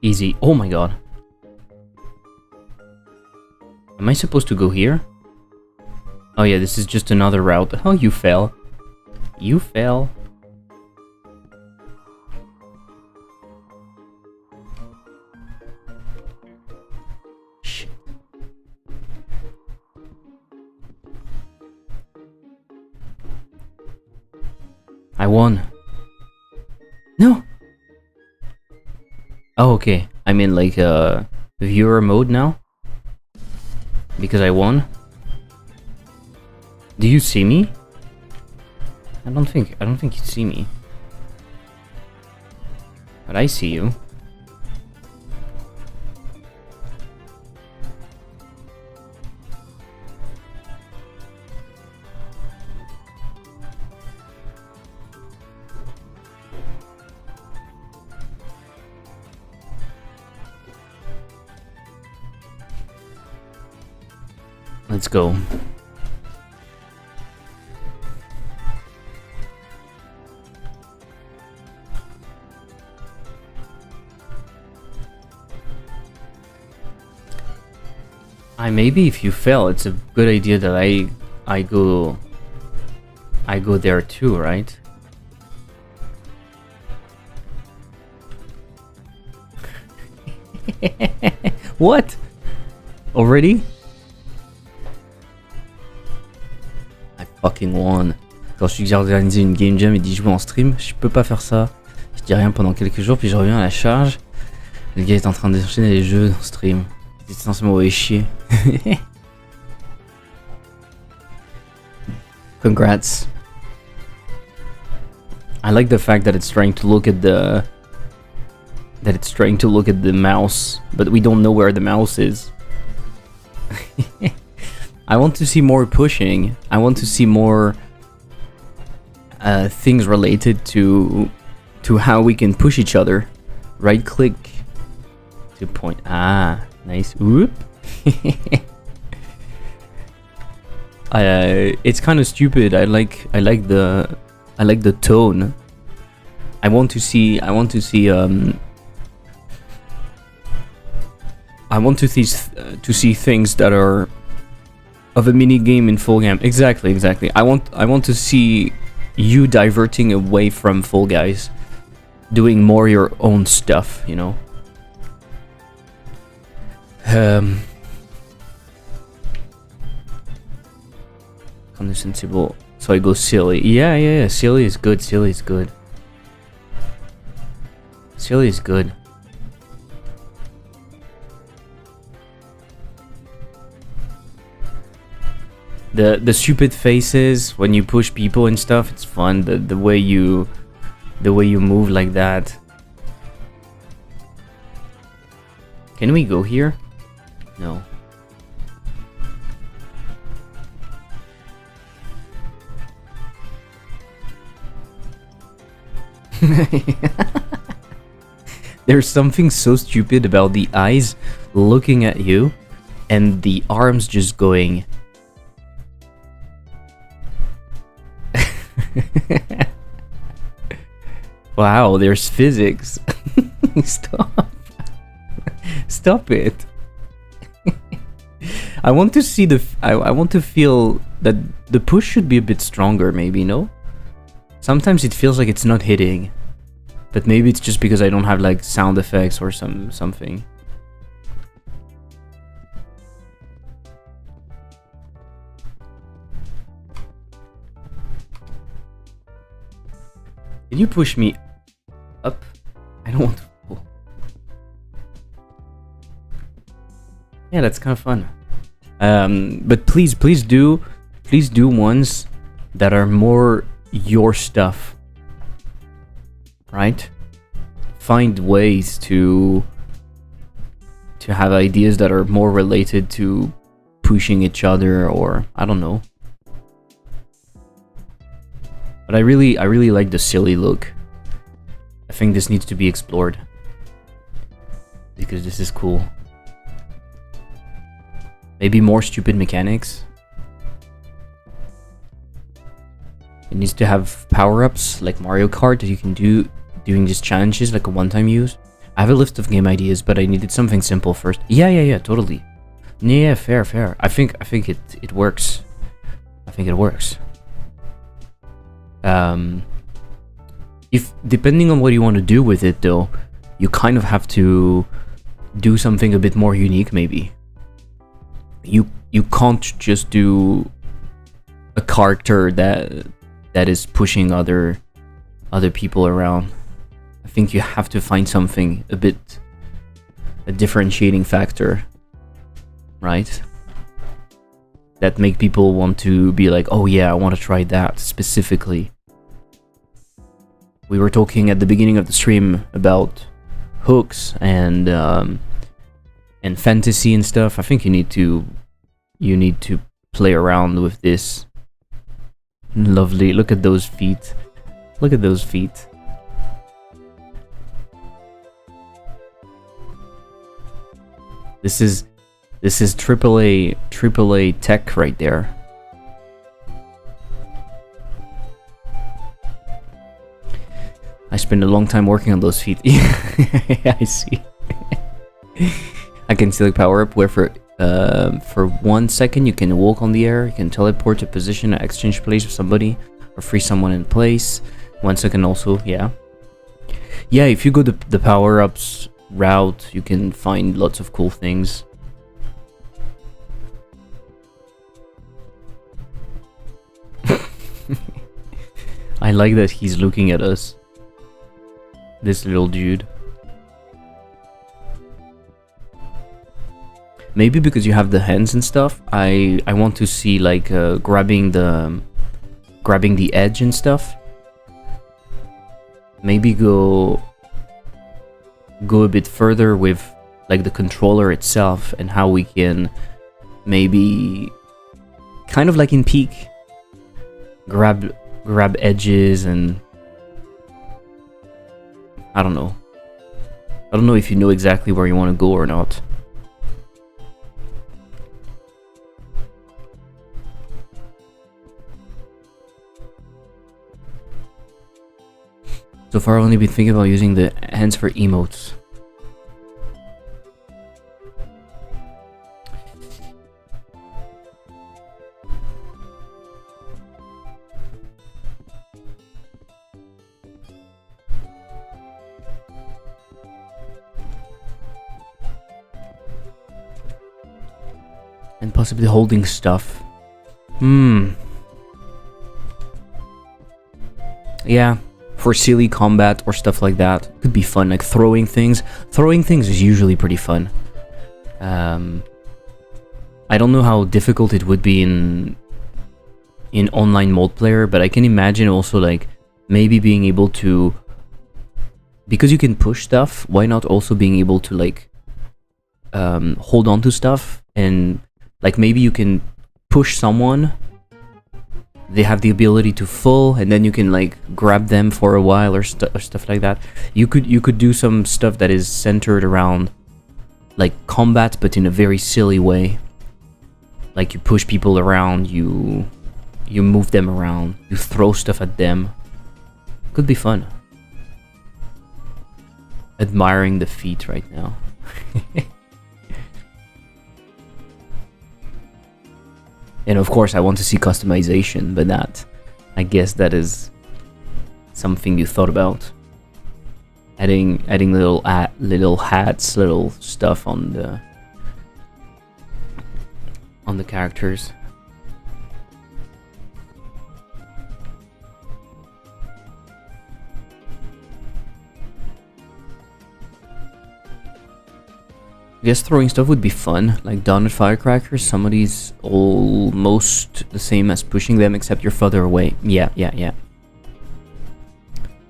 Easy. Oh my god. Am I supposed to go here? Oh yeah, this is just another route. Oh, you fell. You fell. Shit. I won. No! Oh, okay. I'm in like viewer mode now. Because I won. Do you see me? I don't think you see me. But I see you. Let's go. Maybe if you fail, it's a good idea that I go there too, right? What? Already? I fucking won. Quand je suggère d'organiser une game jam et d'y jouer en stream, je peux pas faire ça. Je dis rien pendant quelques jours, puis je reviens à la charge. Le gars est en train d'enchaîner les jeux en stream. C'est censé m'envoyer chier. Congrats. I like the fact that it's trying to look at the mouse, but we don't know where the mouse is. I want to see more pushing. I want to see more things related to how we can push each other. Right click to point. Ah, nice. Whoop. It's kind of stupid. I like the tone. I want to see things that are of a mini game in full game. Exactly. I want to see you diverting away from Fall Guys, doing more your own stuff, you know. Condescensible. So I go silly. Yeah. Silly is good. Silly is good. The stupid faces when you push people and stuff, it's fun. The way you move like that. Can we go here? No. There's something so stupid about the eyes looking at you and the arms just going. Wow, there's physics. Stop it. I want to see I want to feel that the push should be a bit stronger, maybe, no? Sometimes it feels like it's not hitting. But maybe it's just because I don't have like sound effects or something. Can you push me up? I don't want to pull. Yeah, that's kind of fun. But please do ones that are more your stuff, right? Find ways to have ideas that are more related to pushing each other, or I don't know. But I really like the silly look. I think this needs to be explored because this is cool. Maybe more stupid mechanics. It needs to have power-ups like Mario Kart that you can do doing these challenges, like a one-time use. I have a list of game ideas, but I needed something simple first. Yeah, totally. Yeah, fair. I think it works. I think it works. If depending on what you want to do with it, though, you kind of have to do something a bit more unique, maybe. You can't just do a character that is pushing other people around. I think you have to find something a differentiating factor, right? That make people want to be like, oh yeah, I want to try that specifically. We were talking at the beginning of the stream about hooks and fantasy and stuff. I think you need to play around with this. Lovely. Look at those feet. Look at those feet. This is AAA tech right there. I spent a long time working on those feet. Yeah, I see. I can select power up where for 1 second you can walk on the air, you can teleport to position, exchange place with somebody, or free someone in place. 1 second also, yeah. Yeah, if you go the power ups route, you can find lots of cool things. I like that he's looking at us. This little dude. Maybe because you have the hands and stuff, I want to see like grabbing the edge and stuff. Maybe go a bit further with like the controller itself and how we can maybe kind of like in Peak grab edges and I don't know. I don't know if you know exactly where you want to go or not. So far, I've only been thinking about using the hands for emotes. And possibly holding stuff. Yeah. For silly combat or stuff like that, could be fun. Like throwing things. Throwing things is usually pretty fun. I don't know how difficult it would be in online multiplayer, but I can imagine also like maybe being able to, because you can push stuff, why not also being able to like hold on to stuff, and like maybe you can push someone, they have the ability to fall, and then you can like grab them for a while or stuff like that. You could do some stuff that is centered around like combat, but in a very silly way. Like you push people around, you move them around, you throw stuff at them. Could be fun. Admiring the feet right now. And of course, I want to see customization, but that, I guess, that is something you thought about. Adding little hats, little stuff on the characters. I guess throwing stuff would be fun, like donut firecrackers. Somebody's almost the same as pushing them, except you're further away. Yeah.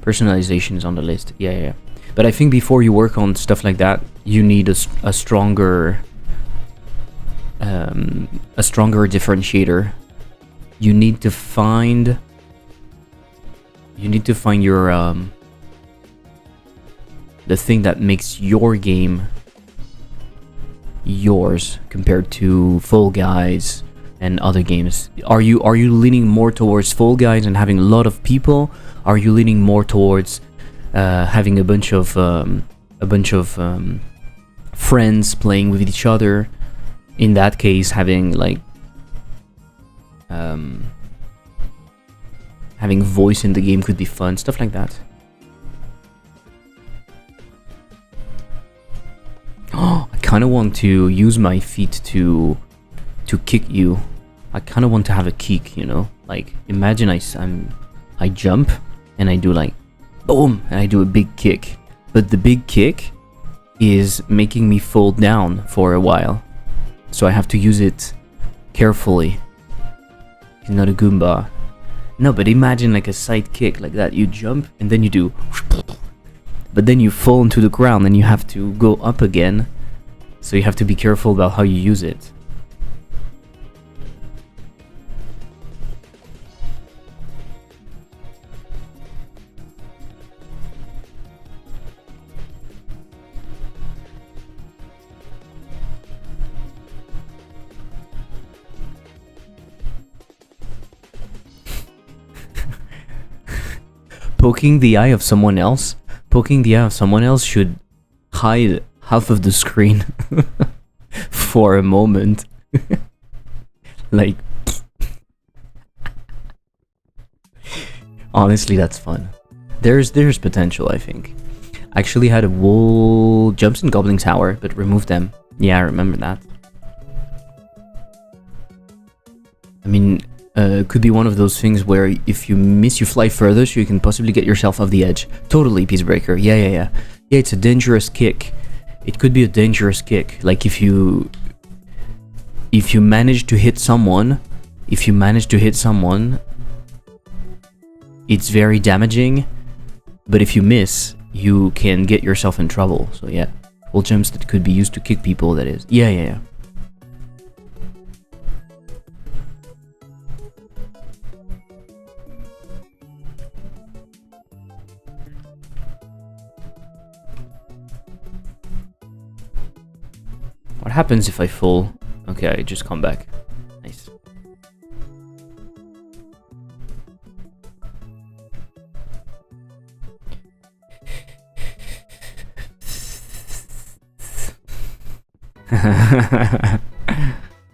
Personalization is on the list. Yeah. But I think before you work on stuff like that, you need a stronger differentiator. You need to find your the thing that makes your game yours compared to Fall Guys and other games. Are you leaning more towards Fall Guys and having a lot of people? Are you leaning more towards having a bunch of friends playing with each other? In that case, having like having voice in the game could be fun, stuff like that. Oh, I kind of want to use my feet to kick you. I kind of want to have a kick, you know? Like, imagine I jump and I do like boom, and I do a big kick. But the big kick is making me fall down for a while. So I have to use it carefully. He's not a Goomba. No, but imagine like a side kick like that. You jump and then you do, but then you fall into the ground and you have to go up again. So you have to be careful about how you use it. Poking the eye of someone else should hide half of the screen for a moment. Like, honestly, that's fun. There's potential, I think. Actually had a wall jumps in Goblin Tower, but removed them. Yeah, I remember that. I mean, could be one of those things where if you miss, you fly further, so you can possibly get yourself off the edge. Totally, Peacebreaker. Yeah. Yeah, it's a dangerous kick. It could be a dangerous kick. Like if you manage to hit someone, it's very damaging. But if you miss, you can get yourself in trouble. So yeah, wall jumps that could be used to kick people. That is. Yeah. What happens if I fall? Okay, I just come back. Nice.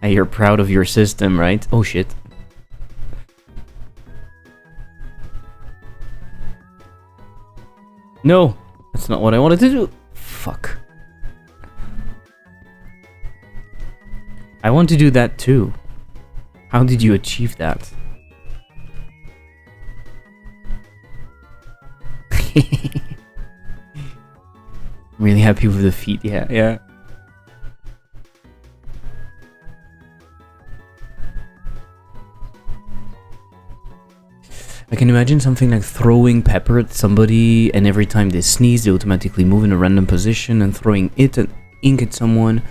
Hey, you're proud of your system, right? Oh shit. No! That's not what I wanted to do. Fuck. I want to do that too. How did you achieve that? I'm really happy with the feet, yeah. I can imagine something like throwing pepper at somebody, and every time they sneeze, they automatically move in a random position, and throwing ink at someone.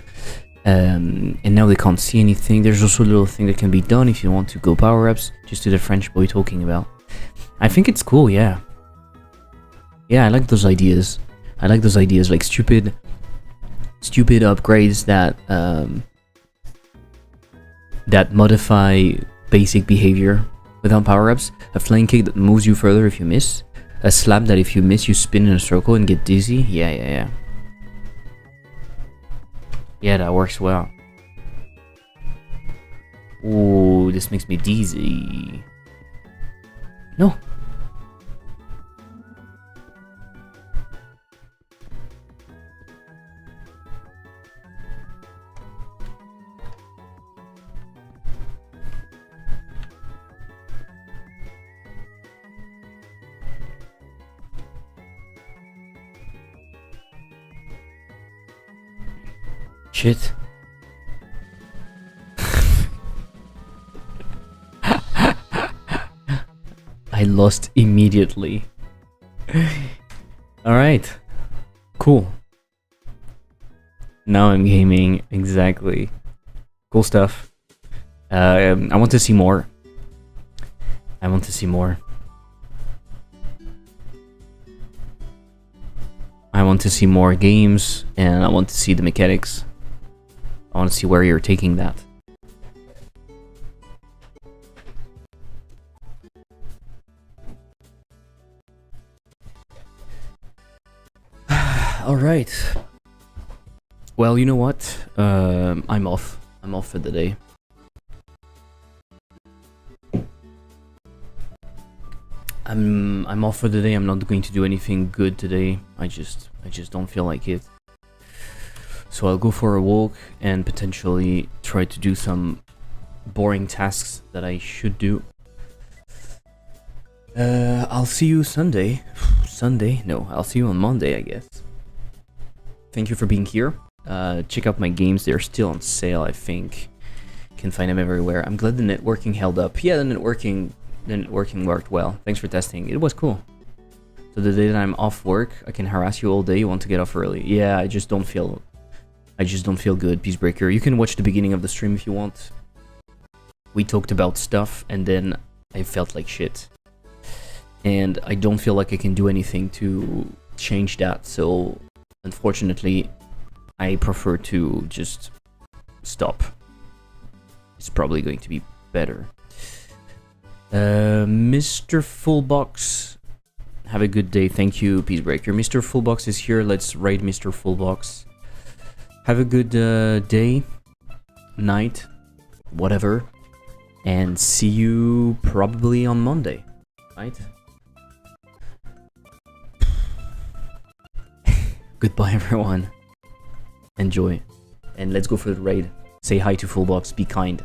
And now they can't see anything. There's also a little thing that can be done if you want to go power-ups, just to the French boy talking about. I think it's cool, yeah. Yeah, I like those ideas. Like stupid upgrades that modify basic behavior without power-ups. A flying kick that moves you further if you miss. A slap that if you miss, you spin in a circle and get dizzy. Yeah. Yeah, that works well. Ooh, this makes me dizzy. No. Shit. I lost immediately. Alright. Cool. Now I'm gaming. Exactly. Cool stuff. I want to see more. I want to see more. I want to see more games, and I want to see the mechanics. I want to see where you're taking that. Alright. Well, you know what? I'm off. I'm off for the day. I'm off for the day. I'm not going to do anything good today. I just don't feel like it. So I'll go for a walk and potentially try to do some boring tasks that I should do. I'll see you Sunday. Sunday? No, I'll see you on Monday, I guess. Thank you for being here. Check out my games. They're still on sale, I think. You can find them everywhere. I'm glad the networking held up. Yeah, the networking worked well. Thanks for testing. It was cool. So the day that I'm off work, I can harass you all day. You want to get off early? Yeah, I just don't feel good, Peacebreaker. You can watch the beginning of the stream if you want. We talked about stuff, and then I felt like shit. And I don't feel like I can do anything to change that, so unfortunately, I prefer to just stop. It's probably going to be better. Mr. Fullbox, have a good day. Thank you, Peacebreaker. Mr. Fullbox is here. Let's raid Mr. Fullbox. Have a good day, night, whatever, and see you probably on Monday, right? Goodbye, everyone. Enjoy, and let's go for the raid. Say hi to Fullbox. Be kind.